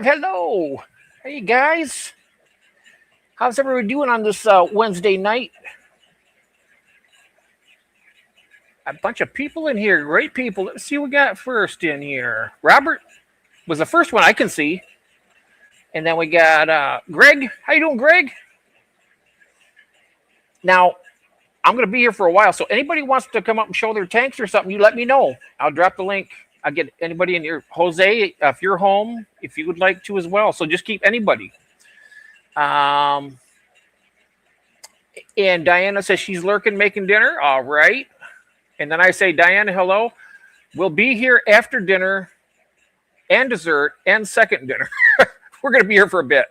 Live. Hello. Hey, guys. How's everybody doing on this Wednesday night? A bunch of people in here. Great people. Let's see what we got first in here. Robert was the first one I can see. And then we got Greg. How you doing, Greg? Now, I'm going to be here for a while, so anybody wants to come up and show their tanks or something, you let me know. I'll drop the link. I'll get anybody in here. Jose, if you're home, if you would like to as well. So just keep anybody. And Diana says she's lurking, making dinner. All right. And then I say, Diana, hello. We'll be here after dinner and dessert and second dinner. We're going to be here for a bit.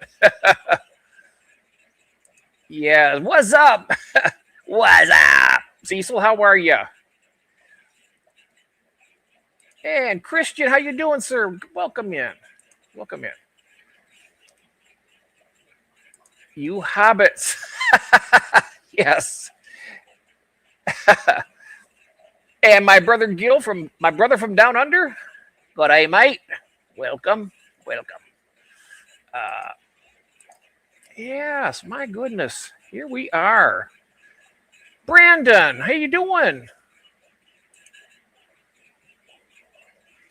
Yeah. What's up? What's up? Cecil, how are you? And Christian, how you doing, sir? Welcome in. Welcome in. You hobbits. Yes. And my brother Gil from down under. Good day, mate. Welcome. Welcome. Yes, my goodness. Here we are. Brandon, how you doing?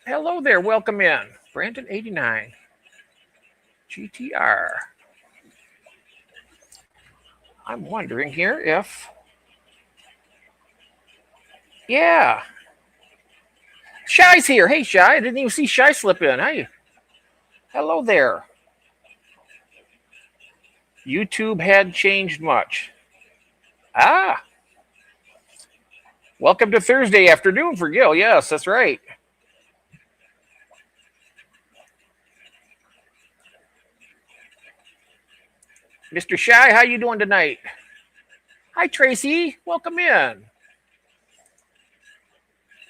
Hello there. Welcome in. Brandon 89. GTR. I'm wondering here if... Yeah. Shy's here. Hey, Shy. I didn't even see Shy slip in. Hey. Hello there. YouTube hadn't changed much. Ah. Welcome to Thursday afternoon for Gil. Yes, that's right. Mr. Shy, how you doing tonight? Hi, Tracy. Welcome in.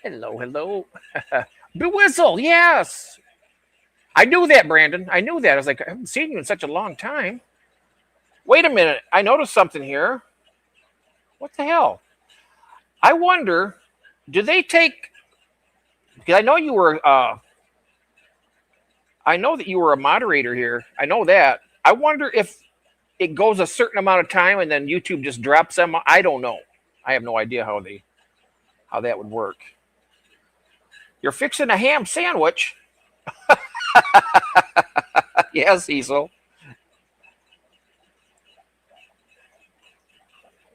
Hello, hello. Bewhistle, yes. I knew that, Brandon. I knew that. I was like, I haven't seen you in such a long time. Wait a minute. I noticed something here. What the hell? I wonder, do they take... Because I know you were... I know that you were a moderator here. I know that. I wonder if it goes a certain amount of time and then YouTube just drops them. I don't know. I have no idea how that would work. You're fixing a ham sandwich. Yes, Cecil.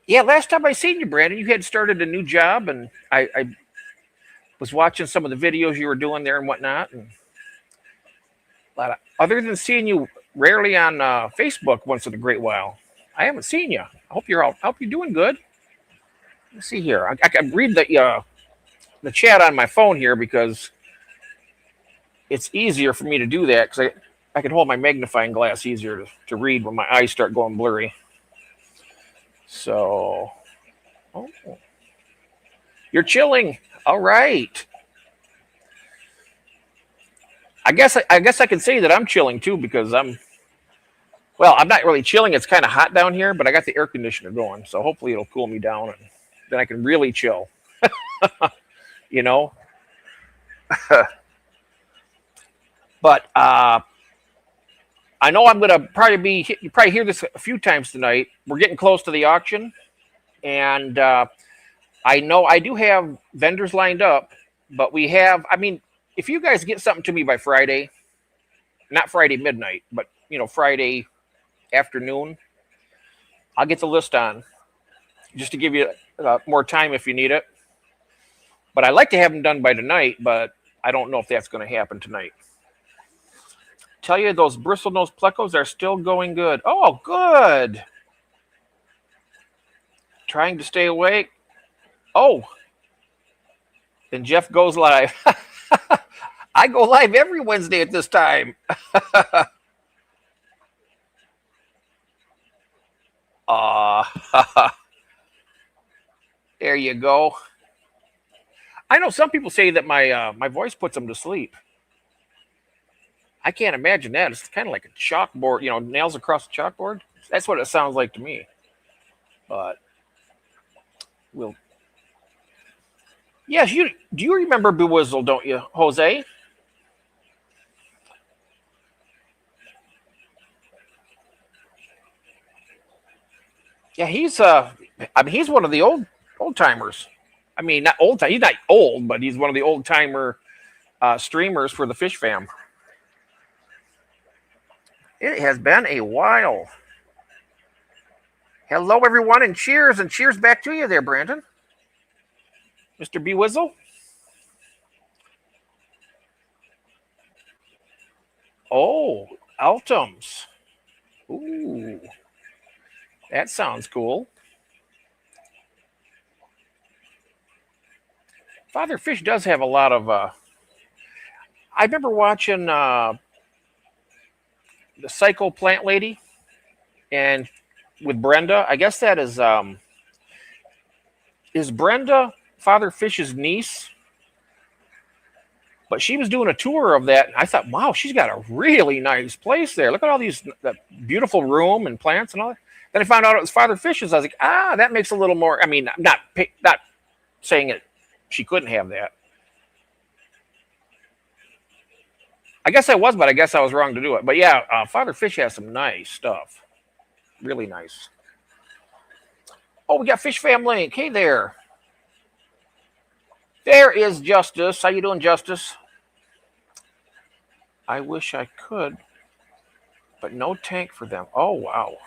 Yeah, last time I seen you, Brandon, you had started a new job, and I was watching some of the videos you were doing there and whatnot. And other than seeing you rarely on Facebook once in a great while, I haven't seen you. I hope you're doing good. Let's see here. I can read the chat on my phone here because it's easier for me to do that because I can hold my magnifying glass easier to read when my eyes start going blurry. So, oh, you're chilling. All right. I guess I can say that I'm chilling too because I'm not really chilling. It's kind of hot down here, but I got the air conditioner going, so hopefully it'll cool me down and then I can really chill. You know. But I know I'm going to you probably hear this a few times tonight. We're getting close to the auction. And I know I do have vendors lined up, but if you guys get something to me by Friday, not Friday midnight, but, Friday afternoon, I'll get the list on just to give you more time if you need it. But I'd like to have them done by tonight, but I don't know if that's going to happen tonight. Tell you those bristlenose plecos are still going good. Oh, good. Trying to stay awake. Oh. Then Jeff goes live. I go live every Wednesday at this time. There you go. I know some people say that my voice puts them to sleep. I can't imagine that. It's kind of like a chalkboard, nails across the chalkboard. That's what it sounds like to me. But yes, do you remember Bewhistle, don't you, Jose? Yeah, he's one of the old timers. I mean, not old time. He's not old, but he's one of the old timer streamers for the Fish Fam. It has been a while. Hello, everyone, and cheers back to you there, Brandon. Mr. B Wizzle. Oh, Altums. Ooh, that sounds cool. Father Fish does have a lot of. I remember watching the Psycho Plant Lady, and with Brenda. I guess that is Brenda Father Fish's niece. But she was doing a tour of that, and I thought, wow, she's got a really nice place there. Look at all these that beautiful room and plants and all that. Then I found out it was Father Fish's. I was like, that makes a little more. I mean, not saying it. She couldn't have that. I guess I was, but I guess I was wrong to do it. But yeah, Father Fish has some nice stuff. Really nice. Oh, we got Fish Fam Link. Hey there. There is Justice. How you doing, Justice? I wish I could, but no tank for them. Oh, wow.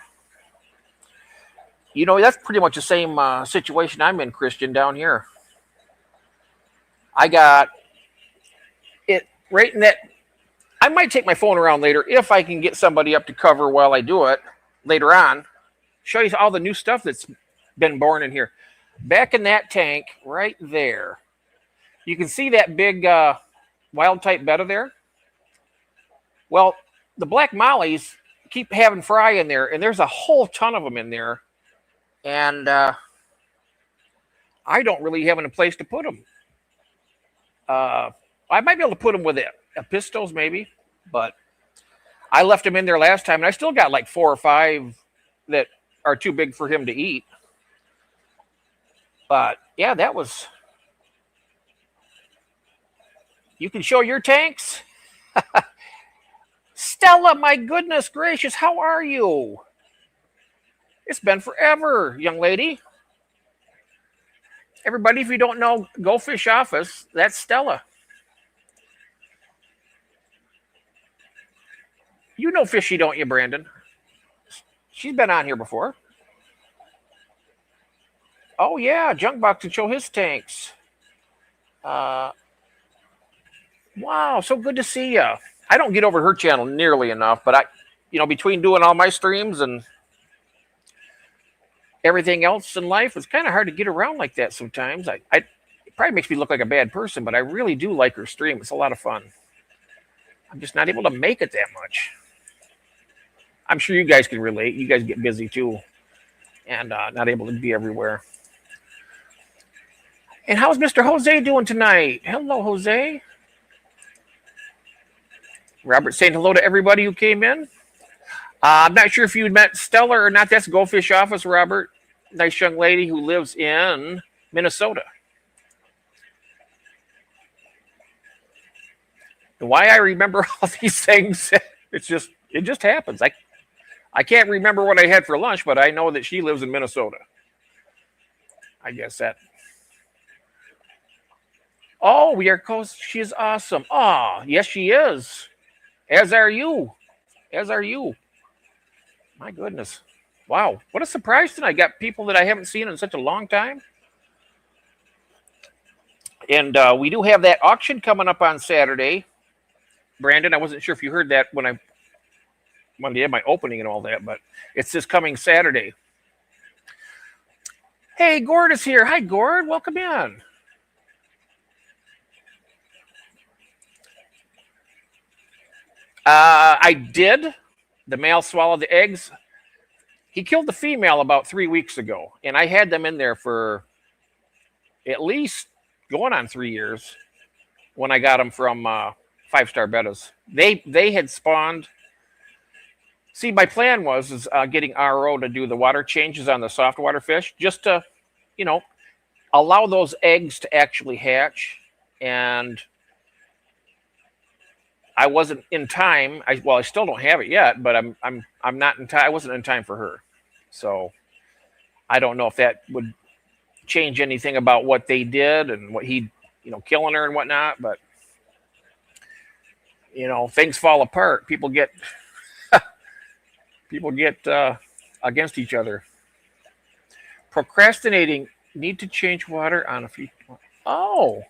You know, that's pretty much the same situation I'm in, Christian, down here. I got it right in that. I might take my phone around later if I can get somebody up to cover while I do it later on. Show you all the new stuff that's been born in here. Back in that tank right there. You can see that big wild type betta there. Well, the black mollies keep having fry in there, and there's a whole ton of them in there. And I don't really have a place to put them. I might be able to put them with pistos maybe, but I left them in there last time, and I still got like 4 or 5 that are too big for him to eat. But yeah, that was. You can show your tanks? Stella, my goodness gracious, how are you? It's been forever, young lady. Everybody, if you don't know Go Fish Office, that's Stella. You know Fishy, don't you, Brandon? She's been on here before. Oh, yeah, Junkbox to show his tanks. Wow, so good to see you. I don't get over her channel nearly enough, but between doing all my streams and everything else in life, it's kind of hard to get around like that sometimes. It probably makes me look like a bad person, but I really do like her stream. It's a lot of fun. I'm just not able to make it that much. I'm sure you guys can relate. You guys get busy too, and not able to be everywhere. And how's Mr. Jose doing tonight? Hello, Jose. Robert saying hello to everybody who came in. I'm not sure if you met Stella or not. That's Go Fish Office, Robert. Nice young lady who lives in Minnesota. And why I remember all these things, it just happens. I can't remember what I had for lunch, but I know that she lives in Minnesota. I guess that. Oh, we are close. She is awesome. Oh, yes, she is. As are you. As are you. My goodness. Wow. What a surprise tonight. I got people that I haven't seen in such a long time. And we do have that auction coming up on Saturday. Brandon, I wasn't sure if you heard that when I did my opening and all that, but it's this coming Saturday. Hey, Gord is here. Hi, Gord. Welcome in. I did. The male swallowed the eggs. He killed the female about 3 weeks ago, and I had them in there for at least going on 3 years when I got them from 5-star bettas. They had spawned. See, my plan was getting RO to do the water changes on the soft water fish, just to, allow those eggs to actually hatch. And I wasn't in time. I still don't have it yet, but I'm not in time. I wasn't in time for her. So I don't know if that would change anything about what they did and what he, killing her and whatnot. But things fall apart. People get against each other. Procrastinating. Need to change water on a few. Oh,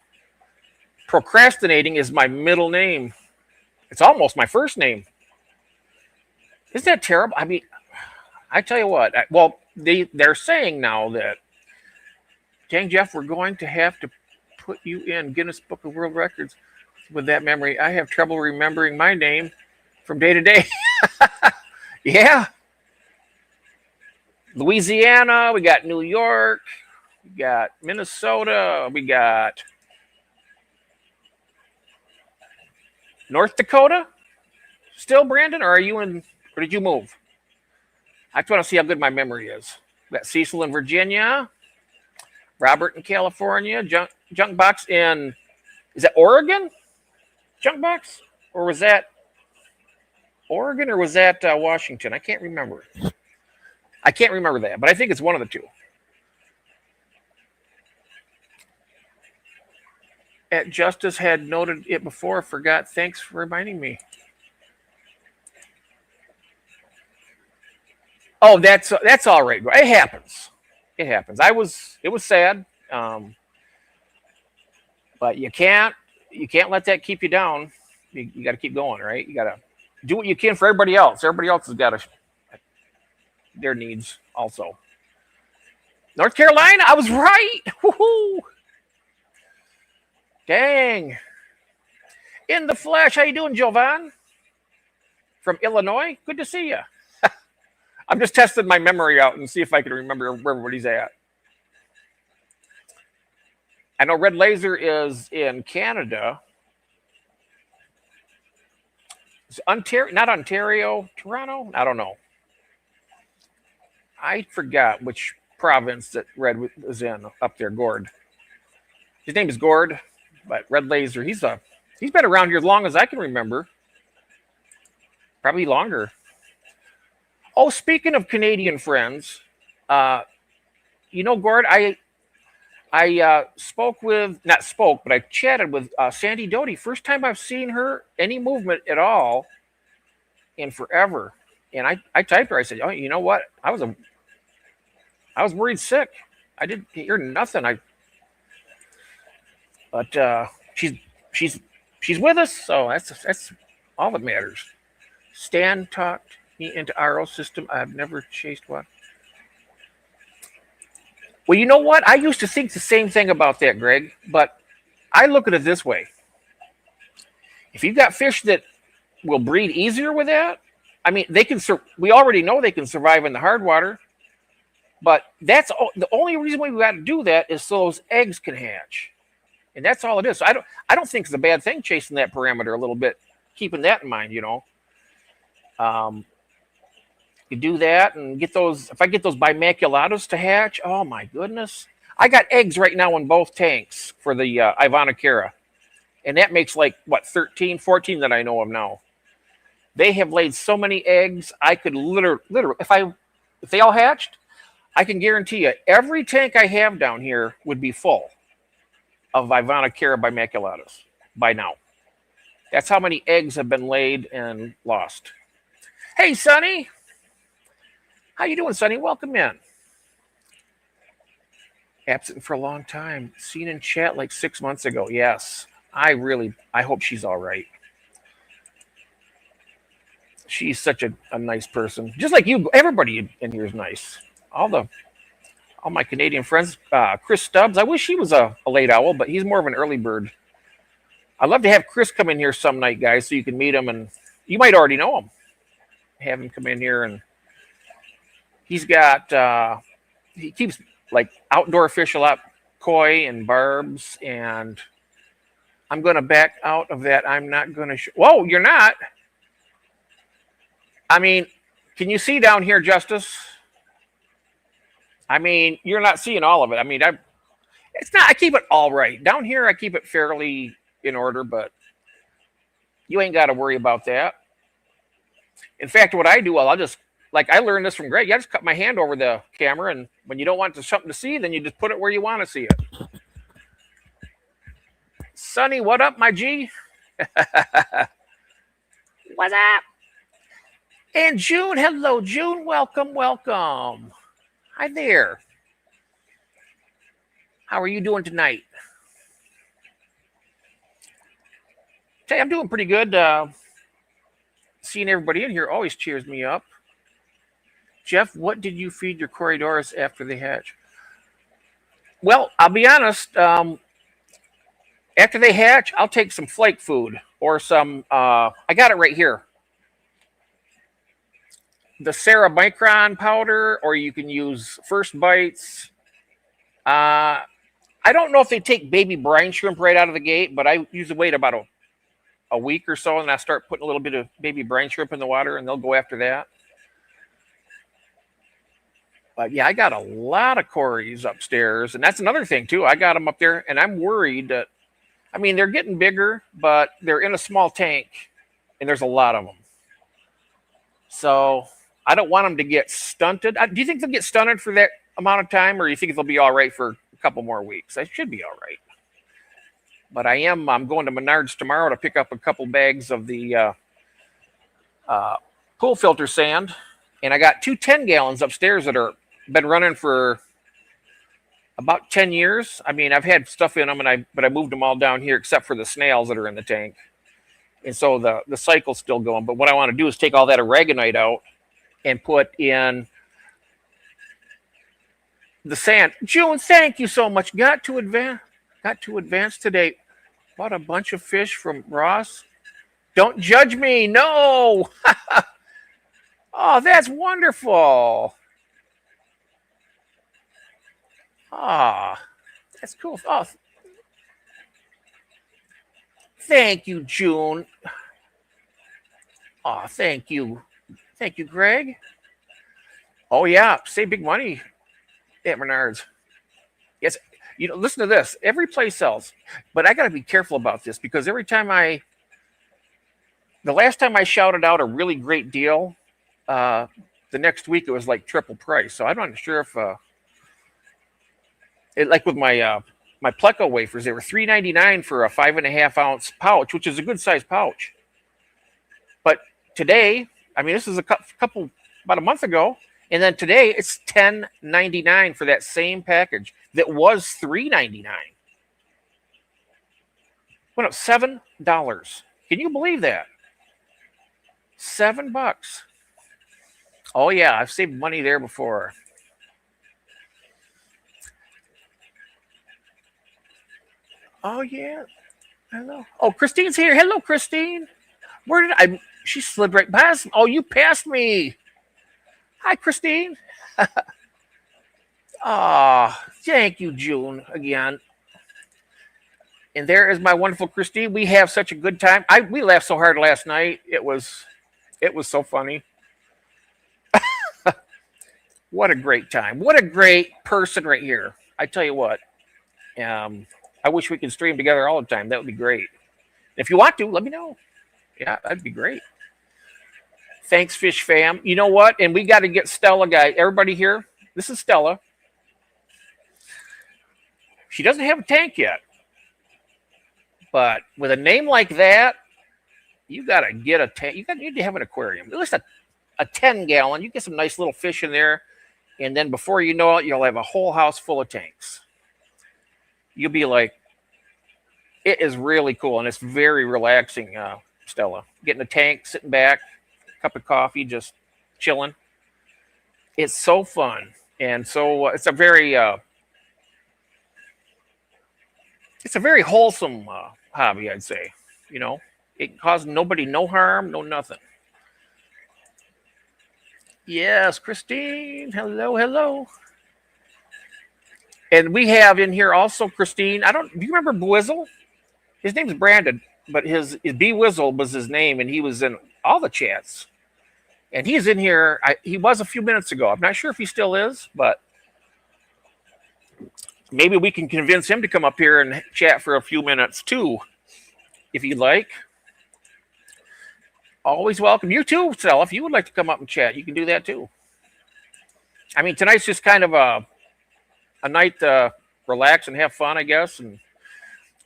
procrastinating is my middle name. It's almost my first name. Isn't that terrible? I mean, I tell you what. They're saying now that, dang Jeff, we're going to have to put you in Guinness Book of World Records with that memory. I have trouble remembering my name from day to day. Yeah. Louisiana, we got New York, we got Minnesota, we got North Dakota. Still, Brandon, or did you move? I just want to see how good my memory is. We got Cecil in Virginia, Robert in California, Junk Box in, is that Oregon? Junk Box? Or was that Oregon or was that Washington? I can't remember. I can't remember that, but I think it's one of the two. At Justice had noted it before, forgot. Thanks for reminding me. Oh, that's all right. It happens. It happens. It was sad. But you can't let that keep you down. You got to keep going, right? You got to do what you can for everybody else. Everybody else has got their needs also. North Carolina, I was right. Woo-hoo. Dang. In the flesh, how you doing, Jovan? From Illinois? Good to see you. I'm just testing my memory out and see if I can remember where everybody's at. I know Red Laser is in Canada. Is Ontario, not Ontario, Toronto? I don't know. I forgot which province that Red was in up there, Gord. His name is Gord, but Red Laser, he's been around here as long as I can remember. Probably longer. Oh, speaking of Canadian friends, Gord, I chatted with Sandy Doty. First time I've seen her, any movement at all, in forever. And I typed her. I said, "Oh, you know what? I was worried sick. I didn't hear nothing. But she's with us, so that's all that matters." Stan talked me into RO system. I've never chased one. Well, you know what? I used to think the same thing about that, Greg, but I look at it this way. If you've got fish that will breed easier with that, I mean, we already know they can survive in the hard water, but that's the only reason we got to do that is so those eggs can hatch. And that's all it is. So I don't think it's a bad thing chasing that parameter a little bit, keeping that in mind, You do that and get those. If I get those bimaculatus to hatch, oh my goodness! I got eggs right now in both tanks for the Ivanacara, and that makes 13, 14 that I know of now. They have laid so many eggs. I could literally, if they all hatched, I can guarantee you every tank I have down here would be full of Ivanacara bimaculatus by now. That's how many eggs have been laid and lost. Hey, Sonny. How you doing, Sonny? Welcome in. Absent for a long time. Seen in chat 6 months ago. Yes. I hope she's all right. She's such a nice person. Just like you, everybody in here is nice. All my Canadian friends. Chris Stubbs. I wish he was a late owl, but he's more of an early bird. I'd love to have Chris come in here some night, guys, so you can meet him, and you might already know him. Have him come in here, and he's got he keeps outdoor fish a lot, koi and barbs, and I'm going to back out of that. I'm not going to whoa, you're not. I mean, can you see down here, Justice? I mean, you're not seeing all of it. I mean, I keep it all right. Down here, I keep it fairly in order, but you ain't got to worry about that. In fact, what I do, I'll just like I learned this from Greg. I just cut my hand over the camera, and when you don't want something to see, then you just put it where you want to see it. Sonny, what up, my G? What's up? And June, hello, June. Welcome, welcome. Hi there. How are you doing tonight? I'm doing pretty good. Seeing everybody in here always cheers me up. Jeff, what did you feed your corridors after they hatch? Well, I'll be honest. After they hatch, I'll take some flake food or some. I got it right here. The Sarah Micron powder, or you can use First Bites. I don't know if they take baby brine shrimp right out of the gate, but I usually wait about a week or so, and I start putting a little bit of baby brine shrimp in the water, and they'll go after that. But yeah, I got a lot of Corys upstairs, and that's another thing too. I got them up there, and I'm worried that, I mean, they're getting bigger, but they're in a small tank, and there's a lot of them. So I don't want them to get stunted. Do you think they'll get stunted for that amount of time, or do you think they'll be all right for a couple more weeks? They should be all right. But I'm going to Menards tomorrow to pick up a couple bags of the pool filter sand, and I got 2 10-gallons upstairs that are been running for about 10 years. I mean, I've had stuff in them, but I moved them all down here except for the snails that are in the tank, and so the cycle's still going. But what I want to do is take all that aragonite out and put in the sand. June, thank you so much. Got to advance today. Bought a bunch of fish from Ross. Don't judge me. No. Oh, that's wonderful. Ah, that's cool. Oh, thank you, June. Oh, thank you. Thank you, Greg. Oh, yeah. Save big money at Menards. Yes. You know, listen to this. Every place sells, but I got to be careful about this because every time the last time I shouted out a really great deal, the next week it was like triple price. So I'm not sure if, like with my Pleco wafers, they were $3.99 for a 5.5 ounce pouch, which is a good size pouch. But today, I mean, this is about a month ago. And then today it's $10.99 for that same package that was $3.99. Went up $7. Can you believe that? $7. Oh yeah, I've saved money there before. Oh yeah. Hello. Oh, Christine's here. Hello, Christine. Where did I? She slid right past me. Oh, you passed me. Hi, Christine. Thank you, June, again. And there is my wonderful Christine. We have such a good time. We laughed so hard last night. It was so funny. What a great time. What a great person right here. I tell you what. I wish we could stream together all the time. That would be great. If you want to, let me know. Yeah, that'd be great. Thanks, Fish Fam. You know what? And we got to get Stella, guys. Everybody here, this is Stella. She doesn't have a tank yet. But with a name like that, you got to get a tank. You need to have an aquarium. At least a 10-gallon. You get some nice little fish in there. And then before you know it, you'll have a whole house full of tanks. You'll be like, it is really cool. And it's very relaxing, Stella. Getting a tank, sitting back, cup of coffee, just chilling. It's so fun. And so it's a very wholesome hobby, I'd say. You know, it caused nobody no harm, no nothing. Yes, Christine. Hello, hello. And we have in here also Christine. Do you remember Bwizzle? His name's Brandon, but his B Wizzle was his name, and he was in all the chats. And he's in here. He was a few minutes ago. I'm not sure if he still is, but maybe we can convince him to come up here and chat for a few minutes too, if you'd like. Always welcome. You too, Stella. If you would like to come up and chat, you can do that too. I mean, tonight's just kind of a night to relax and have fun, I guess. And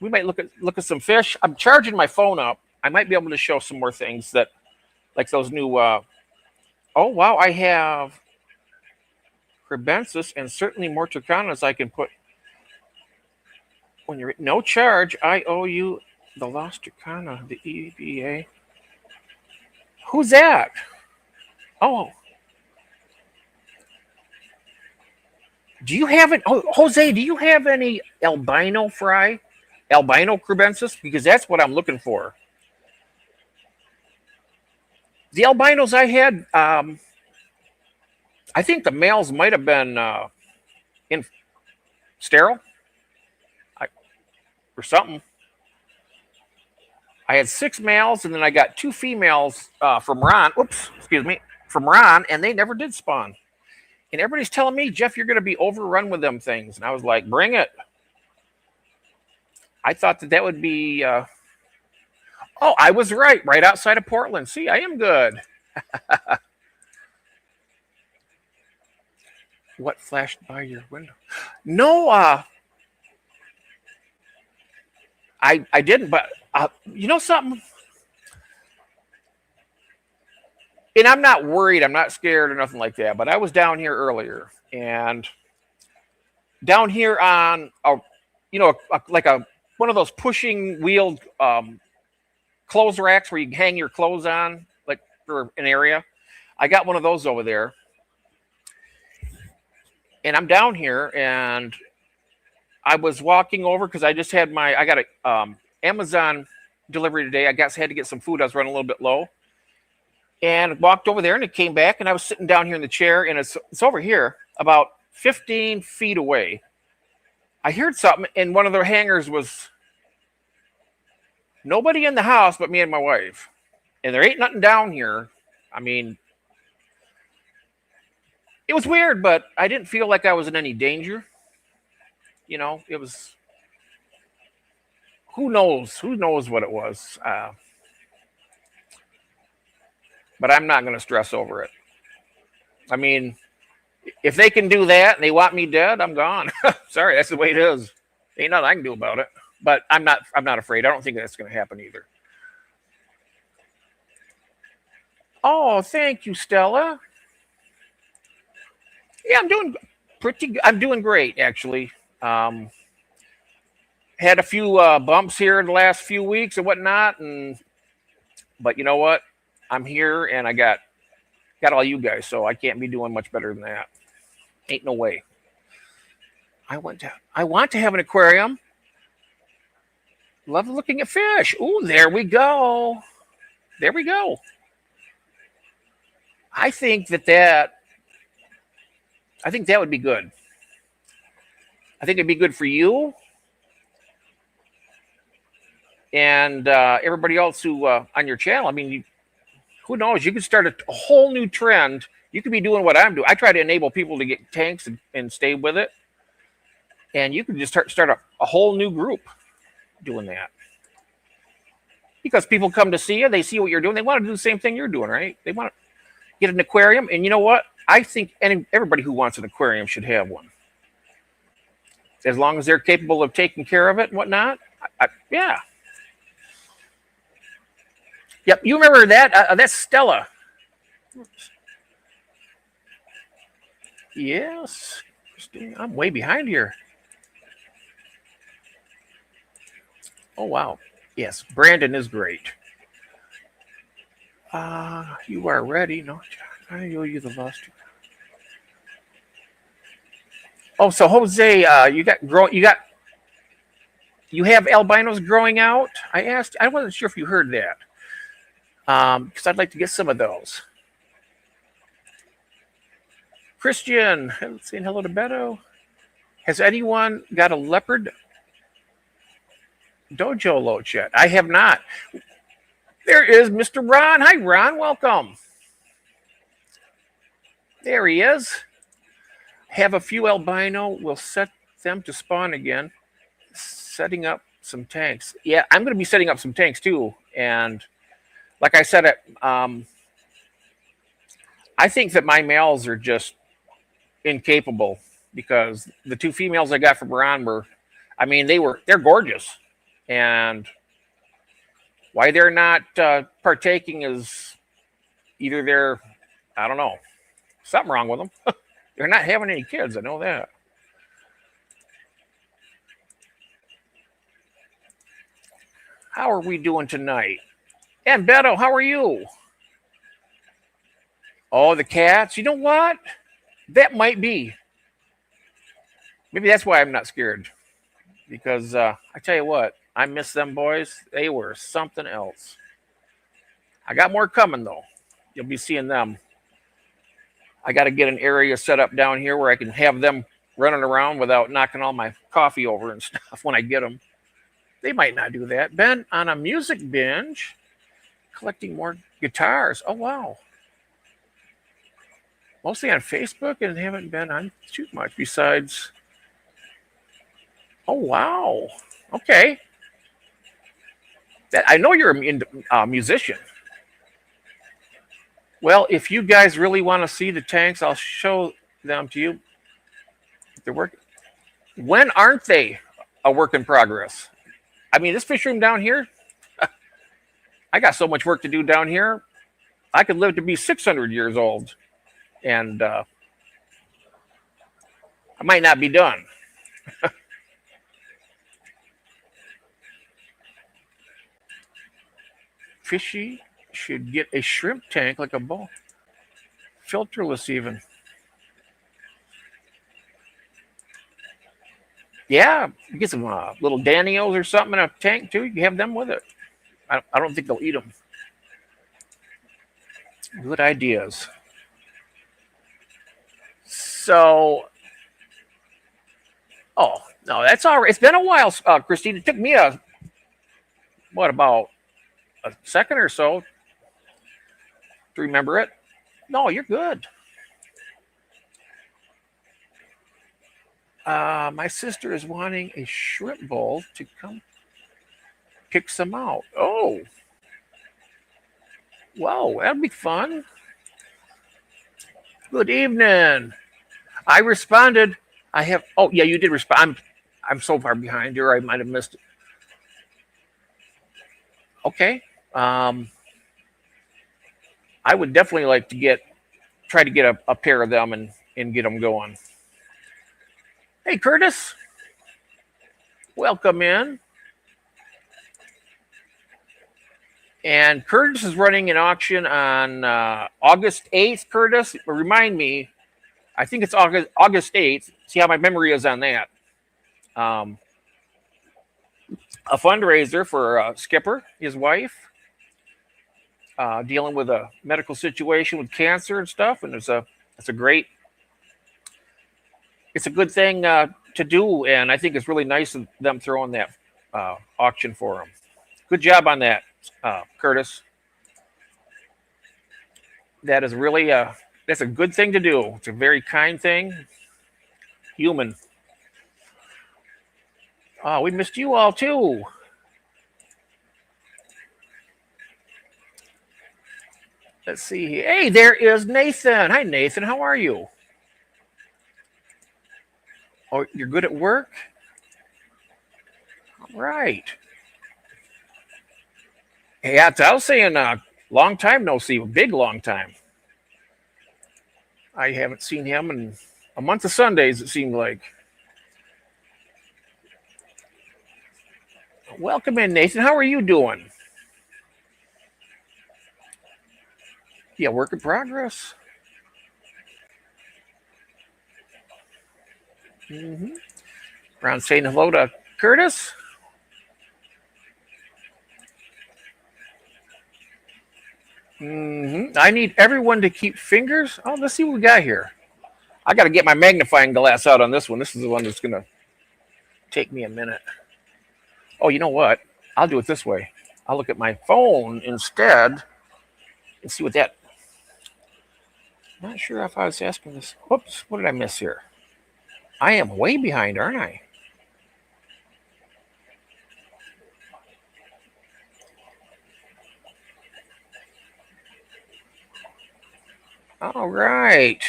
we might look at some fish. I'm charging my phone up. I might be able to show some more things that, like those new. Oh wow, I have Crebensis and certainly more Turcanas I can put. When you're no charge, I owe you the Lost Turcana, the EBA. Who's that? Oh, do you have it? Oh, Jose, do you have any albino fry? Albino Crebensis? Because that's what I'm looking for. The albinos I had, I think the males might have been in sterile or something. I had 6 males, and then I got 2 females from Ron. Oops, excuse me, from Ron, and they never did spawn. And everybody's telling me, Jeff, you're going to be overrun with them things. And I was like, bring it. I thought that would be. Oh, I was right outside of Portland. See, I am good. What flashed by your window? No, I didn't, but you know something? And I'm not worried. I'm not scared or nothing like that. But I was down here earlier, and down here on like one of those pushing wheeled clothes racks where you hang your clothes on, like for an area. I got one of those over there, and I'm down here, and I was walking over because I got a Amazon delivery today. Had to get some food. I was running a little bit low, and walked over there, and it came back, and I was sitting down here in the chair, and it's over here about 15 feet away. I heard something, and one of their hangers was nobody in the house but me and my wife, and there ain't nothing down here. I mean, it was weird, but I didn't feel like I was in any danger. You know, it was. Who knows? Who knows what it was? But I'm not going to stress over it. I mean, if they can do that and they want me dead, I'm gone. Sorry, that's the way it is. Ain't nothing I can do about it. But I'm not afraid. I don't think that's going to happen either. Oh, thank you, Stella. Yeah, I'm doing pretty good. I'm doing great, actually. Had a few bumps here in the last few weeks and whatnot, but you know what? I'm here, and I got all you guys, so I can't be doing much better than that. Ain't no way. I want to have an aquarium. Love looking at fish. Ooh, there we go. There we go. I think that would be good. I think it'd be good for you and everybody else who on your channel. I mean, who knows? You could start a whole new trend. You could be doing what I'm doing. I try to enable people to get tanks and stay with it. And you could just start a whole new group doing that. Because people come to see you. They see what you're doing. They want to do the same thing you're doing, right? They want to get an aquarium. And you know what? I think everybody who wants an aquarium should have one. As long as they're capable of taking care of it and whatnot. Yeah. Yep, you remember that? That's Stella. Yes. I'm way behind here. Oh, wow. Yes, Brandon is great. You are ready. No, I owe you the lost. Oh, so Jose, you have albinos growing out? I asked. I wasn't sure if you heard that. Because I'd like to get some of those. Christian, saying hello to Beto. Has anyone got a leopard dojo loach yet? I have not. There is Mr. Ron. Hi, Ron. Welcome. There he is. Have a few albino. We'll set them to spawn again. Setting up some tanks. Yeah, I'm going to be setting up some tanks too. And like I said, I think that my males are just incapable because the two females I got from Iran were, I mean, they're gorgeous, and why they're not partaking is either they're, I don't know, something wrong with them. They're not having any kids. I know that. How are we doing tonight? And Beto, how are you? Oh, the cats. You know what? That might be. Maybe that's why I'm not scared. Because I tell you what, I miss them boys. They were something else. I got more coming though. You'll be seeing them. I got to get an area set up down here where I can have them running around without knocking all my coffee over and stuff when I get them. They might not do that. Been on a music binge, collecting more guitars. Oh, wow. Mostly on Facebook and haven't been on too much besides. Oh, wow. Okay. I know you're a musician. Well, if you guys really want to see the tanks, I'll show them to you. They're working. When aren't they a work in progress? I mean, this fish room down here, I got so much work to do down here. I could live to be 600 years old, and I might not be done. Fishy should get a shrimp tank like a bowl. Filterless even. Yeah, you get some little Danios or something in a tank too. You can have them with it. I don't think they'll eat them. Good ideas. So, oh no, that's all right. It's been a while, Christine. It took me about a second or so to remember it. No, you're good. My sister is wanting a shrimp bowl to come pick some out. Oh, wow, that'd be fun. Good evening. I responded. I have. Oh, yeah, you did respond. I'm so far behind here. I might have missed it. Okay. I would definitely like to try to get a pair of them and get them going. Hey, Curtis, welcome in. And Curtis is running an auction on August 8th. Curtis, remind me, I think it's August 8th. See how my memory is on that. A fundraiser for Skipper, his wife, dealing with a medical situation with cancer and stuff. And it's a good thing to do. And I think it's really nice of them throwing that auction for him. Good job on that, Curtis. That is really that's a good thing to do. It's a very kind thing. Human. Oh, we missed you all too. Let's see here. Hey, there is Nathan. Hi, Nathan. How are you? Oh, you're good at work? All right. Hey, I was saying long time no see, a big long time. I haven't seen him in a month of Sundays, it seemed like. Welcome in, Nathan. How are you doing? Yeah, work in progress. Mm-hmm. Around saying hello to Curtis. Mm-hmm. I need everyone to keep fingers. Oh, let's see what we got here. I got to get my magnifying glass out on this one. This is the one that's going to take me a minute. Oh, you know what? I'll do it this way. I'll look at my phone instead and see what that. Not sure if I was asking this. Whoops, what did I miss here? I am way behind, aren't I? All right.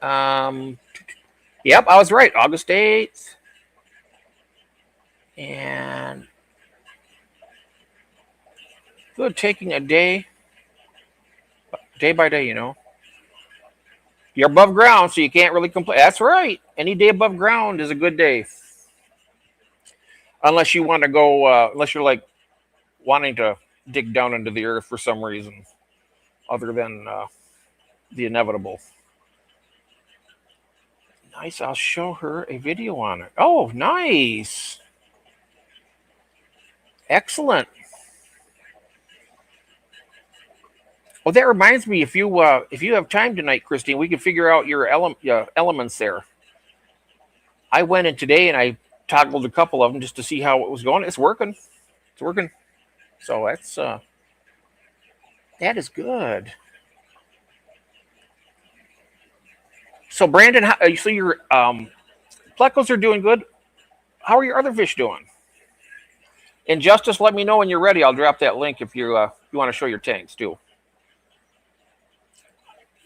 Yep, I was right. August 8th. And good, taking a day by day, You're above ground, so you can't really complain. That's right. Any day above ground is a good day. Unless you want to go, unless you're like wanting to dig down into the earth for some reason other than the inevitable. Nice. I'll show her a video on it. Oh, nice. Excellent. Well, that reminds me, if you have time tonight, Christine, we can figure out your elements there. I went in today and I toggled a couple of them just to see how it was going. It's working. It's working. So that is good. So Brandon, so your plecos are doing good. How are your other fish doing? And Justice, let me know when you're ready. I'll drop that link if you want to show your tanks too.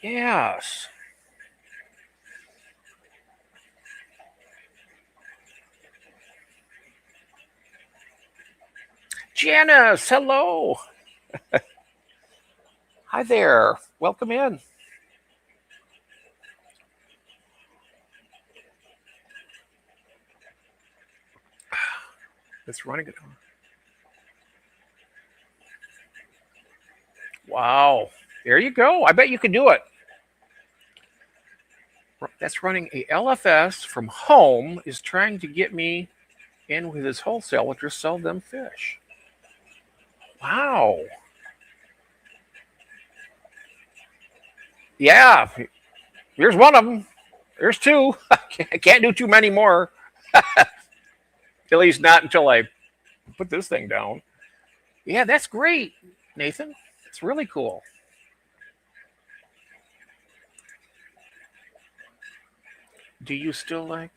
Yes. Janice, hello. Hi there. Welcome in. It's running it. Wow. There you go. I bet you can do it. That's running a LFS from home, is trying to get me in with his wholesaler to sell them fish. Wow. Yeah. Here's one of them. There's two. I can't do too many more. At least not until I put this thing down. Yeah, that's great, Nathan. It's really cool. Do you still like?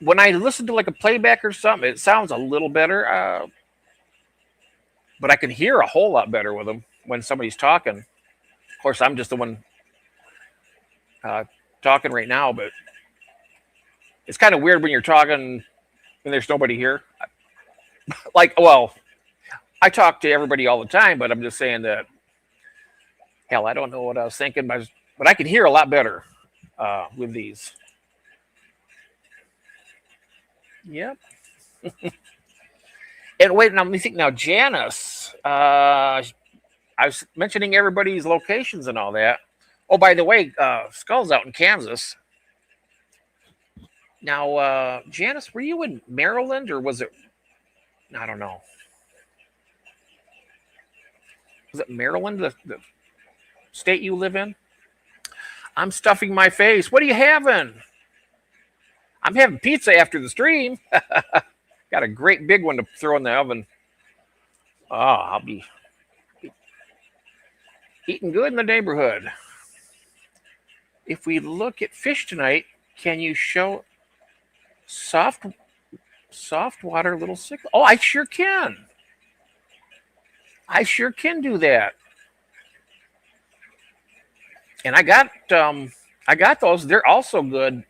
When I listen to like a playback or something, it sounds a little better. But I can hear a whole lot better with them when somebody's talking. Of course, I'm just the one talking right now, but it's kind of weird when you're talking and there's nobody here. Like, well, I talk to everybody all the time, but I'm just saying that, hell, I don't know what I was thinking, but I can hear a lot better with these. Yep. And wait, now let me think. Now, Janice, I was mentioning everybody's locations and all that. Oh, by the way, Skull's out in Kansas. Now, Janice, were you in Maryland or was it? I don't know. Was it Maryland, the state you live in? I'm stuffing my face. What are you having? I'm having pizza after the stream. Got a great big one to throw in the oven. Oh, I'll be eating good in the neighborhood. If we look at fish tonight, can you show soft water little sickle? Oh, I sure can. I sure can do that. And I got those. They're also good.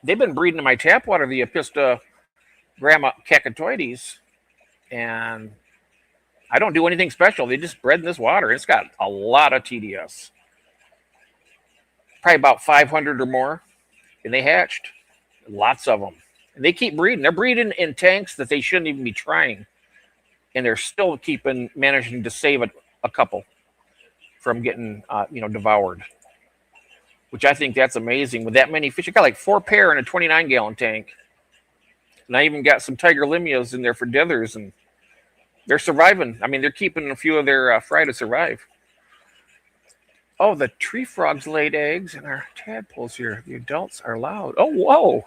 They've been breeding in my tap water, the Apista Grandma Cacatoides, and I don't do anything special. They just bred in this water. It's got a lot of TDS, probably about 500 or more, and they hatched lots of them. And they keep breeding. They're breeding in tanks that they shouldn't even be trying, and they're still managing to save a couple from getting devoured. Which I think that's amazing. With that many fish, I got like 4 pair in a 29-gallon tank. And I even got some tiger limias in there for dithers, and they're surviving. I mean, they're keeping a few of their fry to survive. Oh, the tree frogs laid eggs, and our tadpoles here. The adults are loud. Oh, whoa.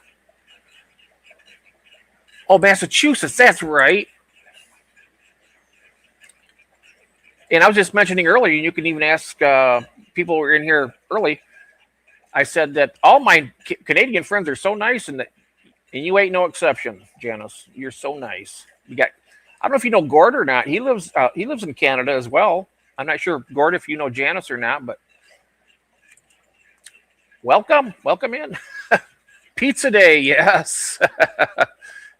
Oh, Massachusetts, that's right. And I was just mentioning earlier, and you can even ask people who are in here early. I said that all my Canadian friends are so nice, and you ain't no exception, Janice. You're so nice. I don't know if you know Gord or not. He lives in Canada as well. I'm not sure, Gord, if you know Janice or not, but welcome in. Pizza Day, yes.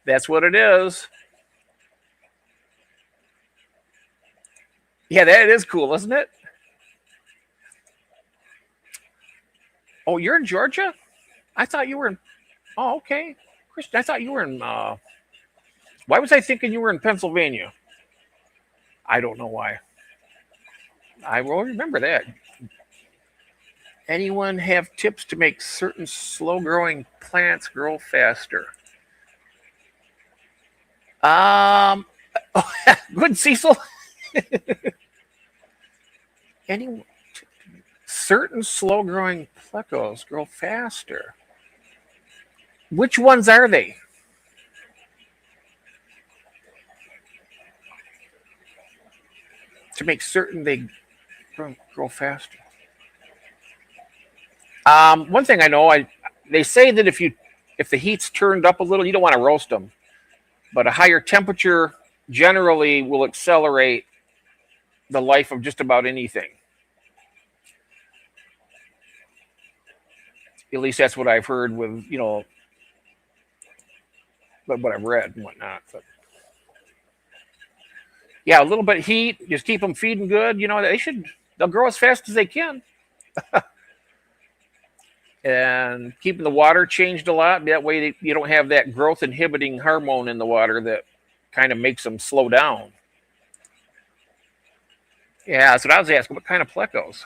That's what it is. Yeah, that is cool, isn't it? Oh, you're in Georgia? I thought you were in. Oh, okay. Christian, I thought you were in. Why was I thinking you were in Pennsylvania? I don't know why. I will remember that. Anyone have tips to make certain slow growing plants grow faster? Um, good, Cecil. Any certain slow growing plecos grow faster? Which ones are they? To make certain they grow faster. One thing I know, they say that if the heat's turned up a little, you don't want to roast them, but a higher temperature generally will accelerate the life of just about anything. At least that's what I've heard with what I've read and whatnot. But yeah, a little bit of heat, just keep them feeding good. They'll grow as fast as they can. And keeping the water changed a lot. That way you don't have that growth inhibiting hormone in the water that kind of makes them slow down. Yeah, that's what I was asking. What kind of plecos?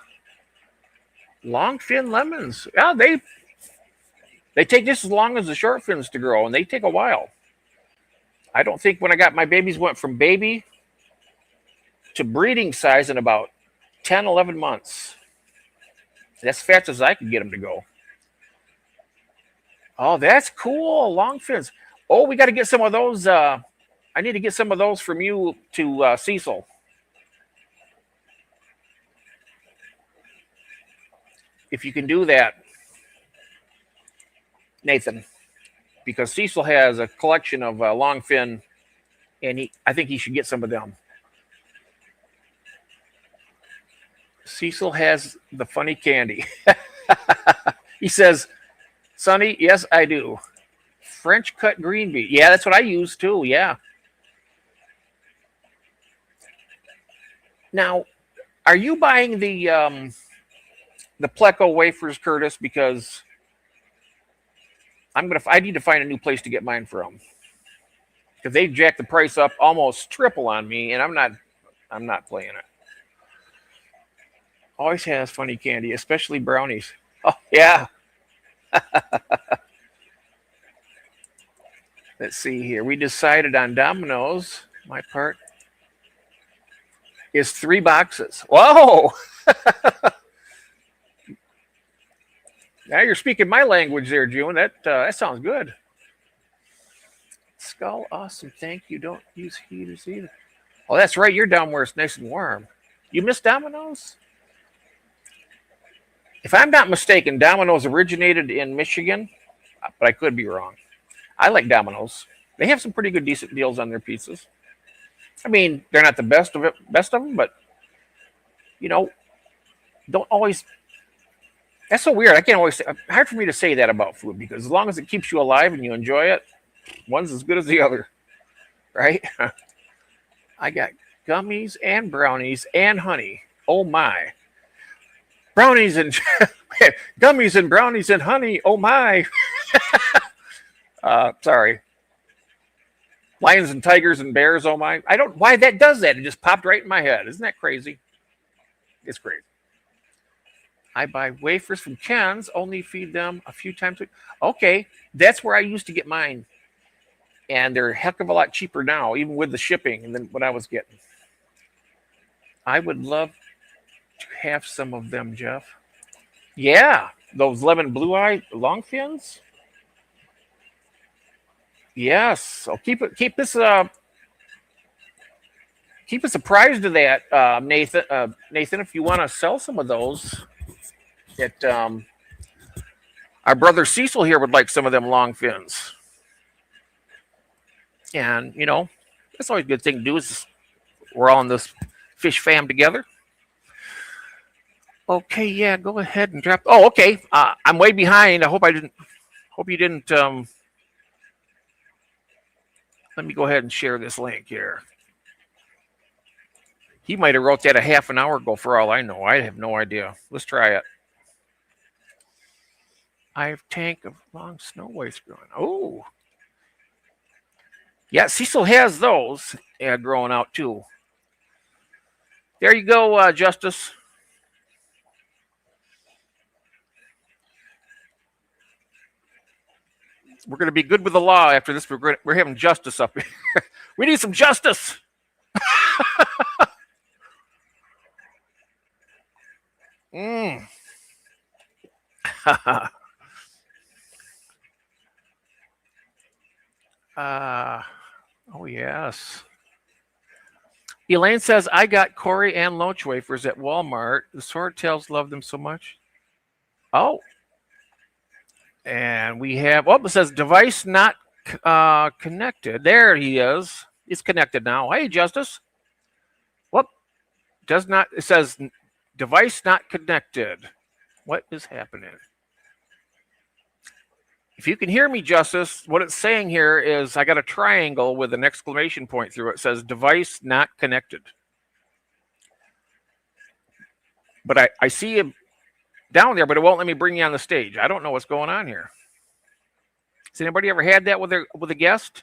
Long fin lemons. Yeah, they take just as long as the short fins to grow, and they take a while. I don't think when I got my babies went from baby to breeding size in about 10, 11 months. That's as fast as I could get them to go. Oh, that's cool. Long fins. Oh, we got to get some of those. I need to get some of those from you to Cecil. If you can do that, Nathan, because Cecil has a collection of long fin, and I think he should get some of them. Cecil has the funny candy. He says, Sonny, yes, I do. French cut green bean. Yeah, that's what I use too. Yeah. Now, are you buying the Pleco wafers, Curtis? Because I need to find a new place to get mine from. Because they jacked the price up almost triple on me, and I'm not playing it. Always has funny candy, especially brownies. Oh yeah. Let's see here. We decided on Domino's. My part is 3 boxes. Whoa! Now you're speaking my language there, June. That sounds good. Skull, awesome. Thank you. Don't use heaters either. Oh, that's right. You're down where it's nice and warm. You miss Domino's? If I'm not mistaken, Domino's originated in Michigan, but I could be wrong. I like Domino's. They have some pretty good, decent deals on their pizzas. I mean, they're not the best of them, but don't always. That's so weird. I can't always say. Hard for me to say that about food because as long as it keeps you alive and you enjoy it, one's as good as the other, right? I got gummies and brownies and honey. Oh my! Brownies and gummies and brownies and honey. Oh my! Sorry. Lions and tigers and bears. Oh my! I don't. Why that does that? It just popped right in my head. Isn't that crazy? It's crazy. I buy wafers from Ken's. Only feed them a few times a week. Okay, that's where I used to get mine, and they're a heck of a lot cheaper now, even with the shipping than what I was getting. I would love to have some of them, Jeff. Yeah, those lemon blue eye long fins. Yes, so keep this keep us apprised of that, Nathan. Nathan, if you want to sell some of those, that our brother Cecil here would like some of them long fins, and That's always a good thing to do. Is we're all in this fish fam together. Okay, yeah, go ahead and drop. Oh, okay. I'm way behind. I hope I didn't. Hope you didn't. Let me go ahead and share this link here. He might have wrote that a half an hour ago, for all I know. I have no idea. Let's try it. I have tank of long snow whites growing. Oh, yeah. Cecil has those growing out too. There you go, Justice. We're going to be good with the law after this. We're having justice up here. We need some justice. Mm. Oh, yes. Elaine says, I got Corey and Loach wafers at Walmart. The Swordtails love them so much. Oh. And we have, it says device not connected. There he is. It's connected now. Hey, Justice. Whoop. Does not, it says device not connected. What is happening? If you can hear me, Justice, what it's saying here is I got a triangle with an exclamation point through it. It says device not connected. But I see him down there, but it won't let me bring you on the stage. I don't know what's going on here. Has anybody ever had that with a guest?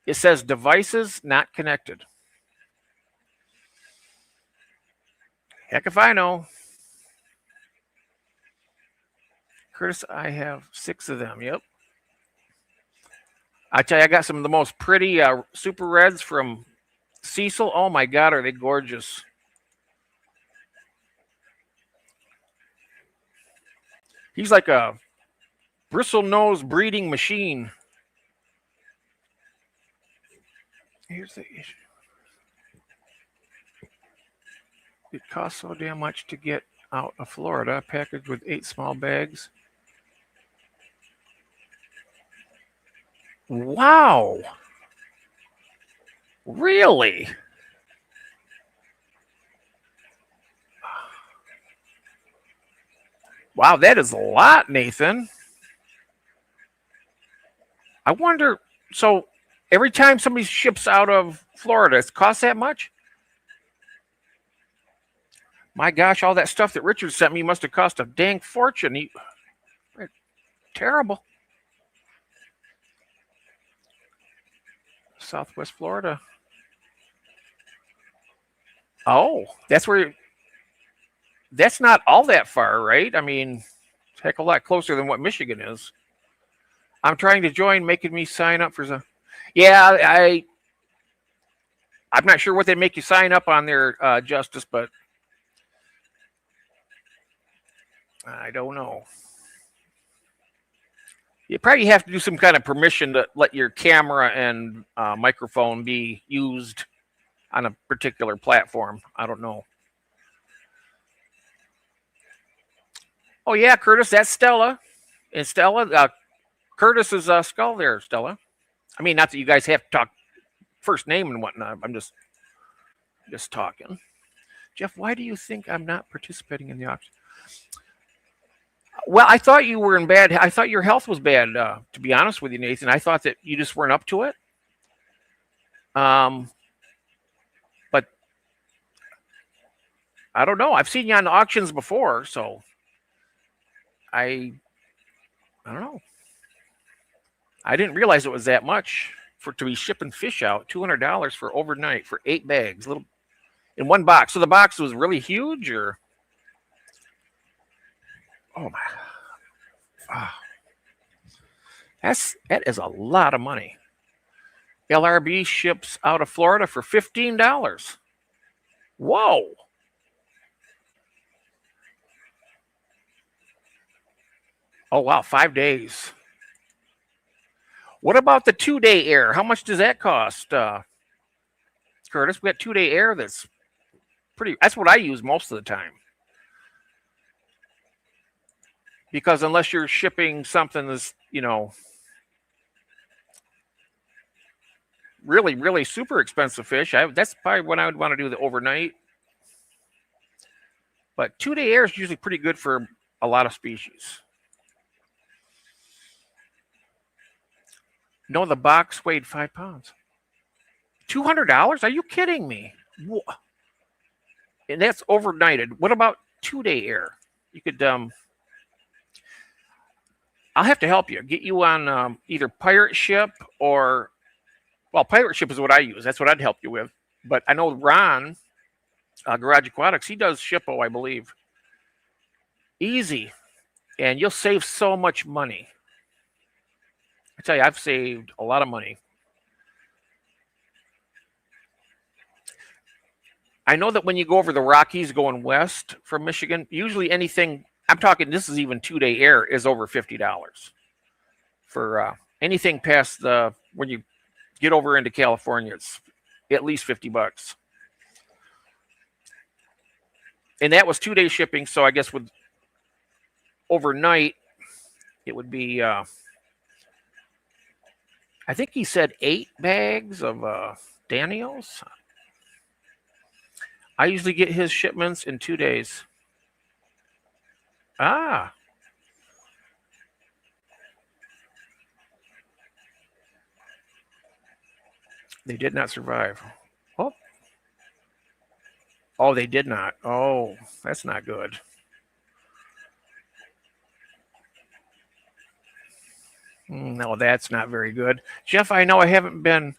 It says devices not connected. Heck if I know. Curtis, I have 6 of them. Yep. I tell you, I got some of the most pretty super reds from Cecil. Oh my God, are they gorgeous? He's like a bristle nose breeding machine. Here's the issue. It costs so damn much to get out of Florida, packaged with 8 small bags. Wow. Really? Wow, that is a lot, Nathan. I wonder, so every time somebody ships out of Florida, it costs that much? My gosh, all that stuff that Richard sent me must have cost a dang fortune. Terrible. Southwest Florida. Oh, that's where. That's not all that far, right? I mean, it's a heck of a lot closer than what Michigan is. I'm trying to join, making me sign up for some. Yeah, I'm not sure what they make you sign up on there, Justice, but I don't know. You probably have to do some kind of permission to let your camera and microphone be used on a particular platform. I don't know. Oh, yeah, Curtis, that's Stella. And Stella, Curtis is skull there, Stella. I mean, not that you guys have to talk first name and whatnot. I'm just talking. Jeff, why do you think I'm not participating in the auction? Well, I thought you were in bad. I thought your health was bad. To be honest with you, Nathan, I thought that you just weren't up to it. But I don't know. I've seen you on the auctions before, so I don't know. I didn't realize it was that much to be shipping fish out. $200 for overnight for 8 bags, little in one box. So the box was really huge, or oh my, wow. That is a lot of money. LRB ships out of Florida for $15. Whoa. Oh wow, 5 days. What about the 2-day air? How much does that cost, Curtis? We got 2-day air that's pretty. That's what I use most of the time. Because unless you're shipping something that's, really, really super expensive fish, that's probably when I would want to do the overnight. But 2-day air is usually pretty good for a lot of species. No, the box weighed 5 pounds. $200? Are you kidding me? And that's overnighted. What about 2-day air? You could I'll have to help you. Get you on either Pirate Ship or, well, Pirate Ship is what I use. That's what I'd help you with. But I know Ron, Garage Aquatics, he does Shippo, I believe. Easy. And you'll save so much money. I tell you, I've saved a lot of money. I know that when you go over the Rockies going west from Michigan, usually anything, I'm talking, this is even 2-day air, is over $50 for anything past when you get over into California, it's at least $50. And that was 2-day shipping. So I guess with overnight, it would be, I think he said 8 bags of Daniels. I usually get his shipments in 2 days. Ah. They did not survive. Oh, they did not. Oh, that's not good. No, that's not very good. Jeff, I know I haven't been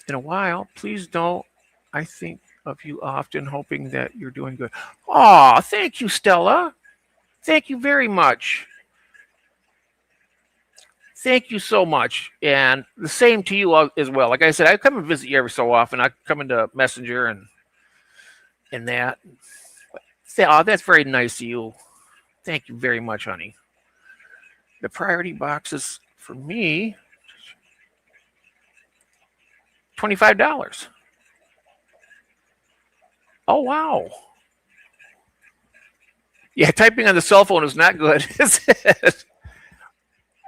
in a while. Please don't. I think of you often, hoping that you're doing good. Oh, thank you, Stella. Thank you very much. Thank you so much. And the same to you as well. Like I said, I come and visit you every so often. I come into Messenger and that. Oh, that's very nice of you. Thank you very much, honey. The priority boxes for me, $25. Oh, wow. Yeah, typing on the cell phone is not good, is it?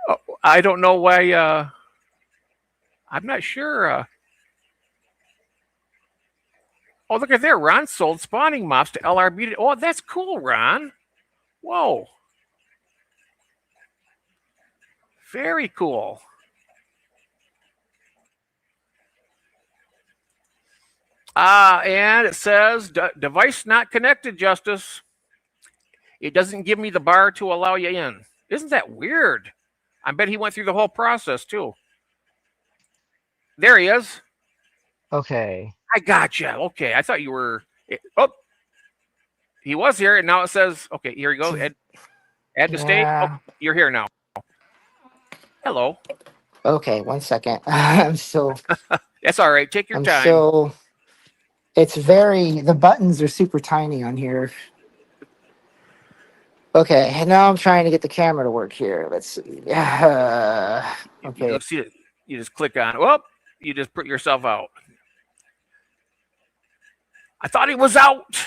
Oh, I don't know why. I'm not sure. Oh, look at there. Ron sold spawning mops to LRB. Oh, that's cool, Ron. Whoa. Very cool. And it says device not connected, Justice. It doesn't give me the bar to allow you in. Isn't that weird? I bet he went through the whole process too. There he is. Okay. I gotcha. Okay. I thought you were. Oh, he was here, and now it says, okay, here you go. Add to state. Oh, you're here now. Hello. Okay, 1 second. I'm still. That's all right. Take your time. So it's the buttons are super tiny on here. Okay, and now I'm trying to get the camera to work here. Let's see. Okay. You see it. You just click on it. Well, you just put yourself out. I thought he was out,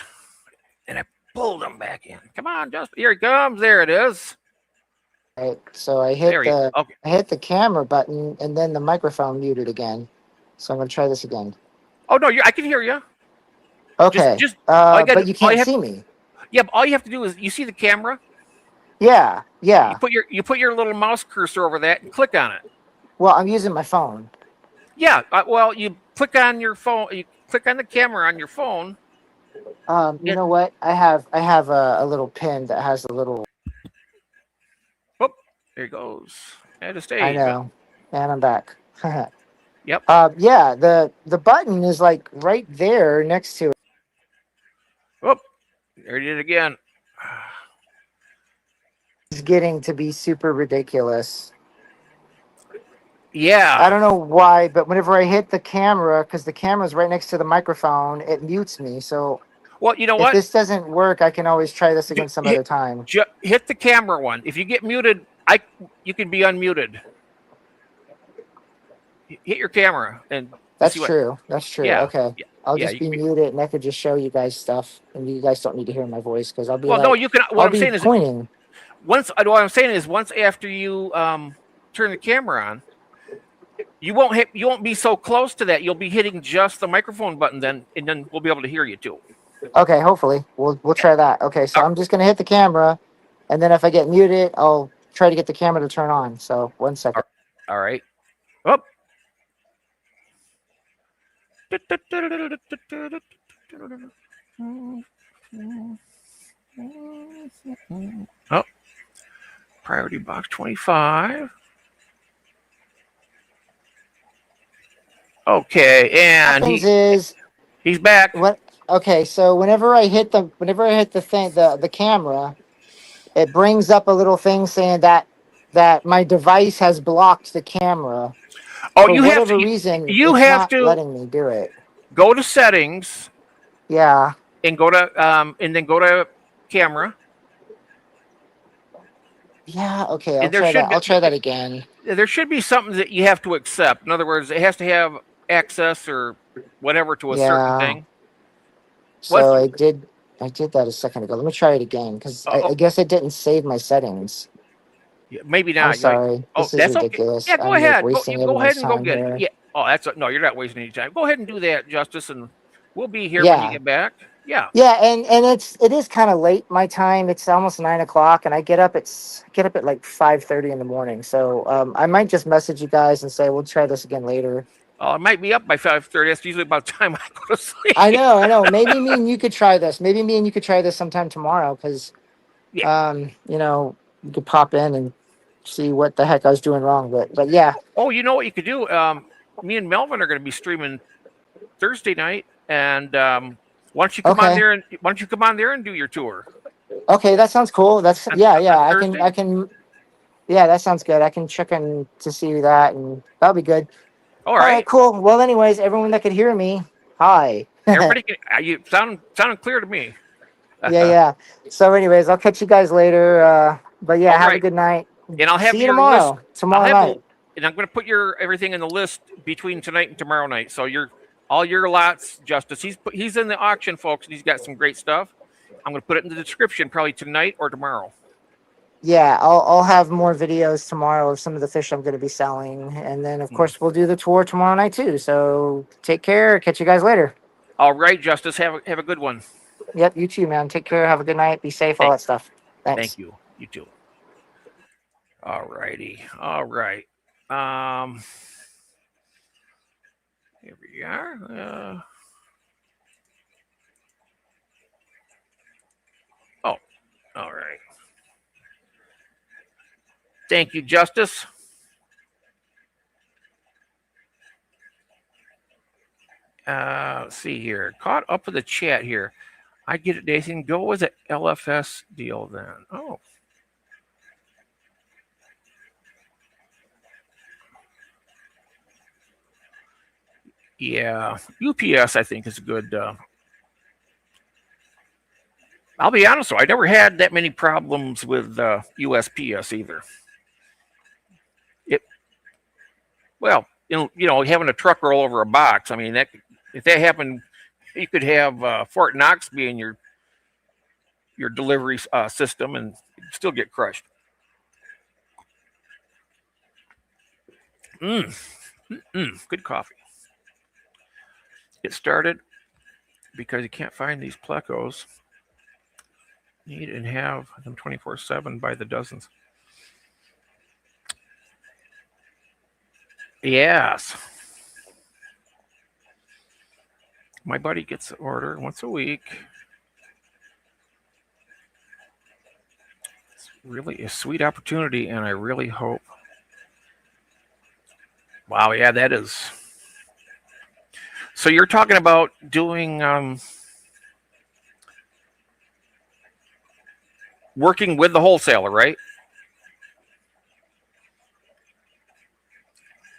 and I pulled him back in. Come on, just here he comes. There it is. Right, so I hit the camera button, and then the microphone muted again. So I'm gonna try this again. Oh no, I can hear you. Okay, but you can't see me. Yeah, but all you have to do is you see the camera. Yeah. You put your little mouse cursor over that and click on it. Well, I'm using my phone. Yeah. Well, you click on your phone. You click on the camera on your phone. You know what? I have a little pin that has a little. Oh, there it goes. And a stage. I know, and I'm back. Yep. Yeah. The button is like right there next to it. Oh, there it is again. It's getting to be super ridiculous. Yeah. I don't know why, but whenever I hit the camera, because the camera's right next to the microphone, it mutes me. So, well, you know if this doesn't work, I can always try this again some other time. Hit the camera one. If you get muted, you can be unmuted. Hit your camera and. That's true. That's true. Yeah. Okay. Yeah. I'll just be muted, and I could just show you guys stuff, and you guys don't need to hear my voice because I'll be. Well, no, you can. What I'm saying is, pointing. What I'm saying is, once after you turn the camera on, You won't be so close to that. You'll be hitting just the microphone button then, and then we'll be able to hear you too. Okay, hopefully we'll try that. Okay, so I'm just gonna hit the camera, and then if I get muted, I'll try to get the camera to turn on. So 1 second. All right. Up. Oh, priority box 25. Okay, and he's back. What? Okay, so whenever I hit the thing, the camera, it brings up a little thing saying that my device has blocked the camera. Oh, for you whatever have to. reason, You it's have not to letting me do it. Go to settings. Yeah. And go to and then go to camera. Yeah. Okay. I'll try that. I'll try that again. There should be something that you have to accept. In other words, it has to have access or whatever to a certain thing. So I did that a second ago. Let me try it again because I guess it didn't save my settings. Yeah, maybe not. I'm sorry. This is ridiculous. Okay. Yeah, go ahead. Go ahead and go get it. Yeah. Oh, no. You're not wasting any time. Go ahead and do that, Justice, and we'll be here when you get back. Yeah. Yeah, and it is kind of late my time. It's almost 9 o'clock, and I get up at like 5:30 in the morning. So I might just message you guys and say we'll try this again later. Oh, I might be up by 5:30. That's usually about the time I go to sleep. I know. Maybe me and you could try this. Maybe me and you could try this sometime tomorrow because, you could pop in and see what the heck I was doing wrong. But yeah. Oh, you know what you could do? Me and Melvin are going to be streaming Thursday night, and why don't you come on there and do your tour? Okay, that sounds cool. That's I can. Yeah, that sounds good. I can check in to see that, and that'll be good. All right, cool. Well, anyways, everyone that could hear me, hi. Everybody, you sounded clear to me. Yeah. So, anyways, I'll catch you guys later. But yeah, have a good night. And I'll have see you tomorrow. Tomorrow night. And I'm going to put everything in the list between tonight and tomorrow night. So all your lots, Justice. He's in the auction, folks, and he's got some great stuff. I'm going to put it in the description probably tonight or tomorrow. Yeah, I'll have more videos tomorrow of some of the fish I'm going to be selling, and then of course we'll do the tour tomorrow night too. So take care. Catch you guys later. All right, Justice. Have a good one. Yep, you too, man. Take care. Have a good night. Be safe. All that stuff. Thanks. Thank you. You too. All righty. All right. Here we are. All right. Thank you, Justice. Let's see here. Caught up with the chat here. I get it, Nathan. Go with the LFS deal then. Oh. Yeah. UPS, I think, is a good. I'll be honest, though. I never had that many problems with USPS either. Having a truck roll over a box. I mean, if that happened, you could have Fort Knox be in your delivery system and still get crushed. Good coffee. Get started because you can't find these plecos. Need and have them 24/7 by the dozens. Yes. My buddy gets an order once a week. It's really a sweet opportunity, and I really hope. Wow, yeah, that is. So you're talking about doing working with the wholesaler, right?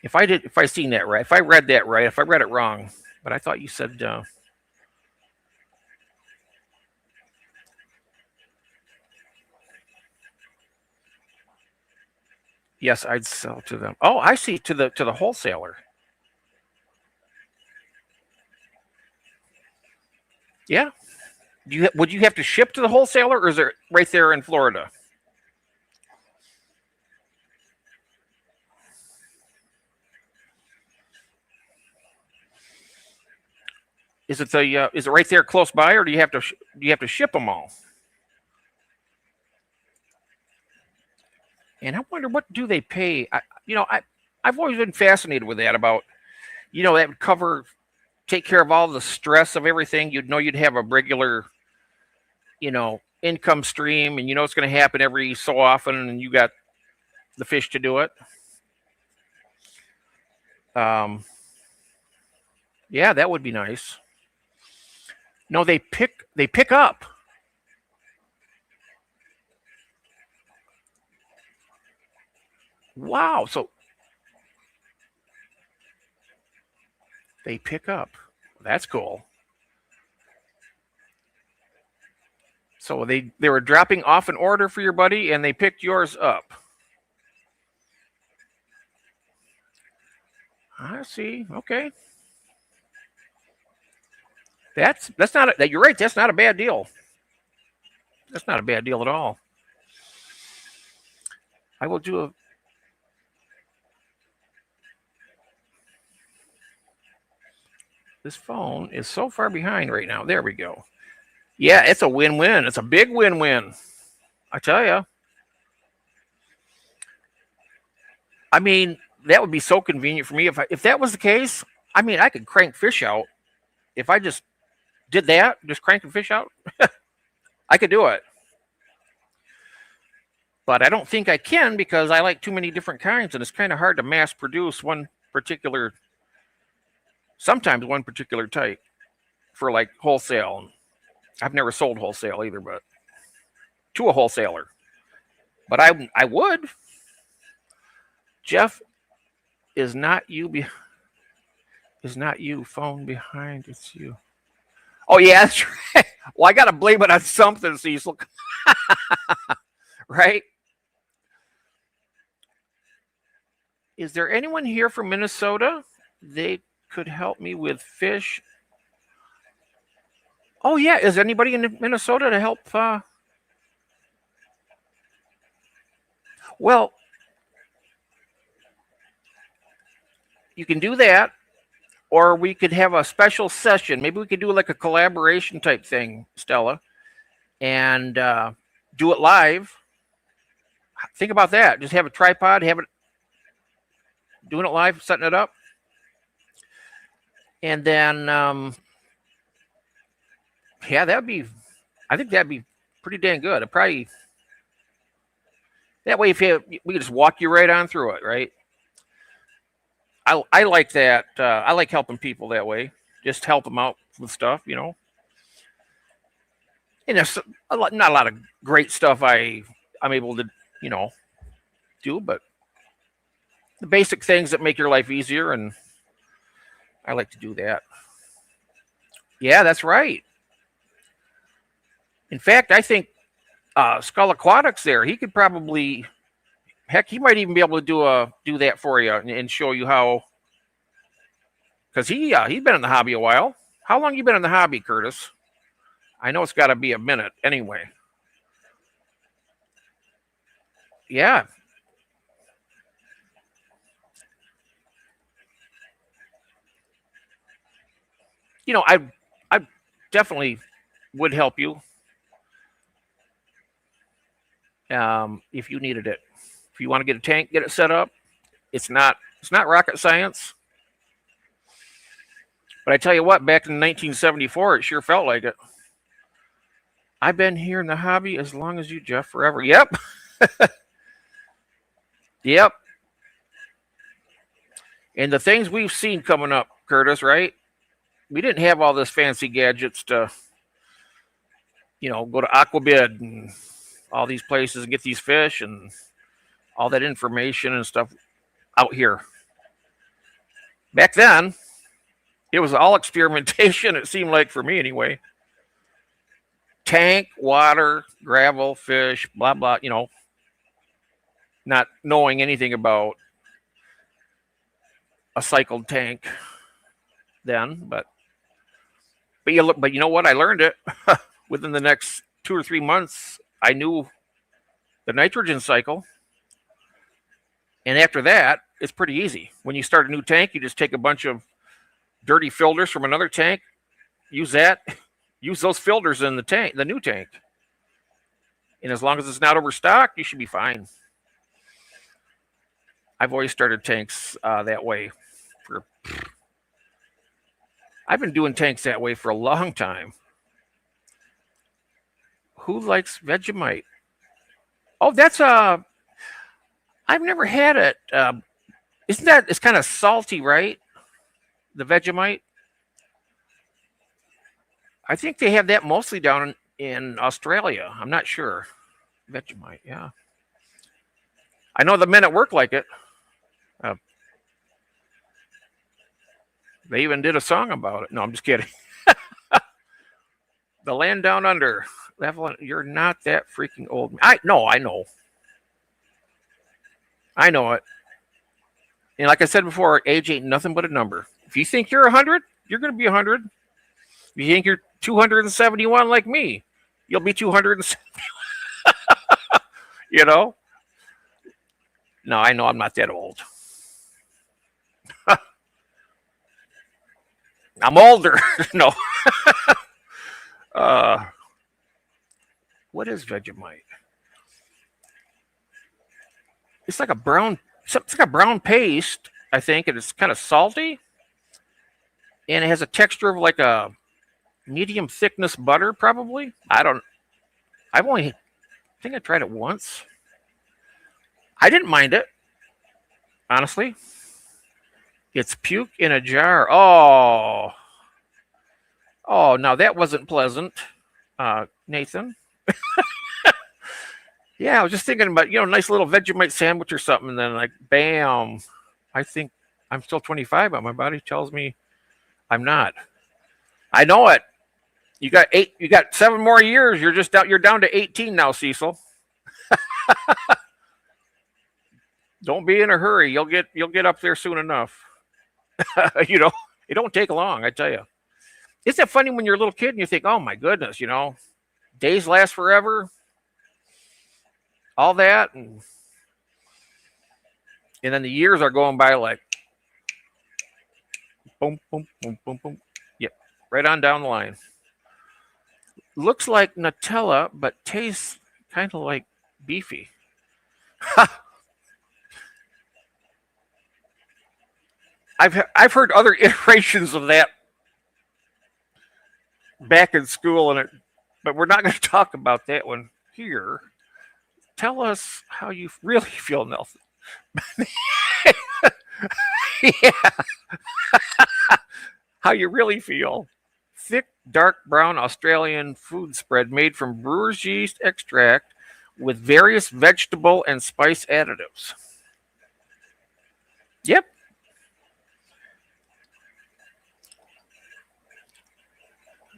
If I seen that right, if I read that right, if I read it wrong, but I thought you said yes, I'd sell to them. Oh, I see, to the wholesaler. Yeah. Would you have to ship to the wholesaler, or is it right there in Florida? Is it is it right there close by, or do you have to ship them all? And I wonder, what do they pay? I've always been fascinated with that, about, that would take care of all the stress of everything. You'd have a regular, income stream, and it's going to happen every so often, and you got the fish to do it. Yeah, that would be nice. No, they pick up. Wow, so they pick up. That's cool. So they were dropping off an order for your buddy, and they picked yours up. I see. Okay. That's not that. You're right. That's not a bad deal. That's not a bad deal at all. I will do a. This phone is so far behind right now. There we go. Yeah, it's a win-win. It's a big win-win. I tell you. I mean, that would be so convenient for me if that was the case. I mean, I could crank fish out if I just did that. Just cranking fish out. I could do it. But I don't think I can, because I like too many different kinds, and it's kind of hard to mass produce sometimes one particular type for like wholesale. I've never sold wholesale either, but to a wholesaler. But I would. Jeff, is not you phone behind, it's you. Oh yeah, that's right. Well, I gotta blame it on something, Cecil. Right? Is there anyone here from Minnesota? They could help me with fish. Oh yeah, is anybody in Minnesota to help? Well, you can do that, or we could have a special session. Maybe we could do like a collaboration type thing, Stella, and do it live. Think about that. Just have a tripod, doing it live, setting it up, and then yeah, I think that'd be pretty dang good. That way, we could just walk you right on through it, right? I like that. I like helping people that way. Just help them out with stuff, And there's not a lot of great stuff I'm able to, do, but the basic things that make your life easier, and I like to do that. Yeah, that's right. In fact, I think Skull Aquatics there, he could probably, heck, he might even be able to do that for you and show you how. Because he's been in the hobby a while. How long you been in the hobby, Curtis? I know it's got to be a minute anyway. Yeah. I definitely would help you if you needed it. If you want to get a tank, get it set up. It's not rocket science. But I tell you what, back in 1974, it sure felt like it. I've been here in the hobby as long as you, Jeff, forever. Yep. Yep. And the things we've seen coming up, Curtis, right? We didn't have all this fancy gadgets to, go to Aquabid and all these places and get these fish and all that information and stuff out here. Back then, it was all experimentation, it seemed like, for me anyway. Tank, water, gravel, fish, blah, blah, not knowing anything about a cycled tank then, but you know what? I learned it within the next 2 or 3 months. I knew the nitrogen cycle. And after that, it's pretty easy. When you start a new tank, you just take a bunch of dirty filters from another tank, use that. Use those filters in the tank, the new tank. And as long as it's not overstocked, you should be fine. I've always started tanks that way. I've been doing tanks that way for a long time. Who likes Vegemite? Oh, that's I've never had it. Isn't that? It's kind of salty, right? The Vegemite. I think they have that mostly down in Australia. I'm not sure. Vegemite, yeah. I know the men at work like it. They even did a song about it. No, I'm just kidding. The Land Down Under. You're not that freaking old. I know. I know it. And like I said before, age ain't nothing but a number. If you think you're 100, you're going to be 100. If you think you're 271 like me, you'll be 270. You know? No, I know I'm not that old. I'm older. No. What is Vegemite? It's like a brown. It's like a brown paste, I think, and it's kind of salty, and it has a texture of like a medium thickness butter, probably. I think I tried it once. I didn't mind it, honestly. It's puke in a jar. Oh, now that wasn't pleasant, Nathan. Yeah, I was just thinking about, nice little Vegemite sandwich or something, and then like, bam. I think I'm still 25, but my body tells me I'm not. I know it. You got 7 more years. You're down to 18 now, Cecil. Don't be in a hurry. You'll get up there soon enough. It don't take long, I tell you. Isn't it funny when you're a little kid and you think, oh my goodness, days last forever, all that, and then the years are going by like boom, boom, boom, boom, boom. Yep, right on down the line. Looks like Nutella, but tastes kind of like beefy. I've heard other iterations of that back in school, but we're not going to talk about that one here. Tell us how you really feel, Nelson. Yeah. How you really feel. Thick, dark brown Australian food spread made from brewer's yeast extract with various vegetable and spice additives. Yep.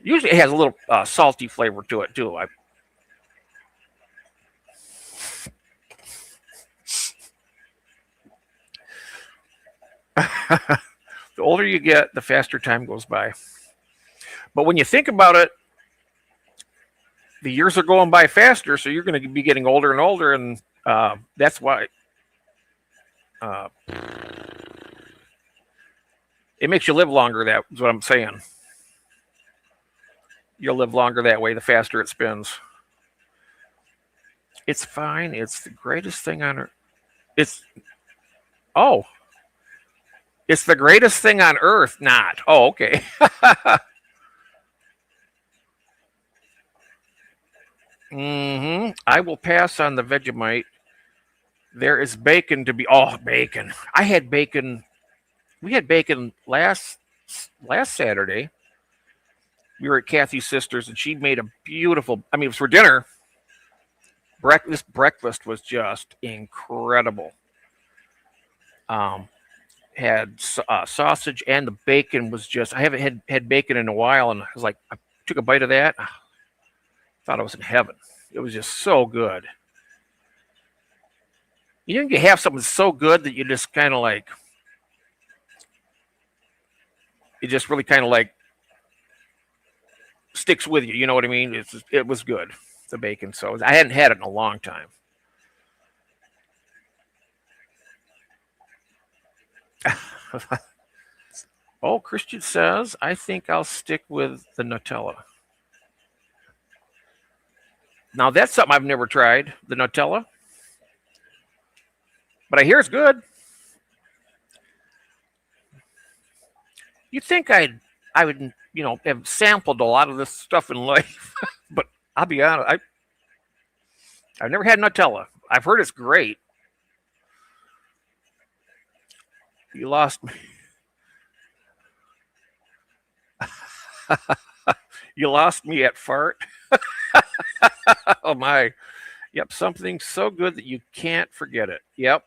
Usually it has a little salty flavor to it, too. The older you get, the faster time goes by. But when you think about it, the years are going by faster, so you're going to be getting older and older, and that's why it makes you live longer. That's what I'm saying. You'll live longer that way, the faster it spins. It's fine. It's the greatest thing on earth. It's the greatest thing on earth. Not. Oh, okay. I will pass on the Vegemite. There is bacon to be. Oh, bacon. I had bacon. We had bacon last Saturday. We were at Kathy's sister's, and she made a beautiful. I mean, it was for dinner. Breakfast was just incredible. Had sausage, and the bacon was just. I haven't had bacon in a while, and I was like, I took a bite of that. Thought I was in heaven. It was just so good. You know, you have something so good that you just kind of like. It just really kind of like sticks with you. You know what I mean? It was good, the bacon. So I hadn't had it in a long time. Oh, Christian says, I think I'll stick with the Nutella. Now, that's something I've never tried, the Nutella, but I hear it's good. You'd think I would, have sampled a lot of this stuff in life, but I'll be honest, I've never had Nutella. I've heard it's great. You lost me. You lost me at fart. Oh my. Yep, something so good that you can't forget it. Yep.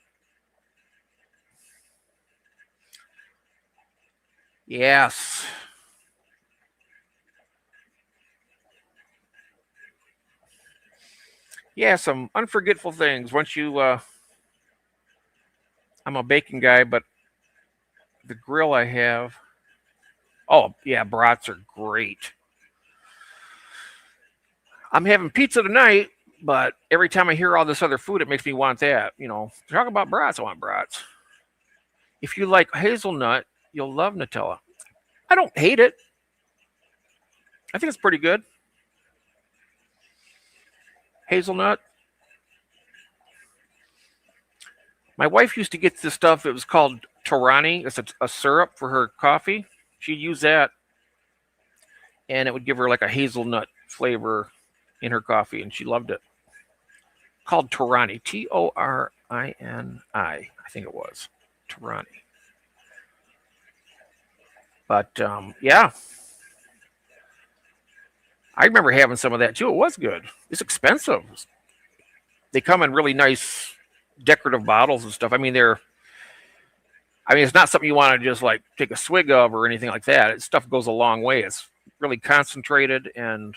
Yes. Yeah, some unforgettable things. Once you I'm a bacon guy, but the grill I have, oh yeah, brats are great. I'm having pizza tonight, but every time I hear all this other food, it makes me want that. Talk about brats, I want brats. If you like hazelnut, you'll love Nutella. I don't hate it. I think it's pretty good. Hazelnut. My wife used to get this stuff. It was called Torani. It's a syrup for her coffee. She'd use that, and it would give her like a hazelnut flavor in her coffee, and she loved it. Called Torani. Torini. I think it was Torani. But yeah, I remember having some of that too. It was good. It's expensive. They come in really nice decorative bottles and stuff. It's not something you want to just like take a swig of or anything like that. Stuff goes a long way. It's really concentrated and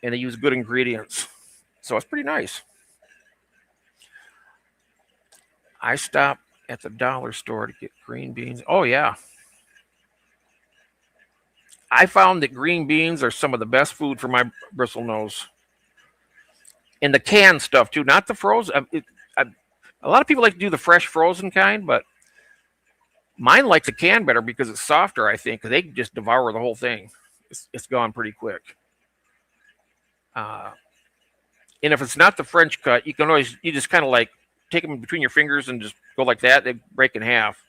they use good ingredients. So it's pretty nice. I stopped at the dollar store to get green beans. Oh yeah. I found that green beans are some of the best food for my bristle nose. And the canned stuff too, not the frozen. A lot of people like to do the fresh frozen kind, but mine like the can better because it's softer. I think they just devour the whole thing. It's gone pretty quick. And if it's not the French cut, you just kind of like take them between your fingers and just go like that. They break in half.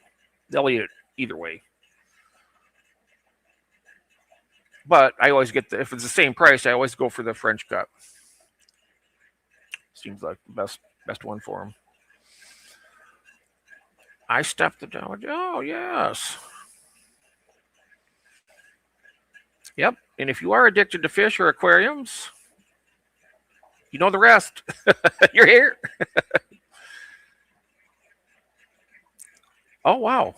They'll eat it either way. But I always if it's the same price, I always go for the French cut. Seems like the best one for them. I stepped the dollar. Oh yes. Yep. And if you are addicted to fish or aquariums, you know the rest. You're here. Oh wow.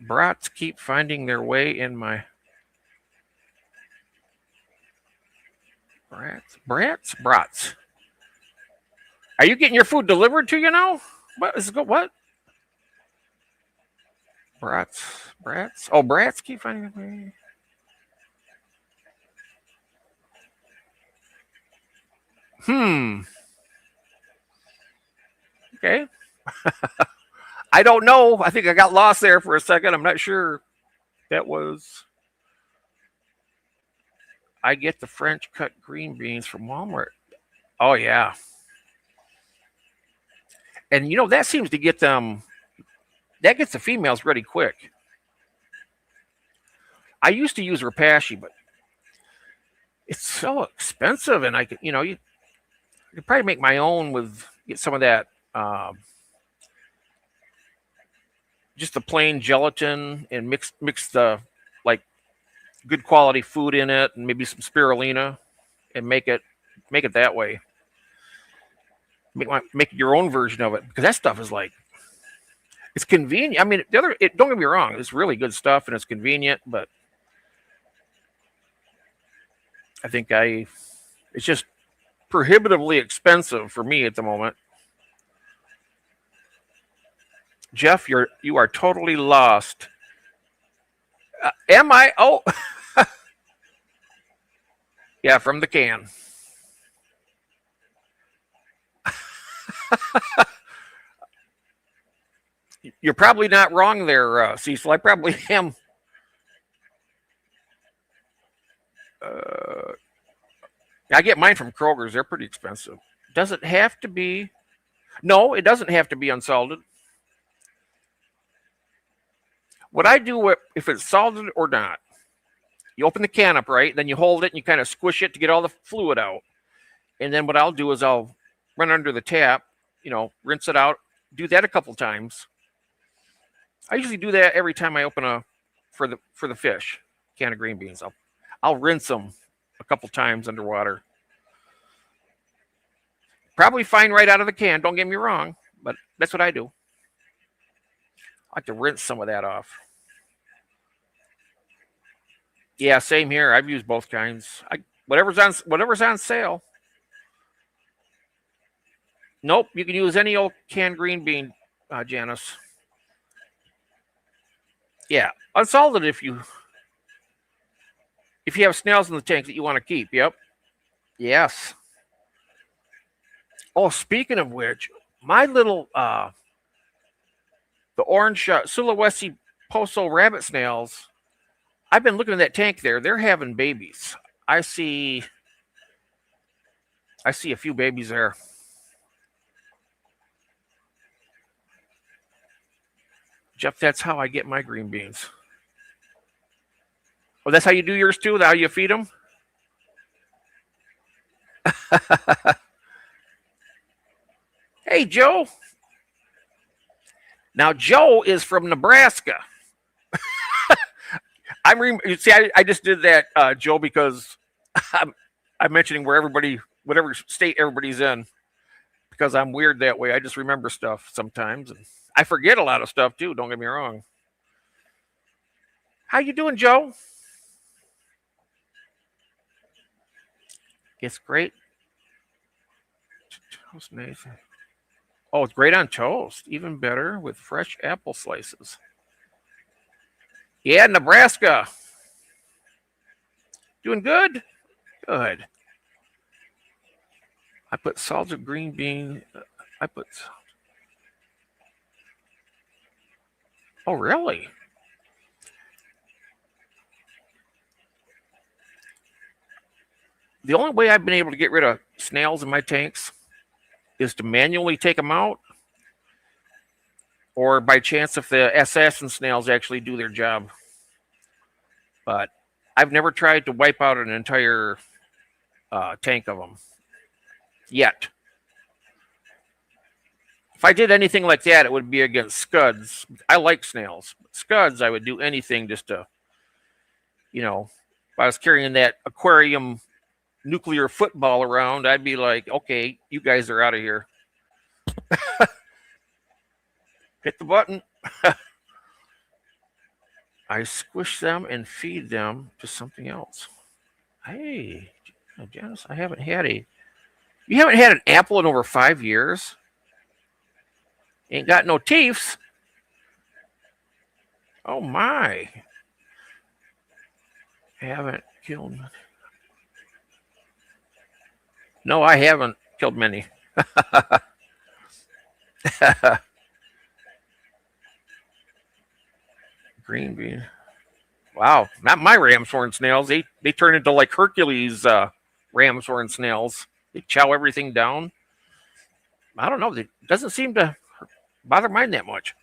Brats keep finding their way in my brats. Are you getting your food delivered to you now? What is it? What? Brats. Oh, brats keep finding their way. Okay. I don't know. I think I got lost there for a second. I'm not sure. That was. I get the French cut green beans from Walmart. Oh yeah. And that seems to get them. That gets the females pretty quick. I used to use Repashy, but it's so expensive, and I could, you could probably make my own with get some of that. Just the plain gelatin and mix the like good quality food in it and maybe some spirulina and make it that way. Make your own version of it because that stuff is like it's convenient. Don't get me wrong, it's really good stuff and it's convenient, but I think it's just prohibitively expensive for me at the moment. Jeff, you are totally lost. Am I? Oh, yeah, from the can. You're probably not wrong there, Cecil. I probably am. Uh, I get mine from Kroger's. They're pretty expensive. Does it have to be? No, it doesn't have to be unsalted. What I do if it's salted or not, you open the can up, right? Then you hold it and you kind of squish it to get all the fluid out. And then what I'll do is I'll run under the tap, rinse it out. Do that a couple times. I usually do that every time I open for the fish can of green beans. I'll rinse them a couple times underwater. Probably fine right out of the can. Don't get me wrong, but that's what I do. I like to rinse some of that off. Yeah, same here. I've used both kinds. Whatever's on sale. Nope, you can use any old canned green bean, Janice. Yeah, unsalted if you have snails in the tank that you want to keep. Yep. Yes. Oh, speaking of which, my little the orange Sulawesi Poso rabbit snails. I've been looking at that tank there. They're having babies. I see a few babies there. Jeff, that's how I get my green beans. Oh, that's how you do yours too? How you feed them? Hey, Joe. Now, Joe is from Nebraska. I just did that, Joe, because I'm mentioning whatever state everybody's in, because I'm weird that way. I just remember stuff sometimes, and I forget a lot of stuff too. Don't get me wrong. How you doing, Joe? It's great. Toast, Nathan. Oh, it's great on toast. Even better with fresh apple slices. Yeah, Nebraska. Doing good? Good. I put salted green bean. Oh, really? The only way I've been able to get rid of snails in my tanks is to manually take them out, or by chance if the assassin snails actually do their job. But I've never tried to wipe out an entire tank of them yet. If I did anything like that, it would be against scuds. I like snails. Scuds, I would do anything just to, if I was carrying that aquarium nuclear football around, I'd be like, okay, you guys are out of here. Hit the button. I squish them and feed them to something else. Hey, Janice, you haven't had an apple in over 5 years? Ain't got no teeths. Oh my. Haven't killed. No, I haven't killed many. Green bean. Wow, not my ram's horn snails. They turn into like Hercules ram's horn snails. They chow everything down. I don't know. It doesn't seem to bother mine that much.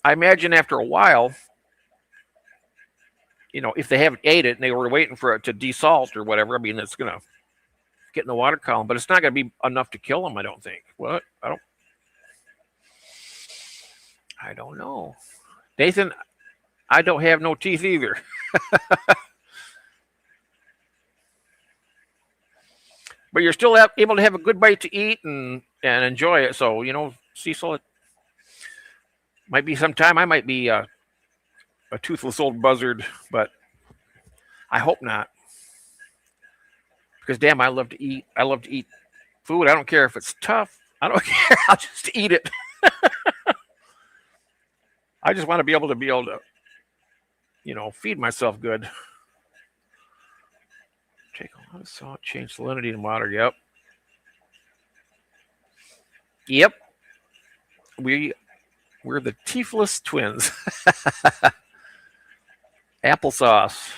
I imagine after a while, if they haven't ate it and they were waiting for it to desalt or whatever, I mean, it's going to get in the water column, but it's not going to be enough to kill them, I don't think. What? I don't know. Nathan, I don't have no teeth either. But you're still able to have a good bite to eat and enjoy it. So, Cecil, it might be some time I might be a toothless old buzzard, but I hope not. Because damn, I love to eat. I love to eat food. I don't care if it's tough. I don't care. I'll just eat it. I just want to be able to, feed myself good. Take a lot of salt, change salinity in water. Yep. Yep, we're the Teefless twins. Applesauce.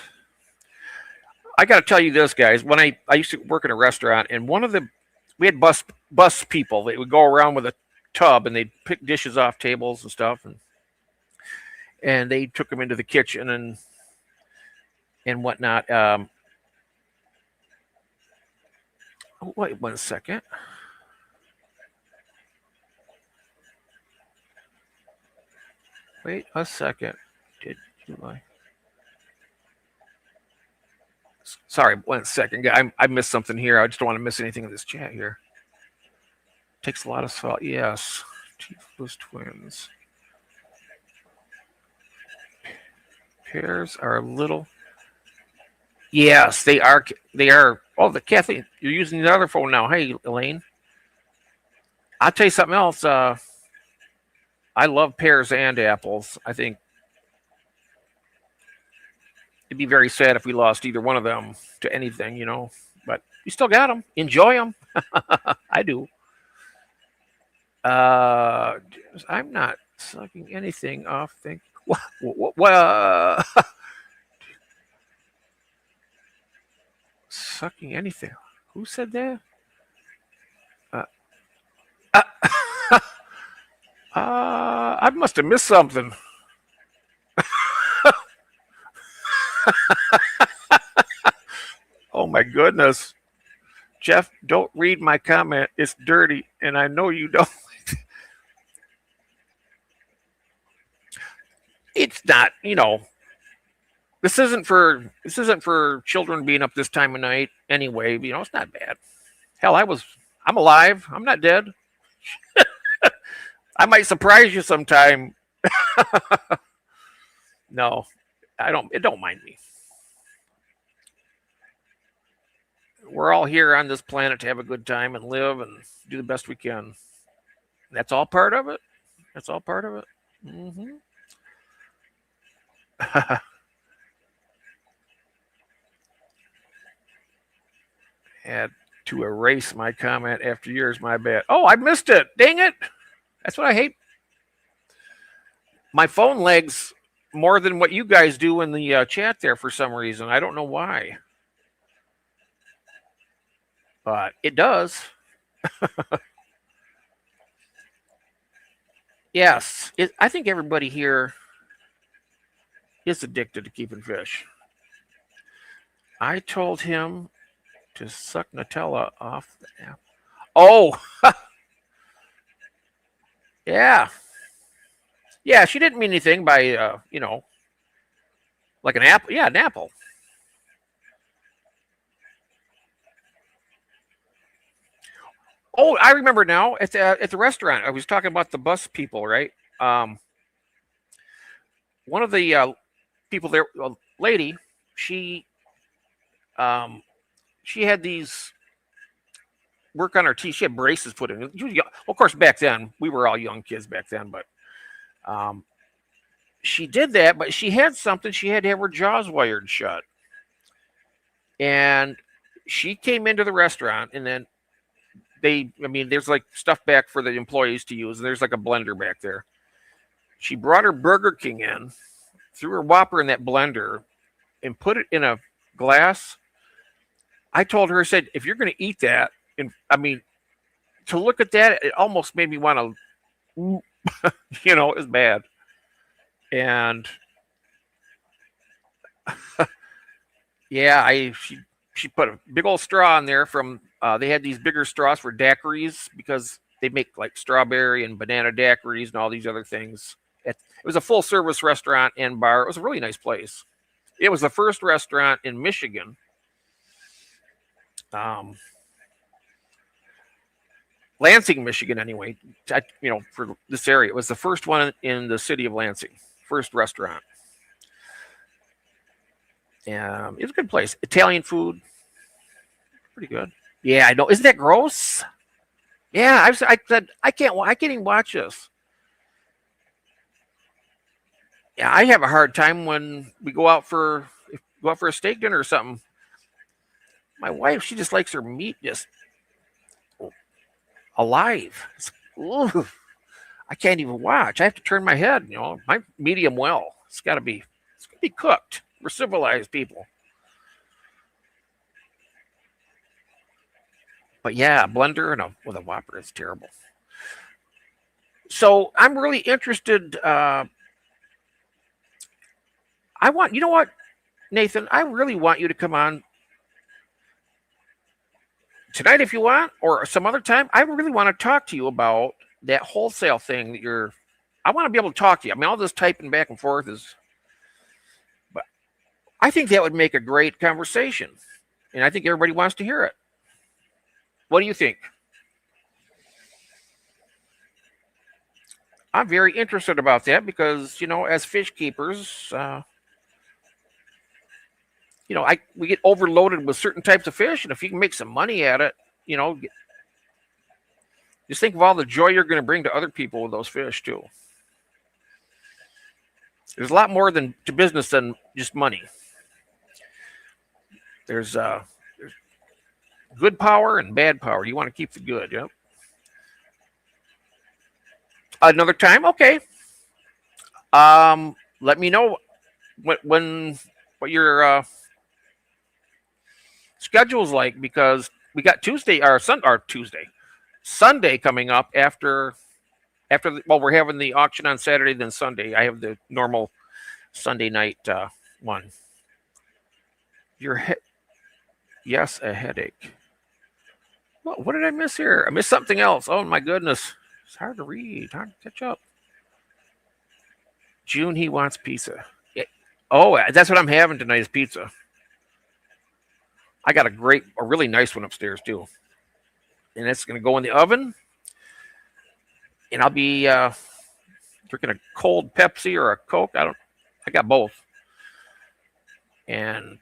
I got to tell you this, guys. When I used to work in a restaurant, and we had bus people. They would go around with a tub and they'd pick dishes off tables and stuff, and they took them into the kitchen and whatnot. Wait 1 second. Wait a second. Did you like? Sorry, 1 second. I missed something here. I just don't want to miss anything in this chat here. Takes a lot of salt. Yes. Teefless twins. Pears are little. Yes, they are. They are. Oh, the Kathleen, you're using the other phone now. Hey, Elaine. I'll tell you something else. I love pears and apples. I think it'd be very sad if we lost either one of them to anything, But you still got them. Enjoy them. I do. I'm not sucking anything off. What? Sucking anything? Who said that? I must have missed something. Oh my goodness. Jeff, don't read my comment. It's dirty, and I know you don't. It's not, this isn't for children being up this time of night anyway. It's not bad. Hell, I'm alive. I'm not dead. I might surprise you sometime. No, it don't mind me. We're all here on this planet to have a good time and live and do the best we can. That's all part of it. Mm-hmm. Had to erase my comment after years, my bad. Oh, I missed it. Dang it. That's what I hate. My phone lags more than what you guys do in the chat there for some reason. I don't know why. But it does. Yes. I think everybody here is addicted to keeping fish. I told him to suck Nutella off the apple. Oh, yeah. Yeah, she didn't mean anything by, like an apple. Yeah, an apple. Oh, I remember now at the restaurant. I was talking about the bus people, right? One of the people there, a lady, she had these work on her teeth. She had braces put in. Of course, back then we were all young kids back then, but she did that. But she had something. She had to have her jaws wired shut, and she came into the restaurant, and then there's like stuff back for the employees to use, and there's like a blender back there. She brought her Burger King in, threw her Whopper in that blender, and put it in a glass. I told her, I said, if you're going to eat that, and to look at that, it almost made me want to, it was bad. And yeah, she put a big old straw in there from, they had these bigger straws for daiquiris because they make like strawberry and banana daiquiris and all these other things. It was a full service restaurant and bar. It was a really nice place. It was the first restaurant in Michigan. Lansing, Michigan, anyway, for this area. It was the first one in the city of Lansing, first restaurant. It was a good place. Italian food, pretty good. Yeah, I know. Isn't that gross? Yeah, I said I can't even watch this. Yeah, I have a hard time when we go out for a steak dinner or something. My wife, she just likes her meat just alive. ooh, I can't even watch. I have to turn my head. My medium well. It's got to be cooked. We're civilized people. But yeah, blender with a Whopper is terrible. So I'm really interested. You know what, Nathan? I really want you to come on tonight if you want, or some other time. I really want to talk to you about that wholesale thing that you're. I want to be able to talk to you. I mean, all this typing back and forth but I think that would make a great conversation, and I think everybody wants to hear it. What do you think? I'm very interested about that because as fish keepers, we get overloaded with certain types of fish, and if you can make some money at it, just think of all the joy you're going to bring to other people with those fish too. There's a lot more to business than just money. There's good power and bad power. You want to keep the good. Yep. Another time, okay. Let me know what your schedule's like, because we got Sunday coming up after we're having the auction on Saturday, then Sunday I have the normal Sunday night one. Yes, a headache. What did I miss here? I missed something else. Oh my goodness, it's hard to read, hard to catch up. June, he wants pizza. Oh, that's what I'm having tonight is pizza. I got a really nice one upstairs too, and it's going to go in the oven. And I'll be drinking a cold Pepsi or a Coke. I got both, and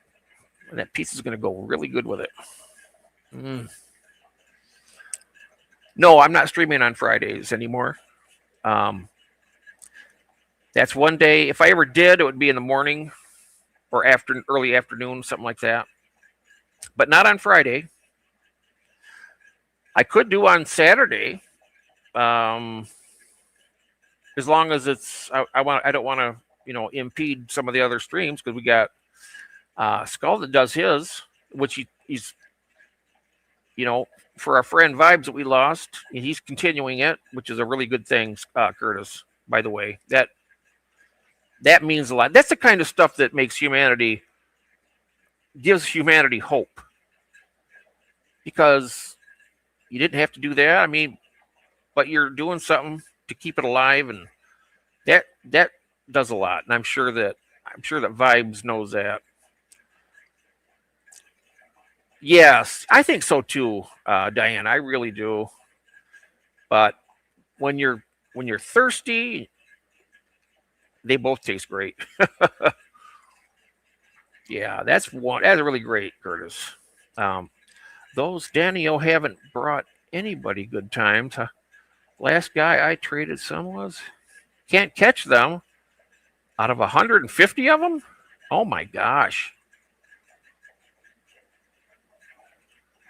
that pizza is going to go really good with it. No, I'm not streaming on Fridays anymore. That's one day. If I ever did, it would be in the morning or early afternoon, something like that. But not on Friday. I could do on Saturday, as long as it's. I don't want to impede some of the other streams, because we got Skull that does his, which he's for our friend Vibes that we lost, he's continuing it, which is a really good thing, Curtis. By the way, that means a lot. That's the kind of stuff that gives humanity hope, because you didn't have to do that. I mean, but you're doing something to keep it alive, and that does a lot. And I'm sure that Vibes knows that. Yes, I think so too, Diane. I really do. But when you're thirsty, they both taste great. Yeah, that's really great, Curtis. Those Danny-O haven't brought anybody good times. Last guy I traded some was can't catch them out of 150 of them. Oh my gosh.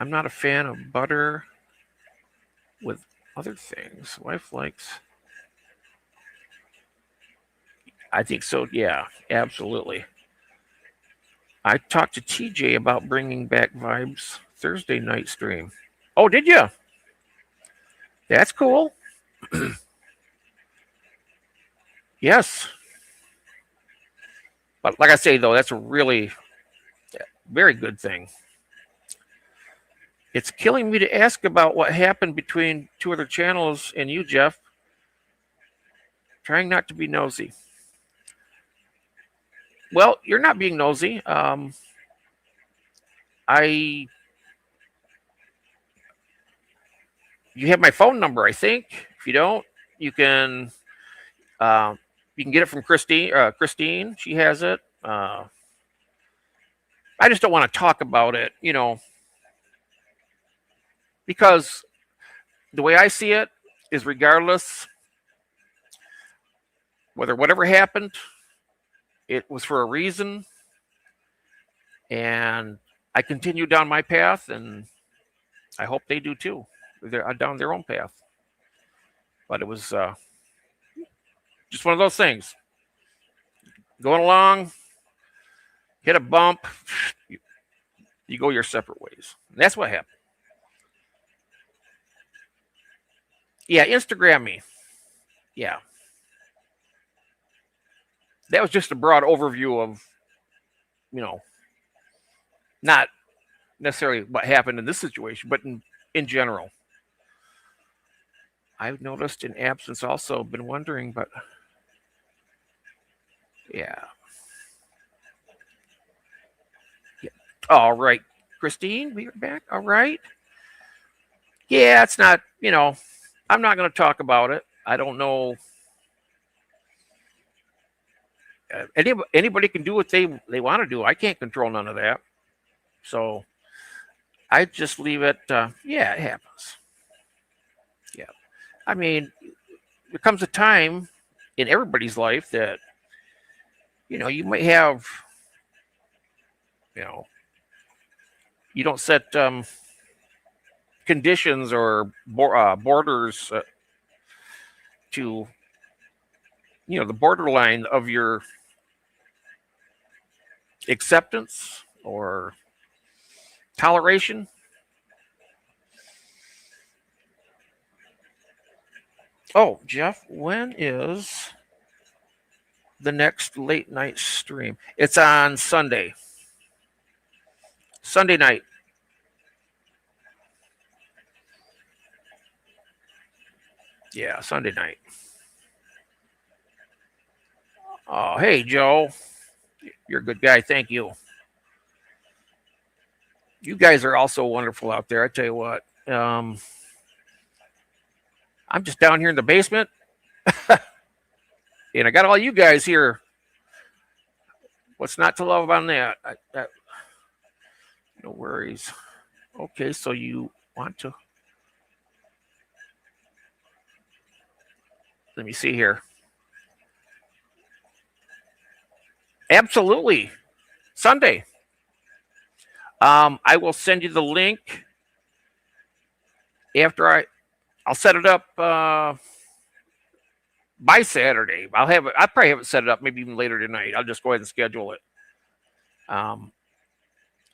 I'm not a fan of butter with other things. Wife likes. I think so. Yeah, absolutely. I talked to TJ about bringing back Vibes Thursday night stream. Oh, did you? That's cool. Yes. But like I say, though, that's a really very good thing. It's killing me to ask about what happened between two other channels and you, Jeff. Trying not to be nosy. Well, you're not being nosy. You have my phone number, I think. If you don't, you can get it from Christine. Christine, she has it. I just don't want to talk about it, because the way I see it is, regardless whatever happened, it was for a reason, and I continue down my path, and I hope they do too. They're down their own path. but it was just one of those things. Going along, hit a bump, you go your separate ways. And that's what happened. Yeah, Instagram me. Yeah. That was just a broad overview of, not necessarily what happened in this situation, but in general. I've noticed in absence also, been wondering, but yeah. All right, Christine, we are back. All right. Yeah, it's not, I'm not going to talk about it. I don't know. Anybody can do what they want to do. I can't control none of that. So I just leave it. Yeah, it happens. Yeah. I mean, there comes a time in everybody's life that, you might have, you don't set conditions or borders to, the borderline of your acceptance or toleration. Oh, Jeff, when is the next late night stream? It's on Sunday. Sunday night. Yeah, Sunday night. Oh, hey, Joe. You're a good guy. Thank you. You guys are also wonderful out there. I tell you what. I'm just down here in the basement. And I got all you guys here. What's not to love on that? No worries. Okay, so you want to. Let me see here. Absolutely. Sunday. I will send you the link after I'll set it up by Saturday. I'll probably have it set it up maybe even later tonight. I'll just go ahead and schedule it. And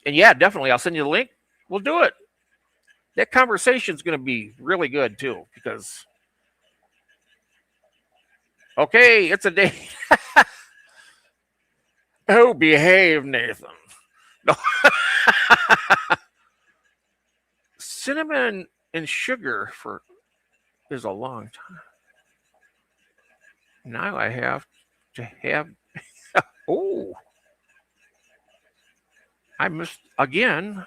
yeah, definitely I'll send you the link. We'll do it. That conversation is going to be really good too, because okay, it's a day. Oh, behave, Nathan. No. Cinnamon and sugar is a long time. Now I have to have. Oh, I missed again.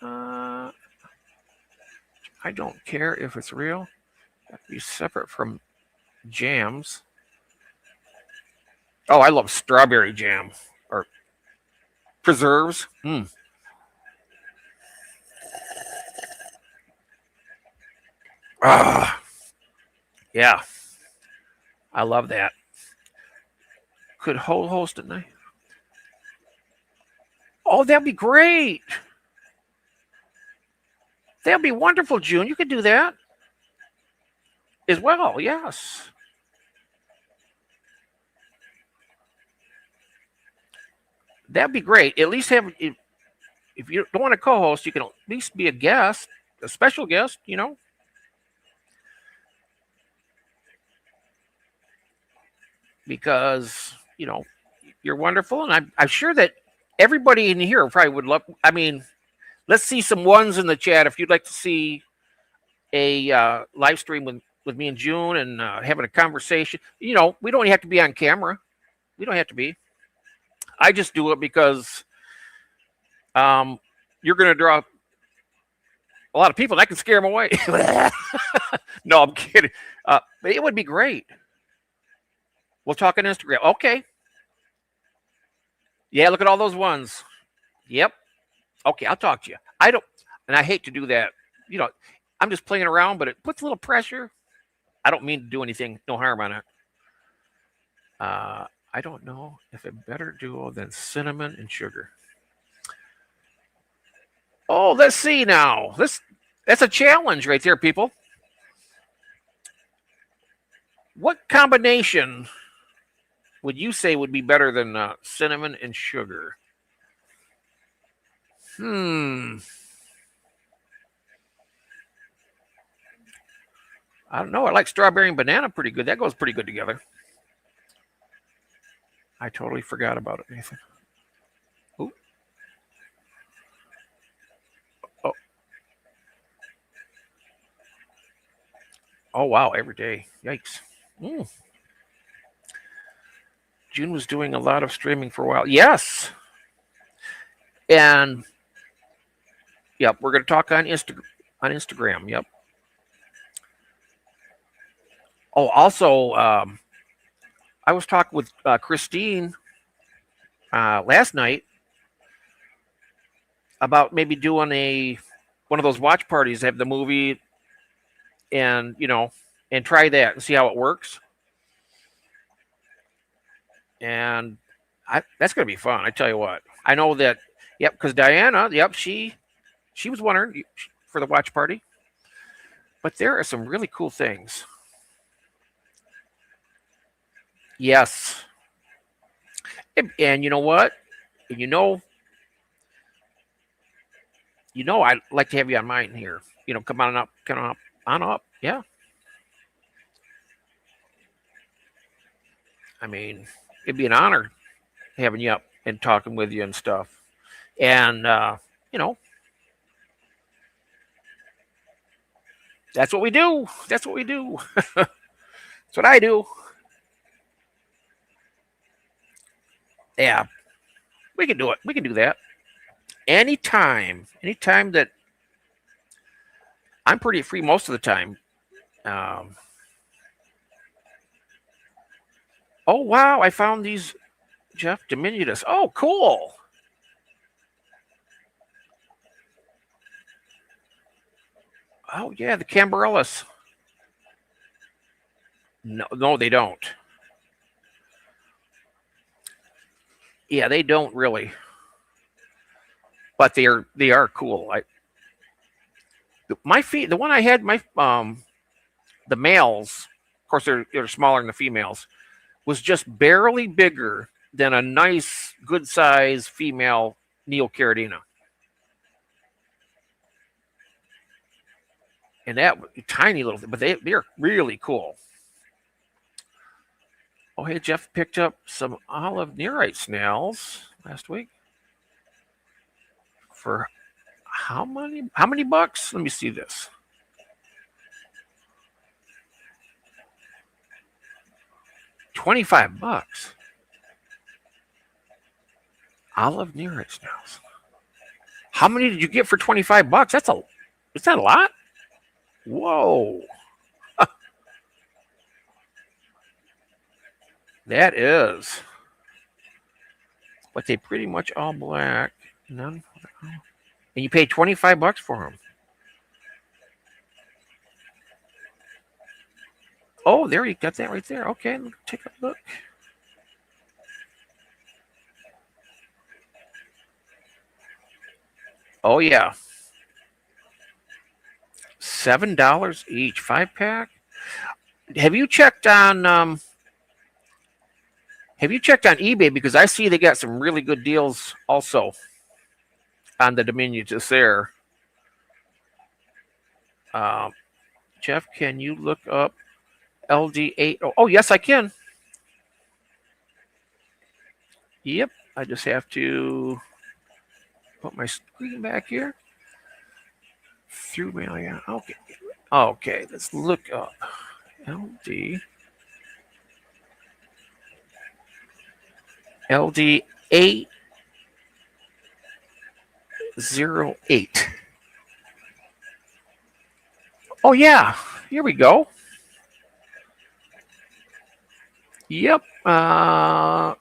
I don't care if it's real. Have to be separate from jams. Oh, I love strawberry jam or preserves. Ah, yeah, I love that. Could host at night. Oh, that'd be great. That'd be wonderful, June. You could do that as well. Yes. That'd be great. At least have, if you don't want to co-host, you can at least be a guest, a special guest, because, you're wonderful. And I'm sure that everybody in here probably would love, I mean, let's see some ones in the chat if you'd like to see a live stream with me and June and having a conversation. We don't have to be on camera. We don't have to be. I just do it because you're going to draw a lot of people. And I can scare them away. No, I'm kidding. But it would be great. We'll talk on Instagram. Okay. Yeah, look at all those ones. Yep. Okay, I'll talk to you. And I hate to do that. I'm just playing around, but it puts a little pressure. I don't mean to do anything, no harm on it. I don't know if a better duo than cinnamon and sugar. Oh, let's see now. That's a challenge right there, people. What combination would you say would be better than cinnamon and sugar? I don't know. I like strawberry and banana pretty good. That goes pretty good together. I totally forgot about it, Nathan. Ooh. Oh. Oh, wow. Every day. Yikes. June was doing a lot of streaming for a while. Yes. And, yep, we're going to talk on Instagram. Yep. Oh, also, I was talking with Christine last night about maybe doing one of those watch parties, have the movie, and and try that and see how it works. And that's going to be fun. I tell you what. I know that. Yep, because Diana. Yep, she was wondering for the watch party. But there are some really cool things. Yes. And you know what? I'd like to have you on mine here. Come on up. Yeah. I mean, it'd be an honor having you up and talking with you and stuff. And that's what we do. That's what we do. That's what I do. Yeah. We can do it. We can do that. Anytime that I'm pretty free most of the time. Oh wow, I found these Jeff Diminutus. Oh, cool. Oh yeah, the Cambarellas. No, they don't. Yeah, they don't really. But they are cool. The one I had, the males, of course they're smaller than the females, was just barely bigger than a nice, good size female Neocaridina. And that tiny little thing, but they're really cool. Oh, hey, Jeff picked up some olive nearite snails last week. For how many bucks? Let me see this. $25. Olive nearite snails. How many did you get for $25? Is that a lot? Whoa. That is. But they pretty much all black. None. And you paid $25 for them. Oh, there you got that right there. Okay, take a look. Oh yeah. $7 each, 5-pack. Have you checked on eBay? Because I see they got some really good deals also on the Diminutus there. Jeff, can you look up LD8? Oh, yes, I can. Yep, I just have to put my screen back here. Through mail, yeah. Okay, let's look up LD8. LD808. Oh yeah, here we go. Yep. Come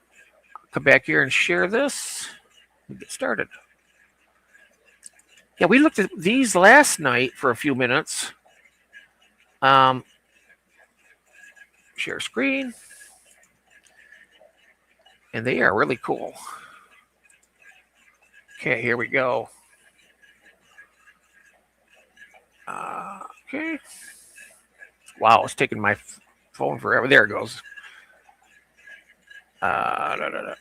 back here and share this. Get started. Yeah, we looked at these last night for a few minutes. Share screen. And they are really cool. Okay, here we go. Okay. Wow, it's taking my phone forever. There it goes. Da, da, da.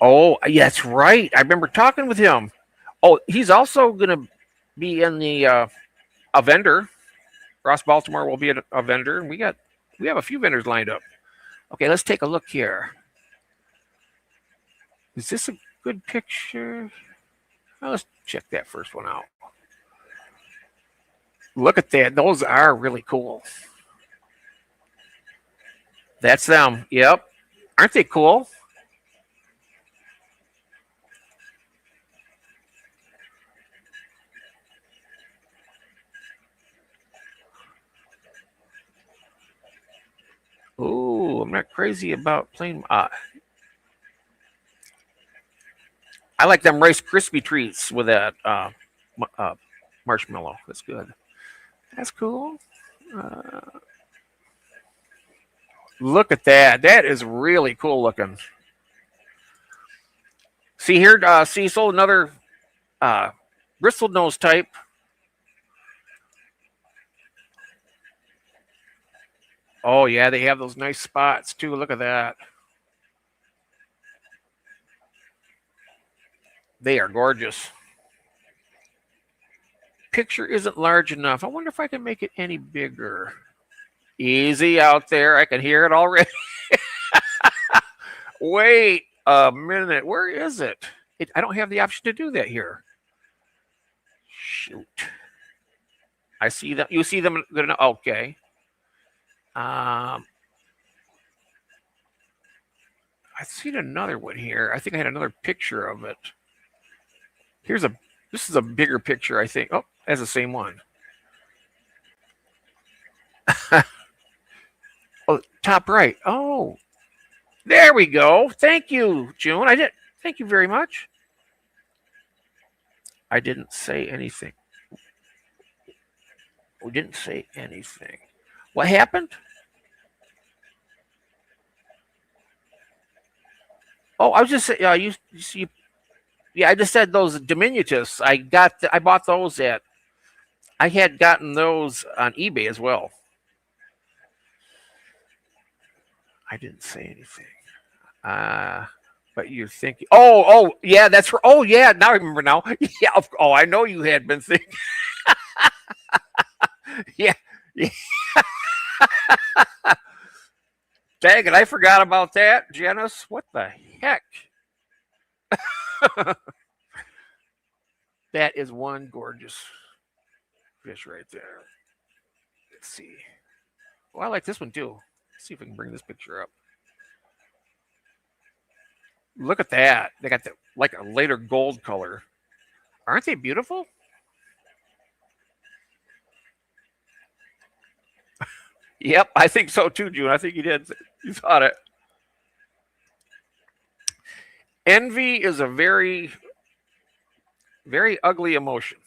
Oh, yeah, that's right. I remember talking with him. Oh, he's also going to be in the a vendor. Ross Baltimore will be a vendor. We have a few vendors lined up. Okay, let's take a look here. Is this a good picture? Well, let's check that first one out. Look at that. Those are really cool. That's them. Yep. Aren't they cool? Ooh, I'm not crazy about plain. I like them Rice Krispie treats with that marshmallow. That's good. That's cool. Look at that. That is really cool looking. See here, Cecil, another bristled nose type. Oh, yeah, they have those nice spots, too. Look at that. They are gorgeous. Picture isn't large enough. I wonder if I can make it any bigger. Easy out there. I can hear it already. Wait a minute. Where is it? I don't have the option to do that here. Shoot. I see them. You see them? Okay. I've seen another one here. I think I had another picture of it. This is a bigger picture, I think. Oh, that's the same one. Oh, top right. Oh, there we go. Thank you, June. Thank you very much. I didn't say anything. We didn't say anything. What happened? Oh, I was just saying. I just said those diminutus. I bought those at. I had gotten those on eBay as well. I didn't say anything. But you're thinking. Oh, yeah, that's right. Oh, yeah. Now I remember. Now, yeah. Oh, I know you had been thinking. Yeah. Dang it! I forgot about that, Janice. What the heck? That is one gorgeous fish right there. Let's see. Well, I like this one too. Let's see if I can bring this picture up. Look at that. They got like a later gold color. Aren't they beautiful? Yep, I think so too, June. I think you did. You thought it. Envy is a very, very ugly emotion.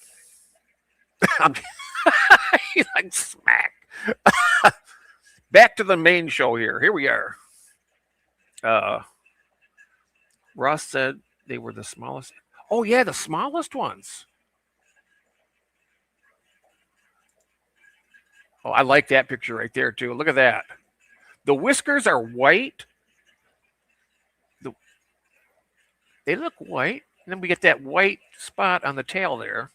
He's like smack. Back to the main show here. Here we are. Ross said they were the smallest. Oh, yeah, the smallest ones. Oh, I like that picture right there, too. Look at that. The whiskers are white. They look white. And then we get that white spot on the tail there.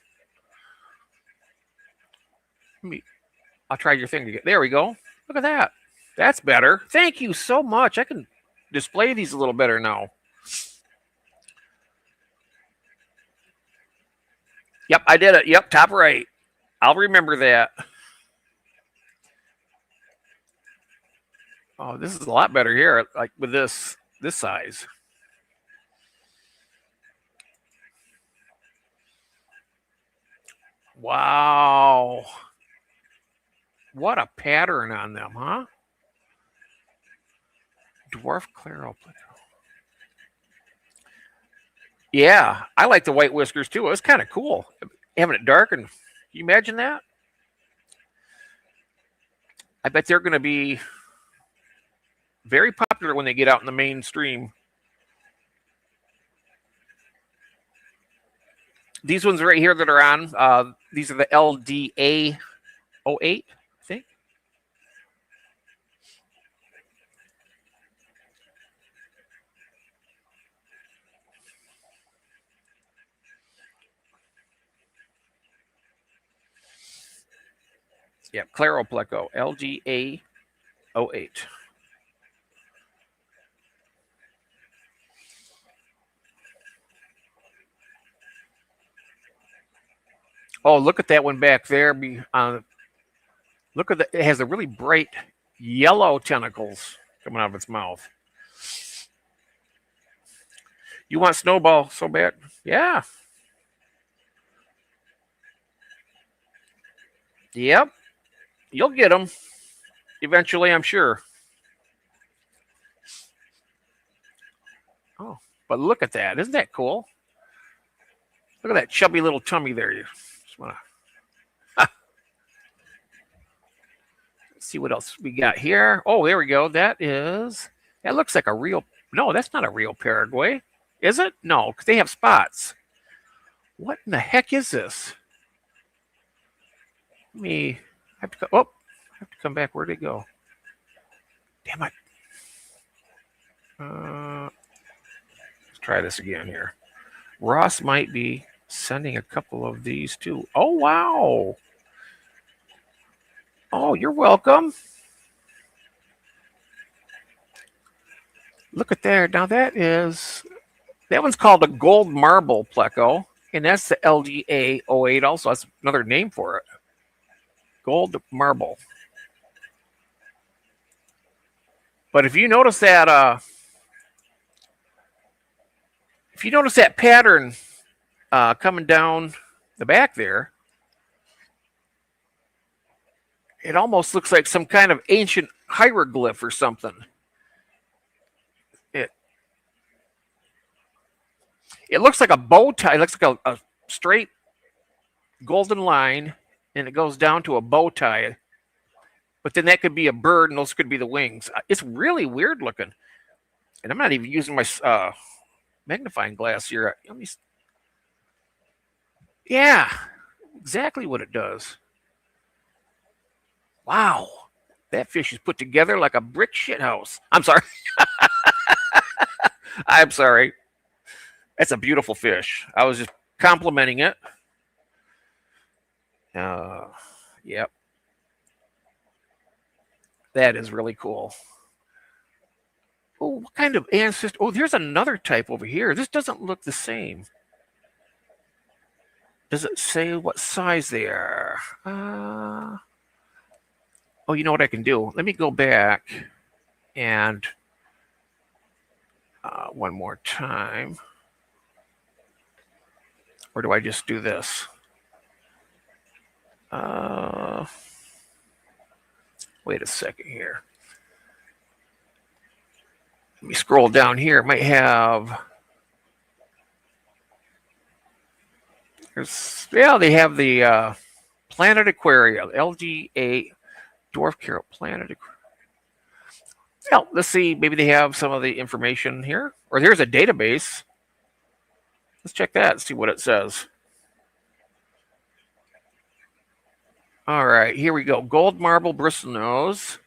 I'll try your thing again. There we go. Look at that. That's better. Thank you so much. I can display these a little better now. Yep, I did it. Yep, top right. I'll remember that. Oh, this is a lot better here, like with this size. Wow. What a pattern on them, huh? Dwarf Claro. Yeah, I like the white whiskers too. It was kind of cool having it dark. And can you imagine that? I bet they're going to be very popular when they get out in the mainstream. These ones right here that are on, these are the LDA 08, I think. Yep, Claro Pleco, LGA08. Oh, look at that one back there. Look at that. It has a really bright yellow tentacles coming out of its mouth. You want Snowball so bad? Yeah. Yep. You'll get them eventually, I'm sure. Oh, but look at that. Isn't that cool? Look at that chubby little tummy there. You just want to see what else we got here. Oh, there we go. That looks like a real. No, that's not a real Paraguay. Is it? No, because they have spots. What in the heck is this? I have to I have to come back. Where'd it go? Damn it. Let's try this again here. Ross might be sending a couple of these too. Oh, wow. Oh, you're welcome. Look at there. Now that one's called a gold marble pleco, and that's the LGA08 also. That's another name for it. Gold marble. But if you notice that pattern coming down the back there, it almost looks like some kind of ancient hieroglyph or something. It looks like a bow tie. It looks like a straight golden line, and it goes down to a bow tie. But then that could be a bird, and those could be the wings. It's really weird looking. And I'm not even using my magnifying glass here. Yeah, exactly what it does. Wow. That fish is put together like a brick shithouse. I'm sorry. I'm sorry. That's a beautiful fish. I was just complimenting it. Yep. That is really cool. Oh, what kind of ancestor? Oh, there's another type over here. This doesn't look the same. Does it say what size they are? Oh, you know what I can do? Let me go back and one more time. Or do I just do this? Wait a second here. Let me scroll down here. It might have. They have the Planet Aquaria, LGA Dwarf Carol Planet Aquaria. Well, let's see. Maybe they have some of the information here. Or there's a database. Let's check that and see what it says. All right, here we go. Gold marble bristlenose.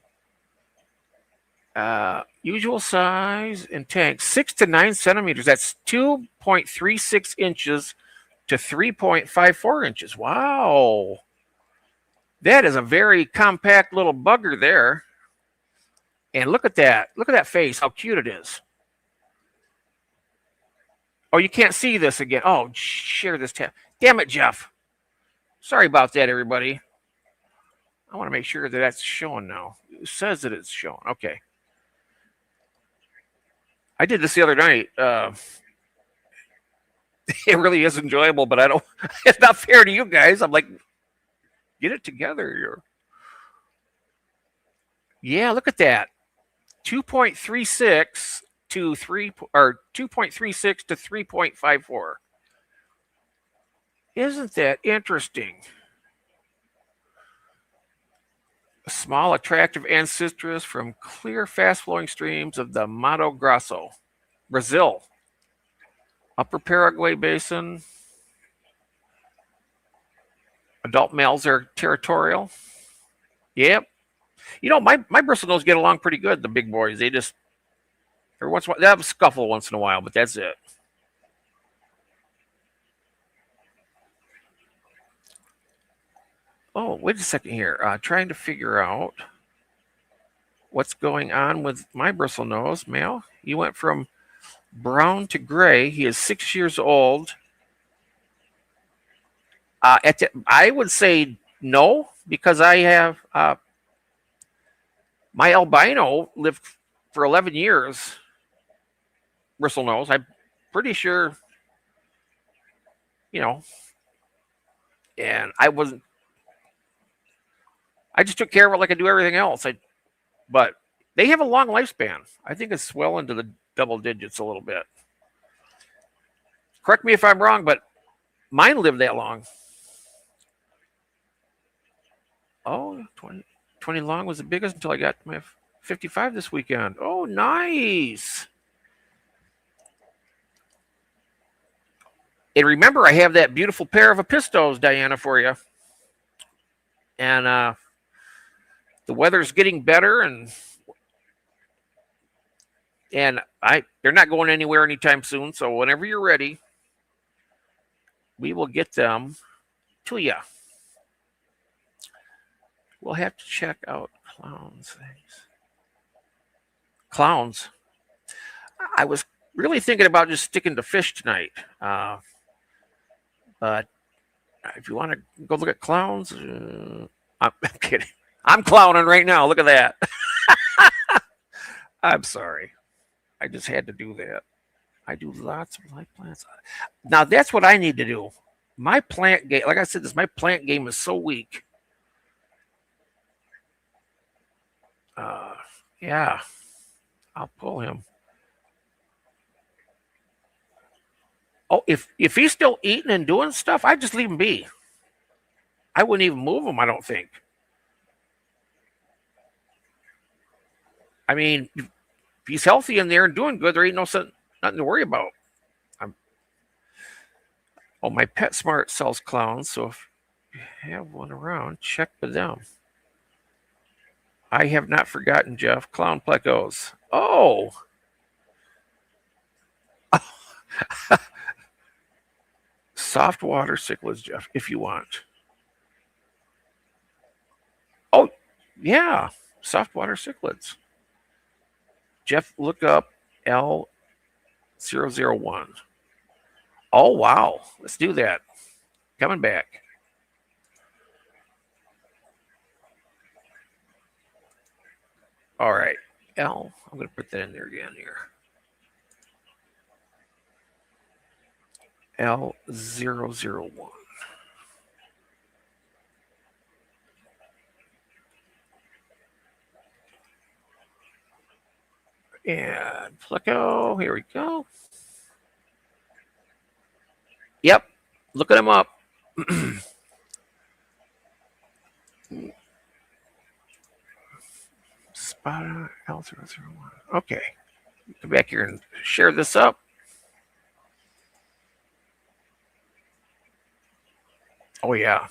Usual size and tank, 6 to 9 centimeters. That's 2.36 inches to 3.54 inches. Wow. That is a very compact little bugger there. And look at that. Look at that face, how cute it is. Oh, you can't see this again. Oh, share this tab. Damn it, Jeff. Sorry about that, everybody. I want to make sure that that's showing now. It says that it's showing. Okay. I did this the other night. It really is enjoyable, but it's not fair to you guys. I'm like, get it together here. Yeah, look at that. 2.36 to 2.36 to 3.54. Isn't that interesting? A small, attractive ancestress from clear, fast-flowing streams of the Mato Grosso, Brazil. Upper Paraguay Basin. Adult males are territorial. Yep. You know, my bristlenose get along pretty good, the big boys. They just, every once in a while, they have a scuffle once in a while, but that's it. Oh, wait a second here. Trying to figure out what's going on with my bristle nose. Male, you went from brown to gray. He is 6 years old. I would say no, because I have my albino lived for 11 years. Bristle nose. I'm pretty sure, you know, and I wasn't. I just took care of it like I do everything else. But they have a long lifespan. I think it's well into the double digits a little bit. Correct me if I'm wrong, but mine lived that long. Oh, 20 long was the biggest until I got my 55 this weekend. Oh, nice. And remember, I have that beautiful pair of Apistos, Diana, for you. And the weather's getting better, and they're not going anywhere anytime soon. So whenever you're ready, we will get them to you. We'll have to check out clowns things. Clowns. I was really thinking about just sticking to fish tonight. But if you want to go look at clowns, I'm kidding. I'm clowning right now. Look at that. I'm sorry. I just had to do that. I do lots of live plants. Now that's what I need to do. My plant game, like I said, my plant game is so weak. Yeah, I'll pull him. Oh, if he's still eating and doing stuff, I just leave him be. I wouldn't even move him. I don't think. I mean, if he's healthy in there and doing good, there ain't nothing to worry about. My PetSmart sells clowns, so if you have one around, check with them. I have not forgotten, Jeff. Clown plecos. Oh. Soft water cichlids, Jeff, if you want. Oh, yeah. Soft water cichlids. Jeff, look up L001. Oh, wow. Let's do that. Coming back. All right. I'm going to put that in there again here. L001. And Pleco, here we go. Yep, looking them up. Spada L001. Okay, come back here and share this up. Oh, yeah.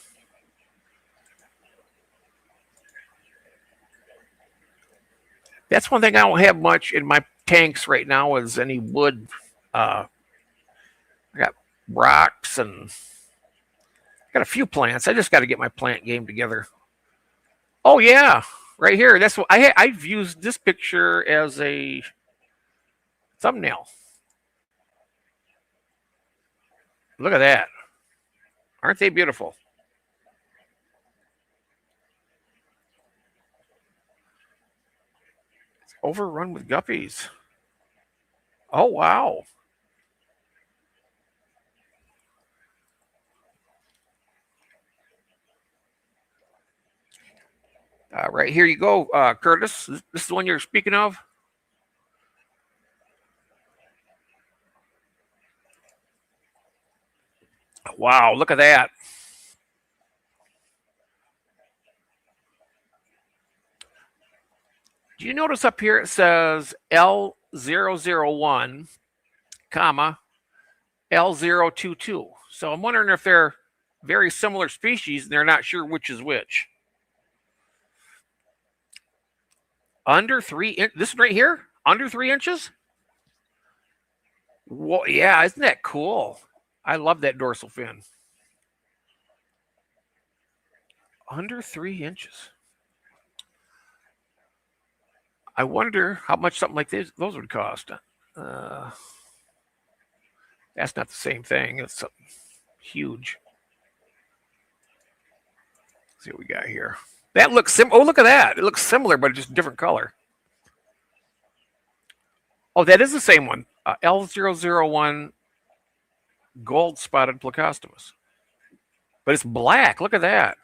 That's one thing I don't have much in my tanks right now is any wood. I got rocks and got a few plants. I just got to get my plant game together. Oh, yeah. Right here. That's what I've used this picture as a thumbnail. Look at that. Aren't they beautiful? It's overrun with guppies. Oh, wow. Right here you go, Curtis. This is the one you're speaking of. Wow, look at that. Do you notice up here it says L001, comma, L022? So I'm wondering if they're very similar species and they're not sure which is which. Under 3 inches. This one right here, under 3 inches. Well, yeah, isn't that cool? I love that dorsal fin. Under 3 inches. I wonder how much something like those would cost. That's not the same thing. It's something huge. Let's see what we got here. That looks Oh, look at that. It looks similar, but just different color. Oh, that is the same one. L001 gold spotted Plecostomus. But it's black. Look at that.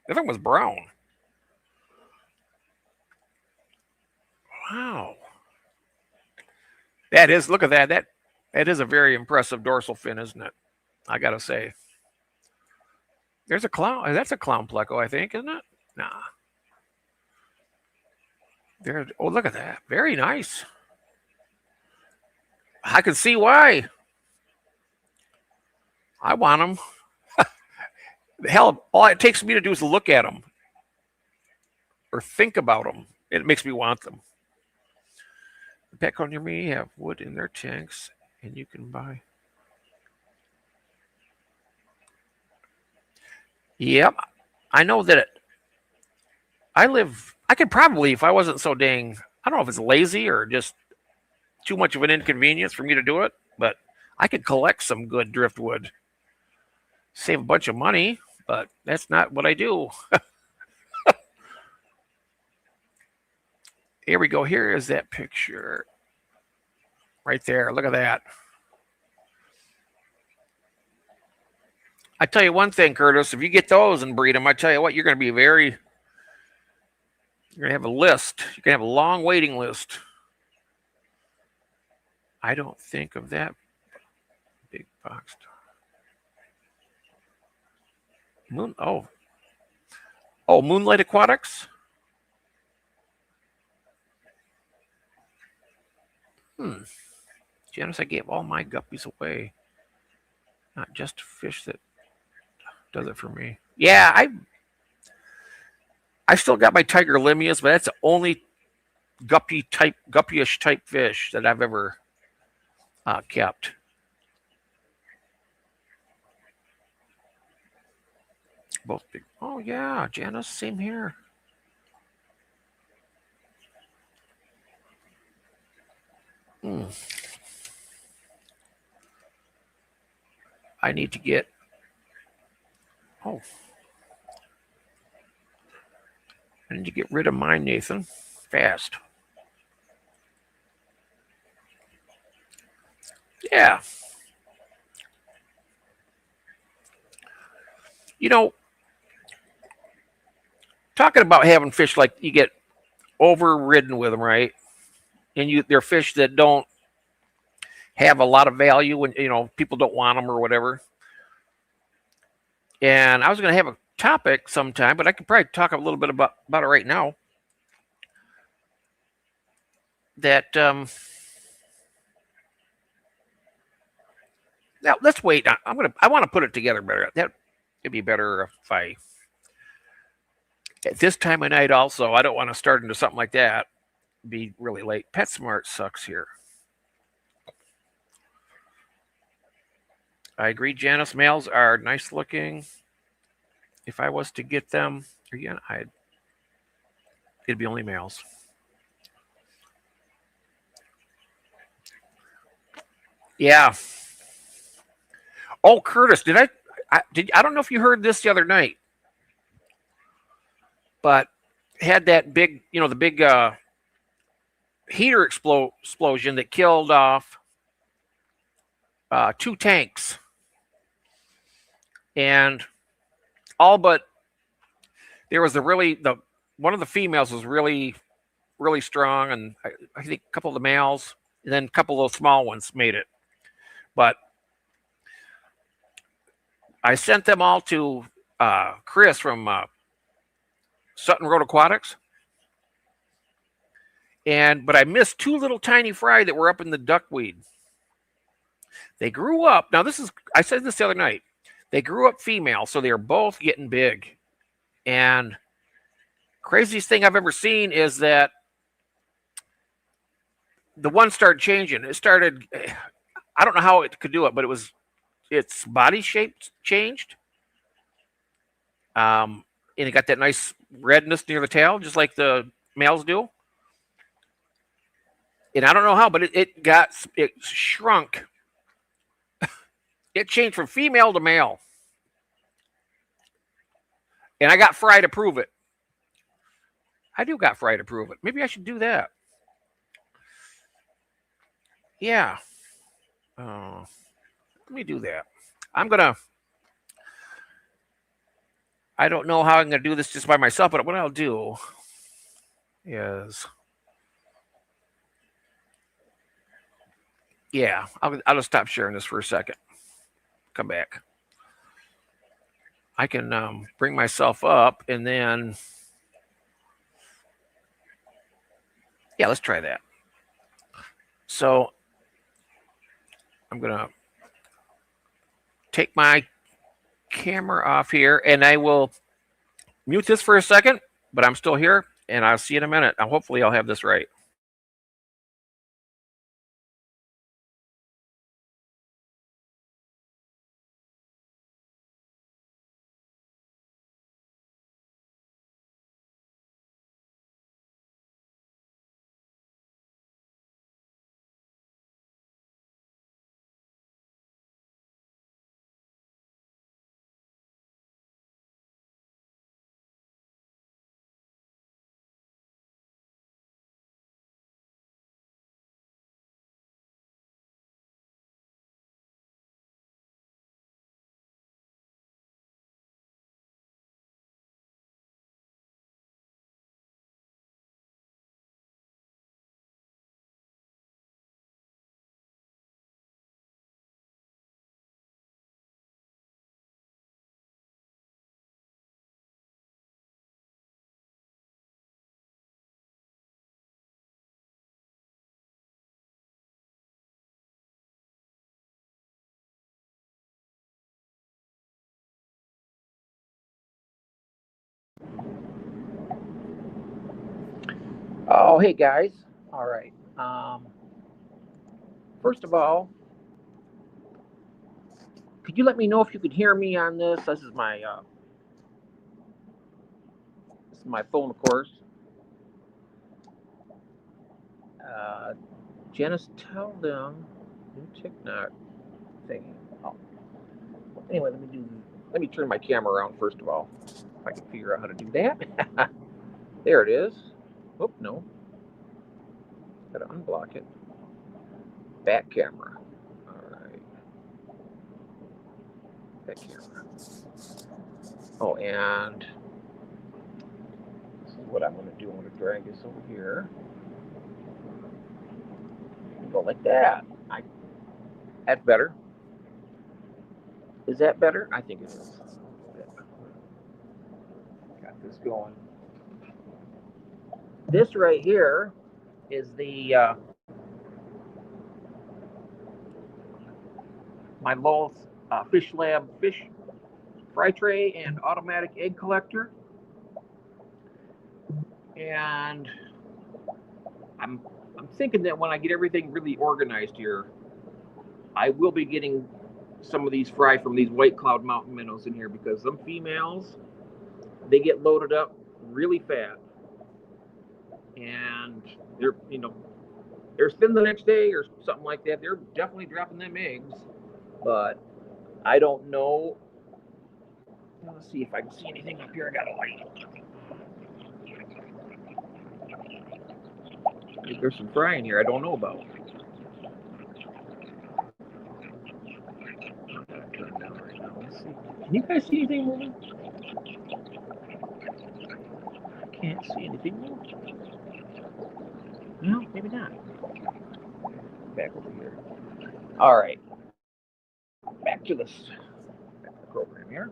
That thing was brown. Wow. That is, look at that. That is a very impressive dorsal fin, isn't it? I gotta say. There's a clown. That's a clown pleco, I think, isn't it? Nah. There. Oh, look at that. Very nice. I can see why. I want them. Hell, all it takes me to do is look at them or think about them. It makes me want them. The Petco near me have wood in their tanks, and you can buy. Yep, I know that. I could probably, if I wasn't so dang, I don't know if it's lazy or just too much of an inconvenience for me to do it, but I could collect some good driftwood. Save a bunch of money, but that's not what I do. Here we go. Here is that picture. Right there. Look at that. I tell you one thing, Curtis, if you get those and breed them, I tell you what, you're going to be you're going to have a list. You're going to have a long waiting list. I don't think of that big box. Moonlight Aquatics. Janice, I gave all my guppies away. Not just fish that does it for me. Yeah, I still got my Tiger Limias, but that's the only guppyish type fish that I've ever kept. Both big. Oh yeah, Janice, same here. I need to get. I need to get rid of mine, Nathan. Fast. Yeah. You know, talking about having fish like you get overridden with them, right? And they're fish that don't have a lot of value when people don't want them or whatever. And I was going to have a topic sometime, but I could probably talk a little bit about it right now. That now let's wait. I want to put it together better. It'd be better if I at this time of night. Also, I don't want to start into something like that. It'd be really late. PetSmart sucks here. I agree. Janus males are nice looking. If I was to get them again, it'd be only males. Yeah. Oh, Curtis, I don't know if you heard this the other night, but had that big, the big heater explosion that killed off 2 tanks. And all but there was one of the females was really, really strong, and I think a couple of the males, and then a couple of those small ones made it. But I sent them all to Chris from Sutton Road Aquatics, but I missed 2 little tiny fry that were up in the duckweed. They grew up. Now I said this the other night. They grew up female, so they're both getting big. And craziest thing I've ever seen is that the one started changing. It started, I don't know how it could do it, but its body shape changed. and it got that nice redness near the tail, just like the males do. And I don't know how, but it shrunk. It changed from female to male, and I got Fry to prove it. I do got Fry to prove it. Maybe I should do that. Yeah. Let me do that. I'm gonna. I don't know how I'm gonna do this just by myself, but what I'll do is, yeah, I'll just stop sharing this for a second. Come back. I can bring myself up, and then, yeah, let's try that. So I'm gonna take my camera off here, and I will mute this for a second, but I'm still here, and I'll see you in a minute. Hopefully I'll have this right. Oh, hey guys. All right. First of all, could you let me know if you could hear me on this? This is my phone, of course. Janice, tell them new TikTok thing. Oh. Anyway, let me turn my camera around first of all. If I can figure out how to do that. There it is. Oh no. Gotta unblock it. Back camera. Alright. Back camera. Oh, and this is what I'm gonna do. I'm gonna drag this over here. Go like that. That's better. Is that better? I think it is. Got this going. This right here is the my Lowell's Fish Lab fish fry tray and automatic egg collector. And I'm thinking that when I get everything really organized here, I will be getting some of these fry from these White Cloud Mountain minnows in here, because some females, they get loaded up really fat, and they're spin the next day or something like that. They're definitely dropping them eggs, but I don't know. Let's see if I can see anything up here. I got a light. There's some fry in here I don't know about. Turn down right now. Let's see. Can you guys see anything moving? I can't see anything moving. No, maybe not. Back over here. All right. Back to the program here.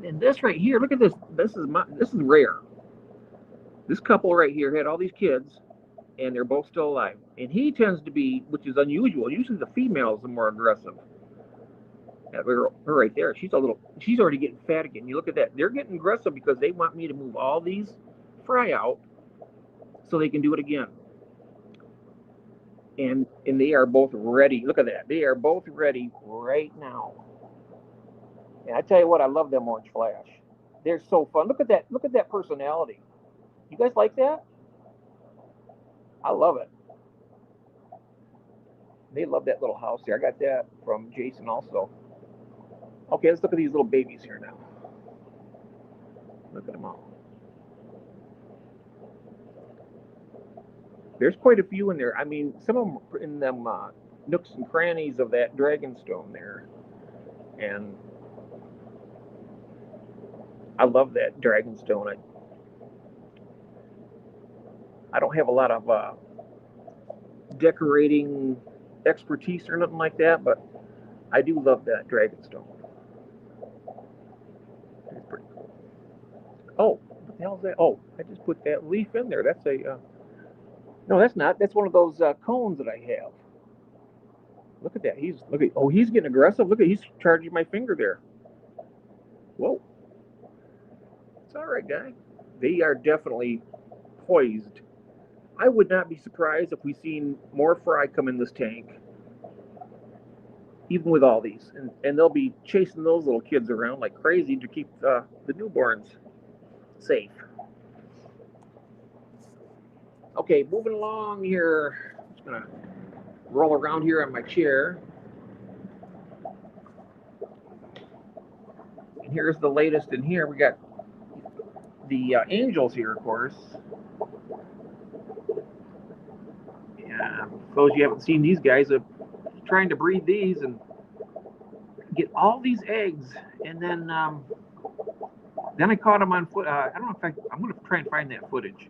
And this right here, look at this. This is rare. This couple right here had all these kids, and they're both still alive. And he tends to be, which is unusual. Usually the females are more aggressive. Yeah, her right there. She's already getting fat again. You look at that. They're getting aggressive because they want me to move all these fry out so they can do it again. And they are both ready. Look at that. They are both ready right now. And I tell you what, I love them Orange Flash. They're so fun. Look at that. Look at that personality. You guys like that? I love it. They love that little house here. I got that from Jason also. Okay, let's look at these little babies here now. Look at them all. There's quite a few in there. I mean, some of them are in them nooks and crannies of that dragonstone there. And I love that dragonstone. I don't have a lot of decorating expertise or nothing like that, but I do love that dragonstone. It's pretty cool. Oh, what the hell is that? Oh, I just put that leaf in there. That's a no, that's not. That's one of those cones that I have. Look at that. He's getting aggressive. Look at he's charging my finger there. Whoa. It's all right, guy. They are definitely poised. I would not be surprised if we seen more fry come in this tank, even with all these, and they'll be chasing those little kids around like crazy to keep the newborns safe. Okay, moving along here. I'm just gonna roll around here on my chair. And here's the latest in here. We got the angels here, of course. Yeah, for those you haven't seen these guys, trying to breed these and get all these eggs, and then I caught them on foot. I don't know if I'm going to try and find that footage.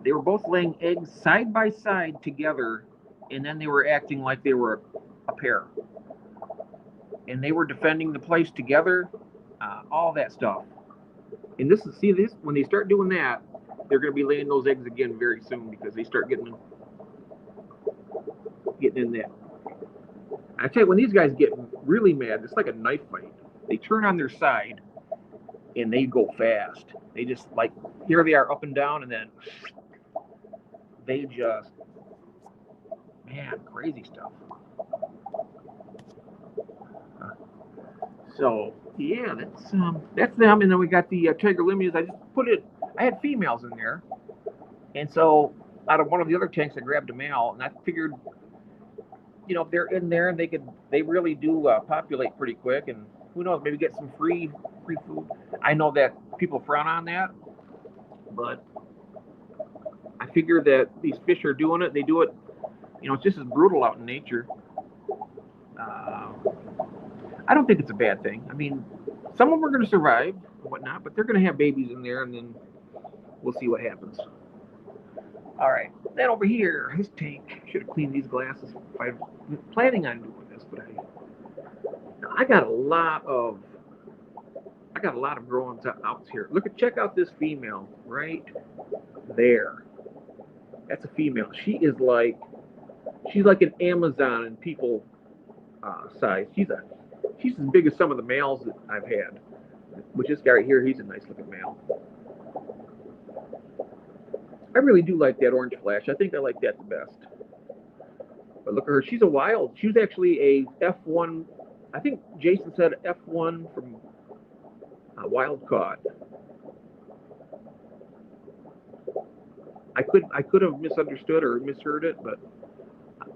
They were both laying eggs side by side together, and then they were acting like they were a pair, and they were defending the place together, all that stuff. And this when they start doing that, they're going to be laying those eggs again very soon because they start getting in there. I tell you, when these guys get really mad, it's like a knife fight. They turn on their side and they go fast. They just like, here they are up and down, and then they just, man, crazy stuff. So yeah, that's them. And then we got the tiger limias. I had females in there, and so out of one of the other tanks, I grabbed a male, and I figured, if they're in there, and they really do populate pretty quick, and who knows, maybe get some free food. I know that people frown on that, but I figure that these fish are doing it. They do it, it's just as brutal out in nature. I don't think it's a bad thing. I mean, some of them are going to survive and whatnot, but they're going to have babies in there, and then we'll see what happens. All right, then over here, his tank. Should have cleaned these glasses if I was planning on doing this, but I got a lot of growing outs here. Check out this female right there. That's a female. She's like an Amazon in people size. She's as big as some of the males that I've had. Which this guy right here, he's a nice looking male. I really do like that orange flash. I think I like that the best. But look at her. She's a wild. She was actually a F1. I think Jason said F1 from Wild Caught. I could have misunderstood or misheard it, but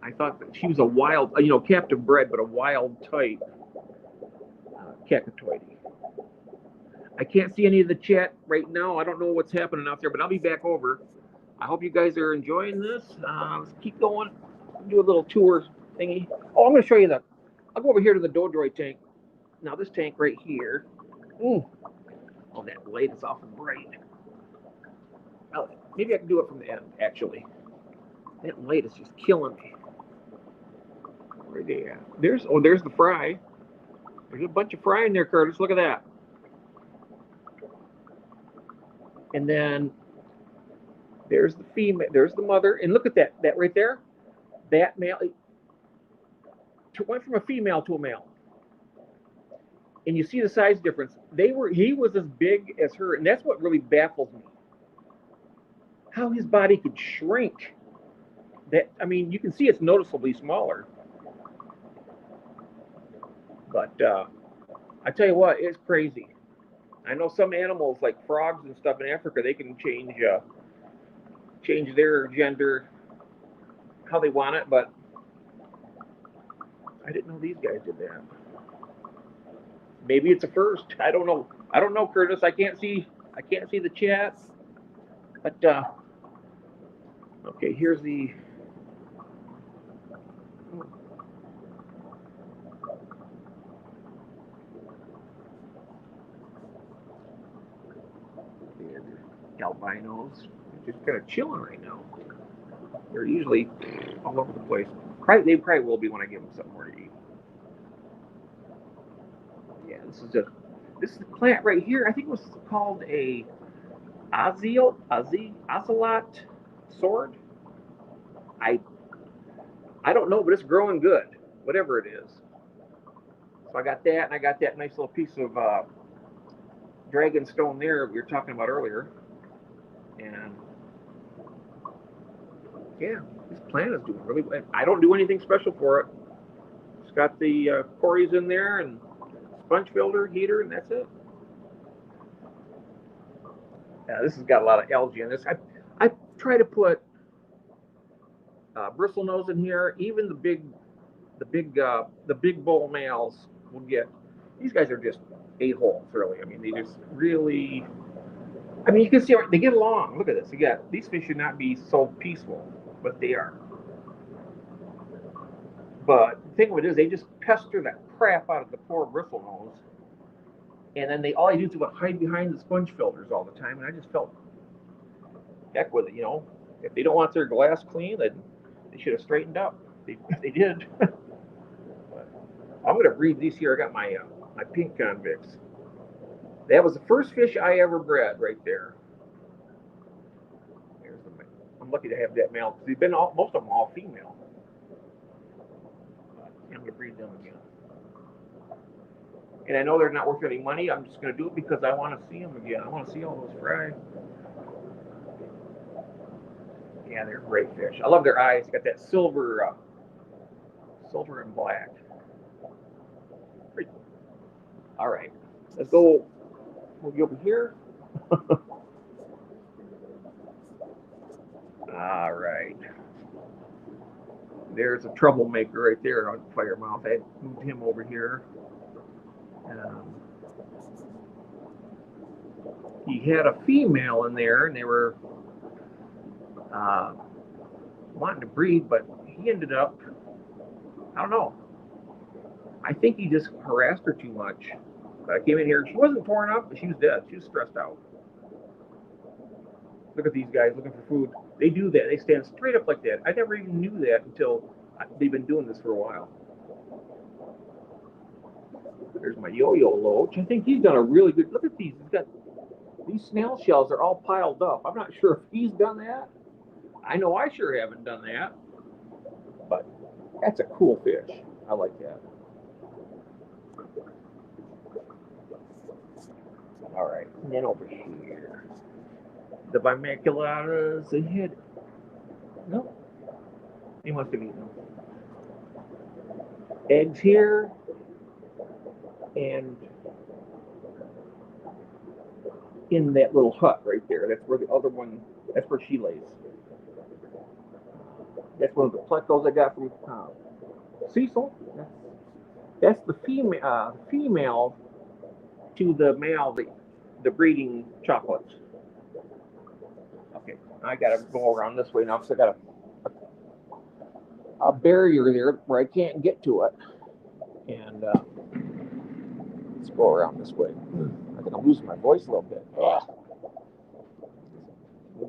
I thought that she was a wild, captive bred, but a wild type Cacatoide. I can't see any of the chat right now. I don't know what's happening out there, but I'll be back over. I hope you guys are enjoying this. Let's keep going. Do a little tour thingy. Oh, I'm going to show you I'll go over here to the Dodroid tank. Now, this tank right here. Oh, that light is awful bright. Well, maybe I can do it from the end, actually. That light is just killing me. Right there. There's the fry. There's a bunch of fry in there, Curtis. Look at that. And then there's the female, there's the mother, and look at that right there. That male went from a female to a male, and you see the size difference. He was as big as her, and that's what really baffles me. How his body could shrink. You can see it's noticeably smaller. But I tell you what, it's crazy. I know some animals like frogs and stuff in Africa, they can change their gender how they want it, but I didn't know these guys did that. Maybe it's a first. I don't know. I don't know, Curtis. I can't see the chat. But okay, here's the. The albinos just kind of chilling right now. They're usually all over the place. They probably will be when I give them something more to eat. Yeah, this is the plant right here. I think it was called a ocelot sword. I don't know, but it's growing good, whatever it is. So I got that, and I got that nice little piece of dragon stone there we were talking about earlier. And yeah, this plant is doing really well. I don't do anything special for it. It's got the cories in there and sponge filter, heater, and that's it. Yeah, this has got a lot of algae in this. I try to put bristlenose in here. Even the big bull males will get. These guys are just a-holes, really. I mean, they just really. I mean, you can see they get along. Look at this. These fish should not be so peaceful, but they are. But the thing of it is, they just pester that crap out of the poor bristlenose, and then all they do is hide behind the sponge filters all the time. And I just felt, heck with it, you know. If they don't want their glass clean, then they should have straightened up. They did. I'm going to breed these here. I got my pink convicts. That was the first fish I ever bred right there. I'm lucky to have that male because most of them all female. I'm going to breed them again. And I know they're not worth any money. I'm just going to do it because I want to see them again. I want to see all those fry. Yeah, they're great fish. I love their eyes. Got that silver and black. Great. All right, let's go. We'll go over here. All right. There's a troublemaker right there on Firemouth. I moved him over here. He had a female in there, and they were wanting to breed, but he ended up, I don't know. I think he just harassed her too much. But I came in here, she wasn't torn up, but she was dead. She was stressed out. Look at these guys looking for food. They do that. They stand straight up like that. I never even knew that until they've been doing this for a while. There's my yo-yo loach. I think he's done a really good. Look at these. He's got these snail shells are all piled up. I'm not sure if he's done that. I know I sure haven't done that. But that's a cool fish. I like that. All right, and then over here, the bimaculatas, they had, no, they must have eaten them. Eggs here, and in that little hut right there, that's where the other one, that's where she lays. That's one of the plecos I got from Cecil. That's the female to the male, the breeding chocolates. Okay, I gotta go around this way now because I got a barrier there where I can't get to it. And let's go around this way. I think I'm losing my voice a little bit.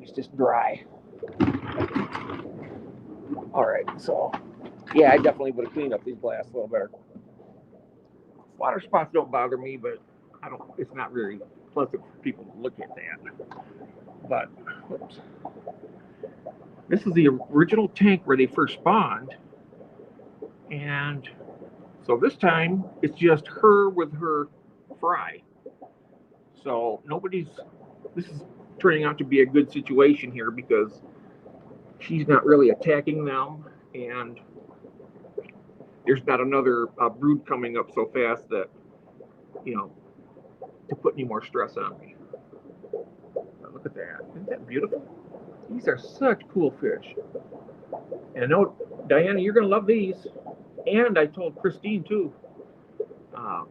It's just dry. All right, so yeah, I definitely would have cleaned up these glass a little better. Water spots don't bother me, but it's not very pleasant for people to look at that. But whoops. This is the original tank where they first spawned. And so this time it's just her with her fry. So this is turning out to be a good situation here because she's not really attacking them, and there's not another brood coming up so fast that, to put any more stress on me. But look at that. Isn't that beautiful? These are such cool fish. And I know, Diana, you're going to love these. And I told Christine, too. Um,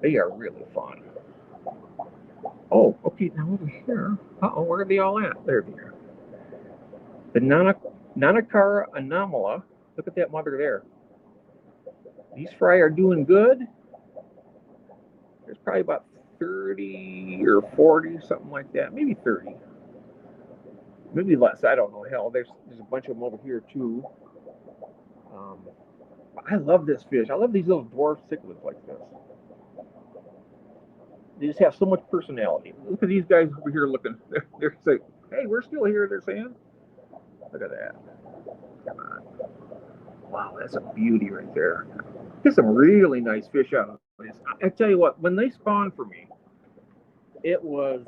they are really fun. Oh, okay, now over here. Uh-oh, where are they all at? There they are. The Nanacara anomala. Look at that mother there. These fry are doing good. There's probably about 30 or 40, something like that. Maybe 30. Maybe less. I don't know. Hell, there's a bunch of them over here, too. I love this fish. I love these little dwarf cichlids like this. They just have so much personality. Look at these guys over here looking. They're saying, hey, we're still here, they're saying. Look at that. Come on. Wow, that's a beauty right there. Get some really nice fish out of this. I tell you what, when they spawned for me, it was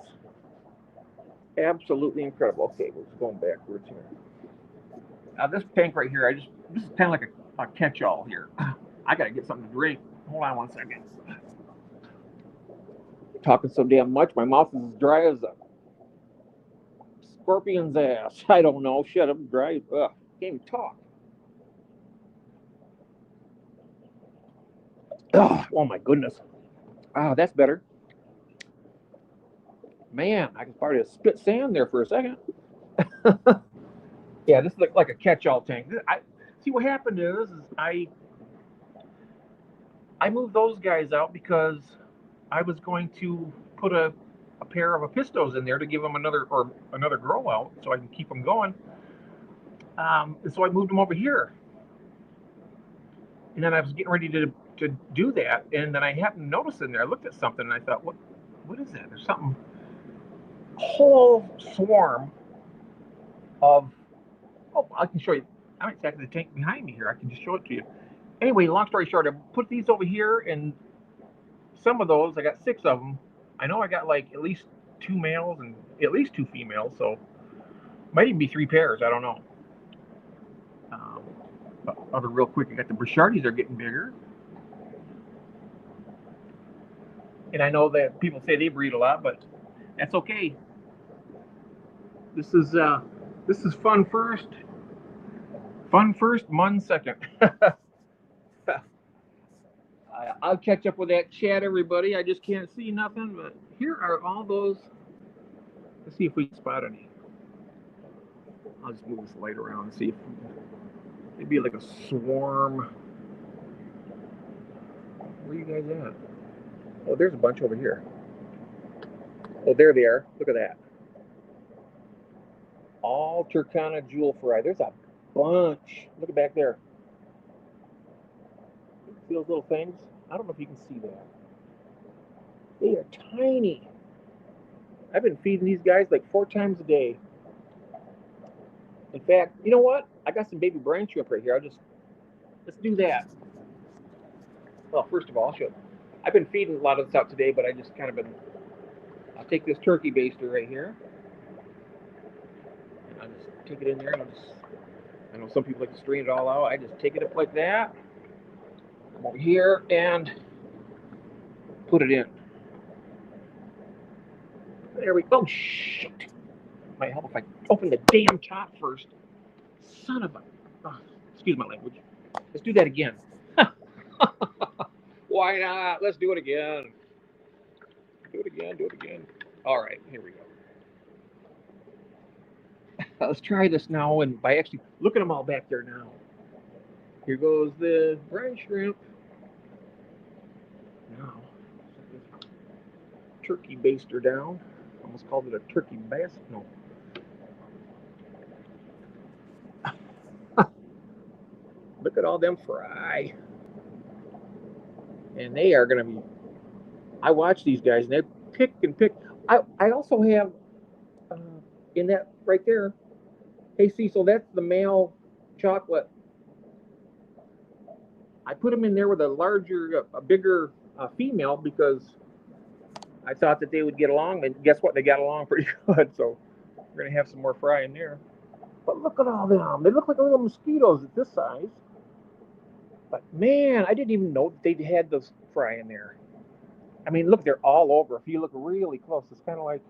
absolutely incredible. Okay, we're going backwards here. Now this tank right here, this is kind of like a catch-all here. I gotta get something to drink. Hold on one second. Talking so damn much, my mouth is as dry as a scorpion's ass. I don't know. Shut up, dry. Ugh, can't even talk. Oh my goodness. Ah, that's better. Man, I can probably spit sand there for a second. Yeah, this is like a catch-all tank. See what happened is I moved those guys out because I was going to put a pair of Apistos in there to give them another grow out so I can keep them going. And so I moved them over here. And then I was getting ready to do that, and then I happened to notice in there. I looked at something and I thought, what is that? There's something, a whole swarm of. Oh, I can show you. I'm exactly the tank behind me here. I can just show it to you. Anyway, long story short, I put these over here, and some of those, I got 6 of them. I know I got like at least 2 males and at least 2 females, so might even be 3 pairs. I don't know. Other real quick, I got the Brichardies are getting bigger. And I know that people say they breed a lot, but that's okay. This is fun first. Fun first, mun second. I'll catch up with that chat, everybody. I just can't see nothing, but here are all those. Let's see if we can spot any. I'll just move this light around and see if maybe like a swarm. Where are you guys at? Oh, there's a bunch over here. Oh, there they are. Look at that. All Turkana jewel fry. There's a bunch. Look at back there. See those little things? I don't know if you can see that. They are tiny. I've been feeding these guys like 4 times a day. In fact, you know what? I got some baby brine shrimp right here. Let's do that. Well, first of all, I've been feeding a lot of this out today, but I just kind of been. I'll take this turkey baster right here. And I'll just take it in there, and I know some people like to strain it all out. I just take it up like that. Come over here and put it in. There we go. Oh, shit. Might help if I open the damn top first. Son of a. Oh, excuse my language. Let's do that again. Why not? Let's do it again. Do it again. All right, here we go. Let's try this now, and by actually look at them all back there now. Here goes the brine shrimp. Now, set this turkey baster down. Almost called it a turkey bass. No. Look at all them fry. And they are going to be. I watch these guys, and they pick and pick. I also have in that right there. Hey, Cecil, that's the male chocolate. I put them in there with a bigger female because I thought that they would get along. And guess what? They got along pretty good. So we're going to have some more fry in there. But look at all them. They look like little mosquitoes at this size. But man, I didn't even know that they had those fry in there. I mean, look, they're all over. If you look really close, it's kind of like,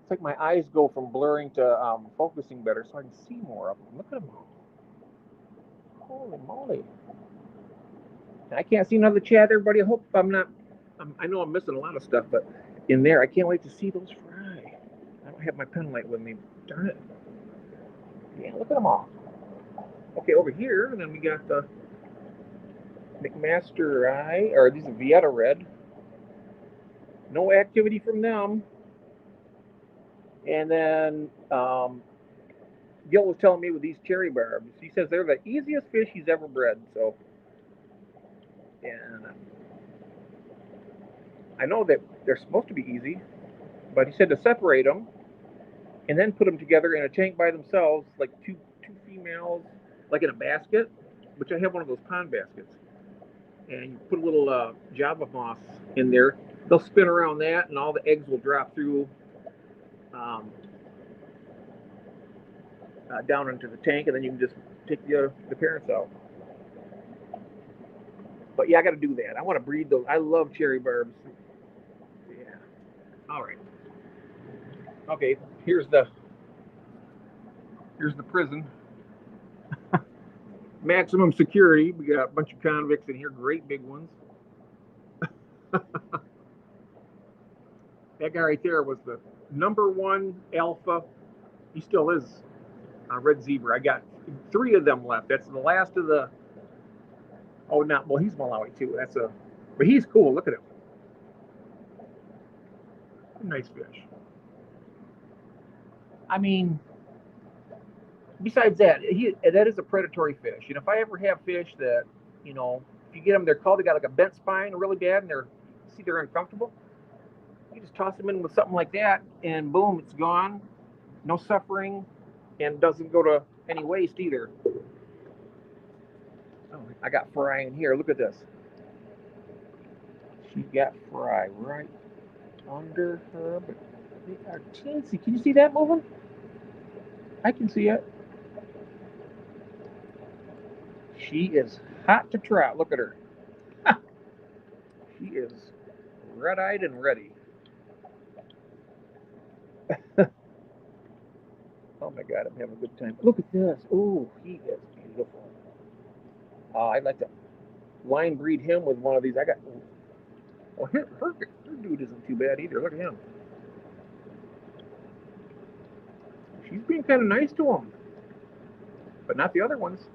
it's like my eyes go from blurring to focusing better so I can see more of them. Look at them all. Holy moly. I can't see none of the chat, everybody. I hope I'm not, I know I'm missing a lot of stuff, but in there, I can't wait to see those fry. I don't have my pen light with me. Darn it. Yeah, look at them all. Okay, over here, and then we got the McMaster Eye, or these are Vieta Red. No activity from them. And then Gil was telling me with these cherry barbs, he says they're the easiest fish he's ever bred. So, and I know that they're supposed to be easy, but he said to separate them and then put them together in a tank by themselves, like two females, like in a basket, which I have one of those pond baskets. And you put a little Java moss in there. They'll spin around that, and all the eggs will drop through down into the tank, and then you can just take the parents out. But yeah, I got to do that. I want to breed those. I love cherry barbs. Yeah. All right. Okay. Here's the prison. Maximum security. We got a bunch of convicts in here. Great big ones. That guy right there was the #1 alpha. He still is. Red zebra. I got 3 of them left. That's the last of the. Oh, not well. He's Malawi too. But he's cool. Look at him. Nice fish. I mean, besides that, that is a predatory fish. And if I ever have fish that, if you get them, they got like a bent spine really bad, and they're uncomfortable. You just toss them in with something like that, and boom, it's gone. No suffering, and doesn't go to any waste either. Oh, I got fry in here. Look at this. She got fry right under her, but they are teensy. Can you see that moving? I can see it. She is hot to trot. Look at her. She is red-eyed and ready. Oh my God, I'm having a good time. Look at this. Oh, he is beautiful. I'd like to line breed him with one of these. Well, her dude isn't too bad either. Look at him. She's being kind of nice to him, but not the other ones.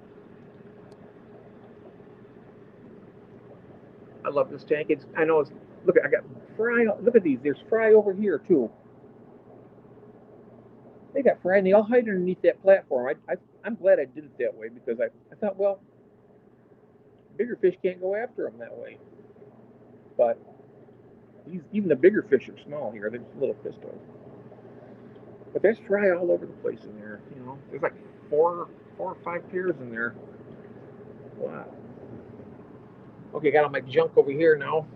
I love this tank. Look, I got fry. Look at these. There's fry over here too. They got fry, and they all hide underneath that platform. I'm glad I did it that way because I thought, well, bigger fish can't go after them that way. But even the bigger fish are small here. They're just little pissed off. But there's fry all over the place in there. There's like 4 or 5 pairs in there. Wow. Okay, got all my junk over here now.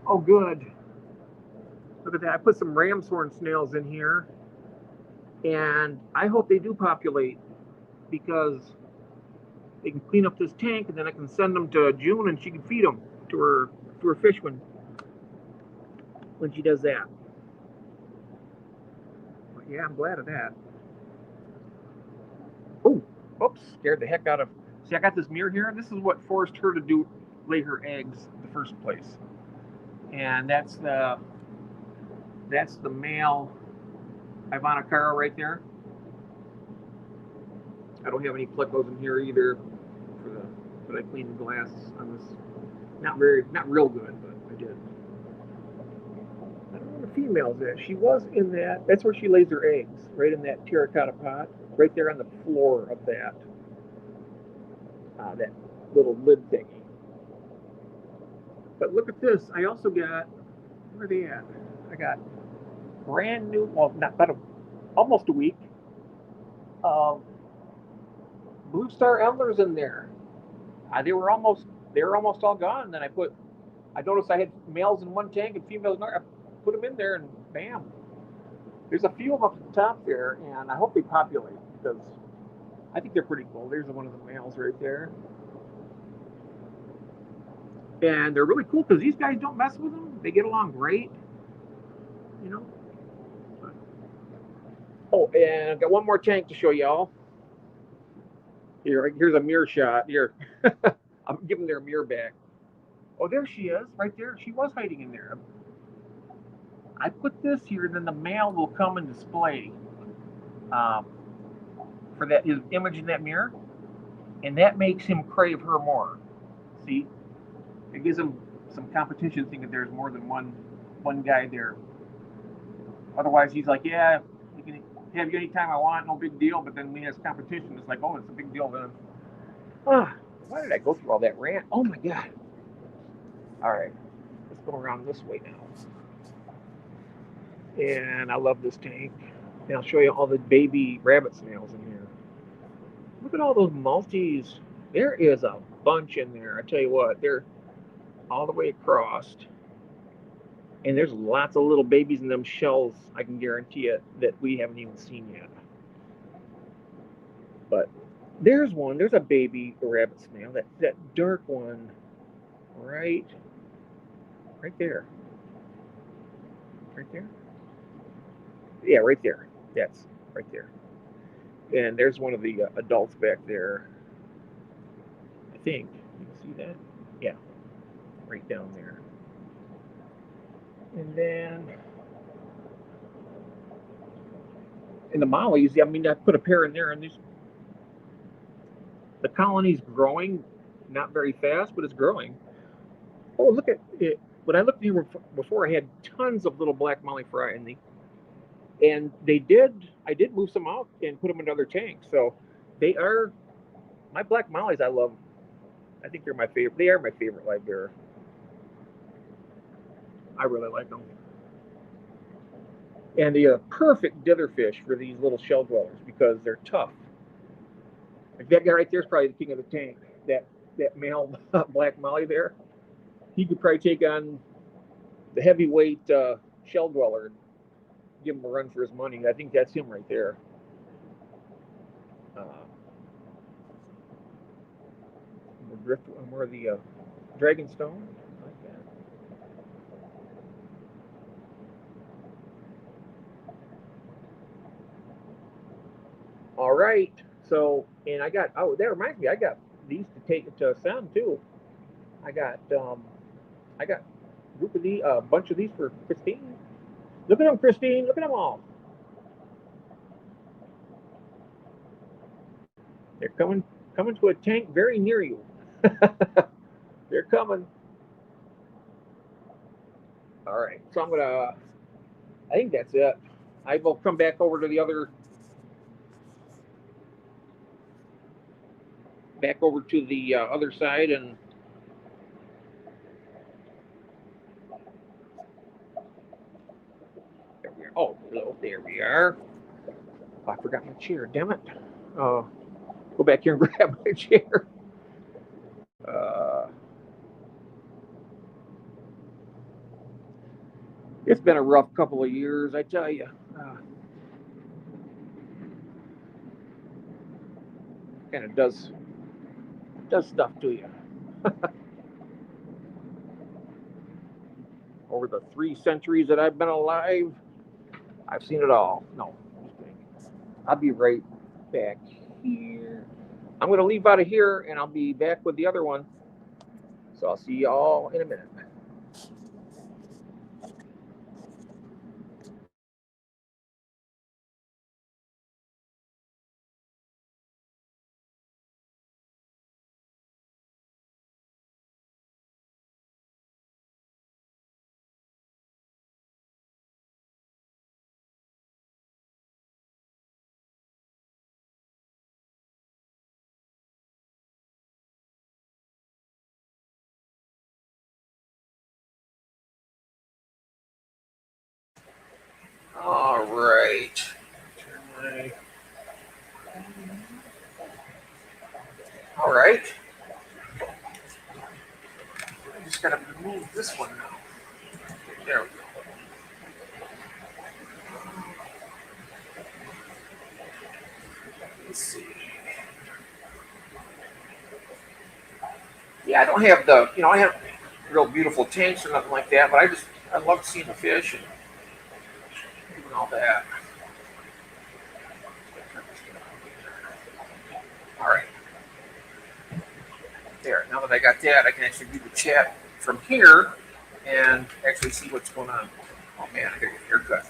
Oh, good. Look at that. I put some ram's horn snails in here. And I hope they do populate because they can clean up this tank, and then I can send them to June, and she can feed them to her fish when she does that. But yeah, I'm glad of that. Oh, oops, scared the heck out of. See, I got this mirror here. This is what forced her to lay her eggs in the first place, and that's the male Ivana Caro right there. I don't have any plecos in here either, but I cleaned the glass on this. Not real good, but I did. I don't know where the female's at. She was in that. That's where she lays her eggs, right in that terracotta pot, right there on the floor of that little lid thingy. But look at this. I also got, where are they at? I got brand new, well, not about almost a week. Blue Star Endlers in there. They were almost all gone. And then I noticed I had males in one tank and females in another. I put them in there, and bam. There's a few of them up at the top there, and I hope they populate because I think they're pretty cool. There's one of the males right there. And they're really cool because these guys don't mess with them. They get along great, you know. Oh, and I've got one more tank to show y'all. Here's a mirror shot. Here, I'm giving their mirror back. Oh, there she is, right there. She was hiding in there. I put this here, and then the male will come and display um, for that his image in that mirror, and that makes him crave her more. See, it gives him some competition, thinking there's more than one guy there. Otherwise, he's like, yeah, you can have you anytime I want, no big deal. But then when he has competition, it's like, oh, it's a big deal then. Why did I go through all that rant? Oh my god. All right, let's go around this way now. And I love this tank. And I'll show you all the baby rabbit snails in here. Look at all those multis. There is a bunch in there. I tell you what, they're all the way across. And there's lots of little babies in them shells, I can guarantee it, that we haven't even seen yet. But there's one. There's a baby rabbit snail. That dark one, right there. Right there. Yeah, right there. That's right there. And there's one of the adults back there. I think you can see that. Yeah, right down there. And then in the mollies, I mean, I put a pair in there, and the colony's growing, not very fast, but it's growing. Oh, look at it. When I looked here before, I had tons of little black molly fry in the, and I did move some out and put them in other tanks. So they are my black mollies. I love. I think they're my favorite. They are my favorite live bearer. I really like them. And the perfect dither fish for these little shell dwellers because they're tough. Like that guy right there is probably the king of the tank. That male black molly there, he could probably take on the heavyweight shell dweller and give him a run for his money. I think that's him right there. More the Dragonstone. Like that. All right. So, and I got, oh, that reminds me, I got these to take it to Sam too. I got a group of these, a bunch of these for Christine. Look at them, Christine. Look at them all. They're coming to a tank very near you. They're coming. All right. So I think that's it. I will come back over to the other, other side and there we are. Oh, hello, there we are. Oh, I forgot my chair. Damn it. Go back here and grab my chair. It's been a rough couple of years, I tell you. Kind of does stuff to you. Over the 3 centuries that I've been alive, I've seen it all. No, I'll be right back here. I'm going to leave out of here, and I'll be back with the other one. So I'll see y'all in a minute. All right. All right. I just got to move this one now. There we go. Let's see. Yeah, I don't have the, I have real beautiful tanks or nothing like that, but I love seeing the fish and doing all that. All right. There. Now that I got that, I can actually do the chat from here and actually see what's going on. Oh man, I gotta get a haircut.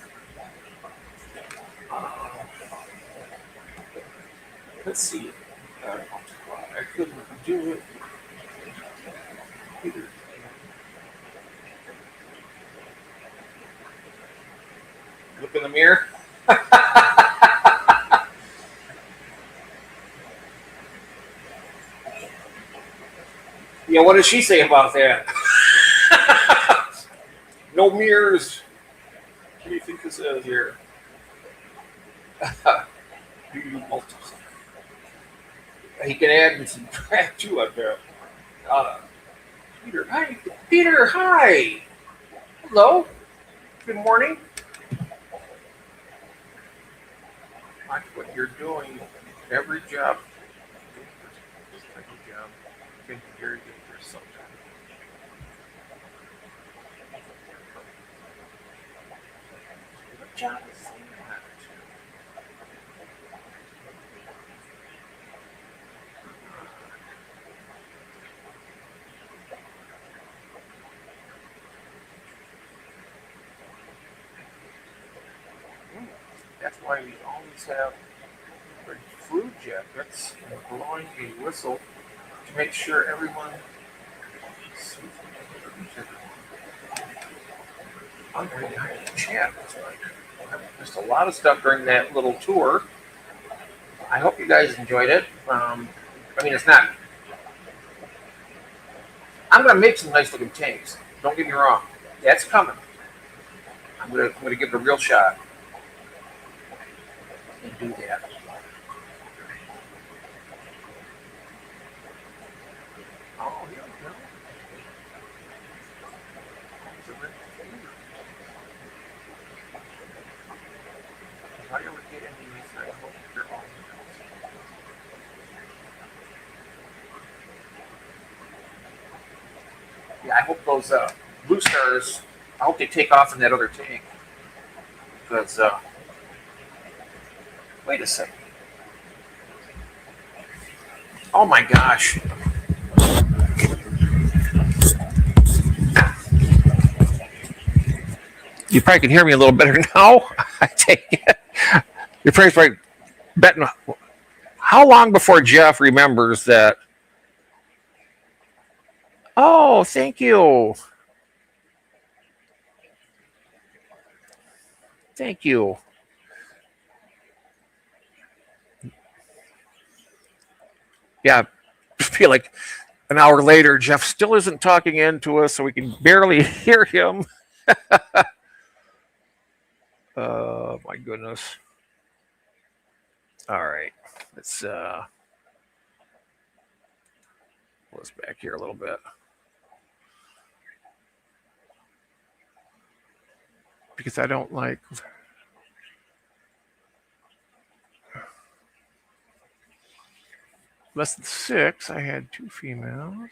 Uh, let's see. I couldn't do it either. Look in the mirror. Yeah, what does she say about that? No mirrors. What do you think this is here? Do you multiply? He can add and subtract too, I bet. Peter, hi. Peter, hi. Hello. Good morning. Watch what you're doing. Every job. Every job can be very dangerous sometimes. What job is that? That's why we always have food jackets and blowing a whistle to make sure everyone sees I'm very behind the chat. Just a lot of stuff during that little tour. I hope you guys enjoyed it. I mean, it's not. I'm going to make some nice looking tanks. Don't get me wrong. That's coming. I'm gonna give it a real shot and do that. Oh, here we go. If I ever get into these, I hope they're all. Yeah, I hope those blue stars. I hope they take off in that other tank. Because wait a second. Oh my gosh. You probably can hear me a little better now. I take it. You're probably betting. How long before Jeff remembers that? Oh, thank you. Thank you. Yeah, I feel like an hour later, Jeff still isn't talking into us, so we can barely hear him. My goodness. All right. Let's let's back here a little bit. Because I don't like less than 6. I had 2 females.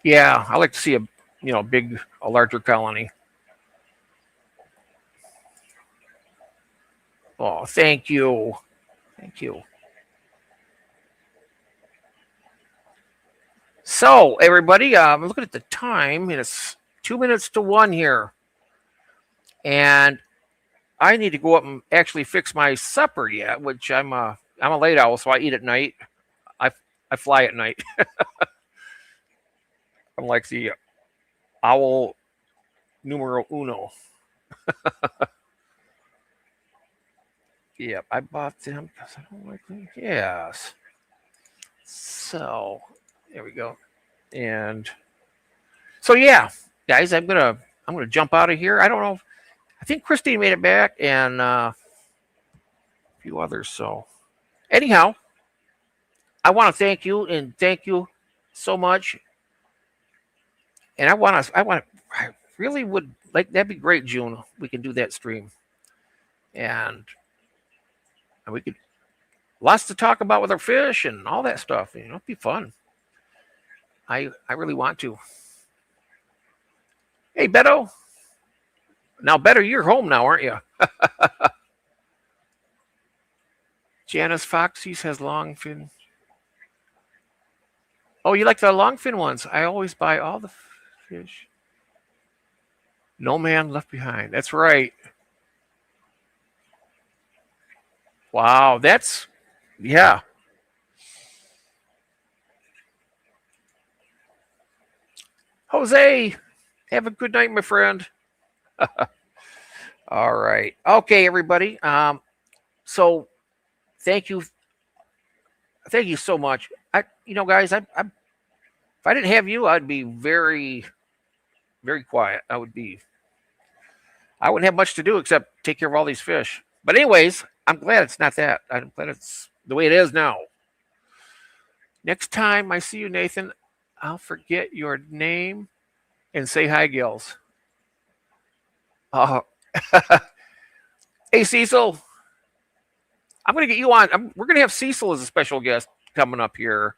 Yeah, I like to see a larger colony. Oh, thank you. Thank you. So, everybody, I'm looking at the time, and it's 2 minutes to 1 here. And I need to go up and actually fix my supper yet, which I'm a late owl, so I eat at night. I fly at night. I'm like the owl numero uno. Yep, I bought them because I don't like them. Yes. So there we go. And so yeah, guys, I'm gonna jump out of here. I don't know. I think Christine made it back, and a few others. So anyhow, I want to thank you so much. And I really would like that'd be great, June. We can do that stream, and we could lots to talk about with our fish and all that stuff. It'd be fun. I really want to. Hey, Beto. Now, Beto, you're home now, aren't you? Janice Foxy's has longfin. Oh, you like the longfin ones? I always buy all the fish. No man left behind. That's right. Wow, that's yeah. Jose, have a good night, my friend. All right. Okay, everybody. So thank you so much. Guys, if I didn't have you, I'd be very, very quiet. I wouldn't have much to do except take care of all these fish. But anyways, I'm glad it's not that. I'm glad it's the way it is now. Next time I see you, Nathan, I'll forget your name and say hi, Gills. Hey, Cecil. I'm going to get you on. We're going to have Cecil as a special guest coming up here.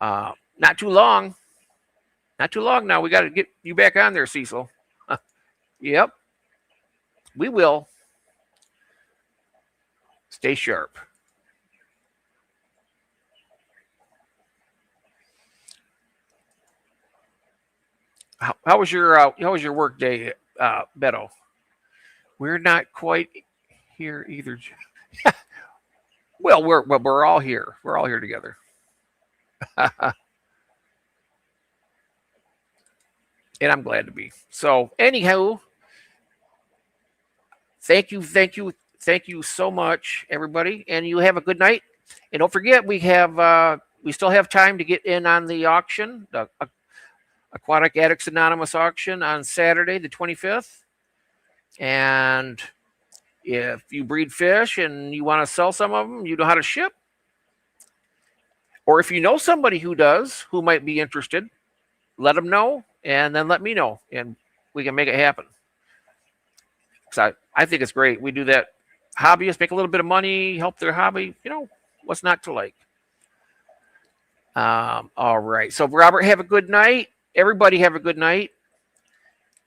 Not too long. Not too long now. We got to get you back on there, Cecil. Yep. We will. Stay sharp. How was your work day, Beto? We're not quite here either. Well, we're all here. We're all here together. And I'm glad to be. So, anyhow, thank you so much, everybody, and you have a good night. And don't forget, we still have time to get in on the auction, the Aquatic Addicts Anonymous auction on Saturday, the 25th. And if you breed fish and you want to sell some of them, you know how to ship. Or if you know somebody who does, who might be interested, let them know, and then let me know, and we can make it happen. So I think it's great. We do that. Hobbyists make a little bit of money, help their hobby. What's not to like? All right. So, Robert, have a good night. Everybody have a good night.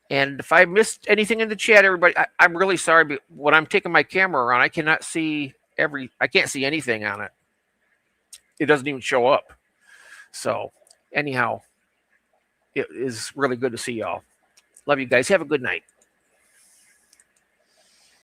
And if I missed anything in the chat, everybody, I'm really sorry. But when I'm taking my camera around, I cannot see I can't see anything on it. It doesn't even show up. So, anyhow, it is really good to see y'all. Love you guys. Have a good night.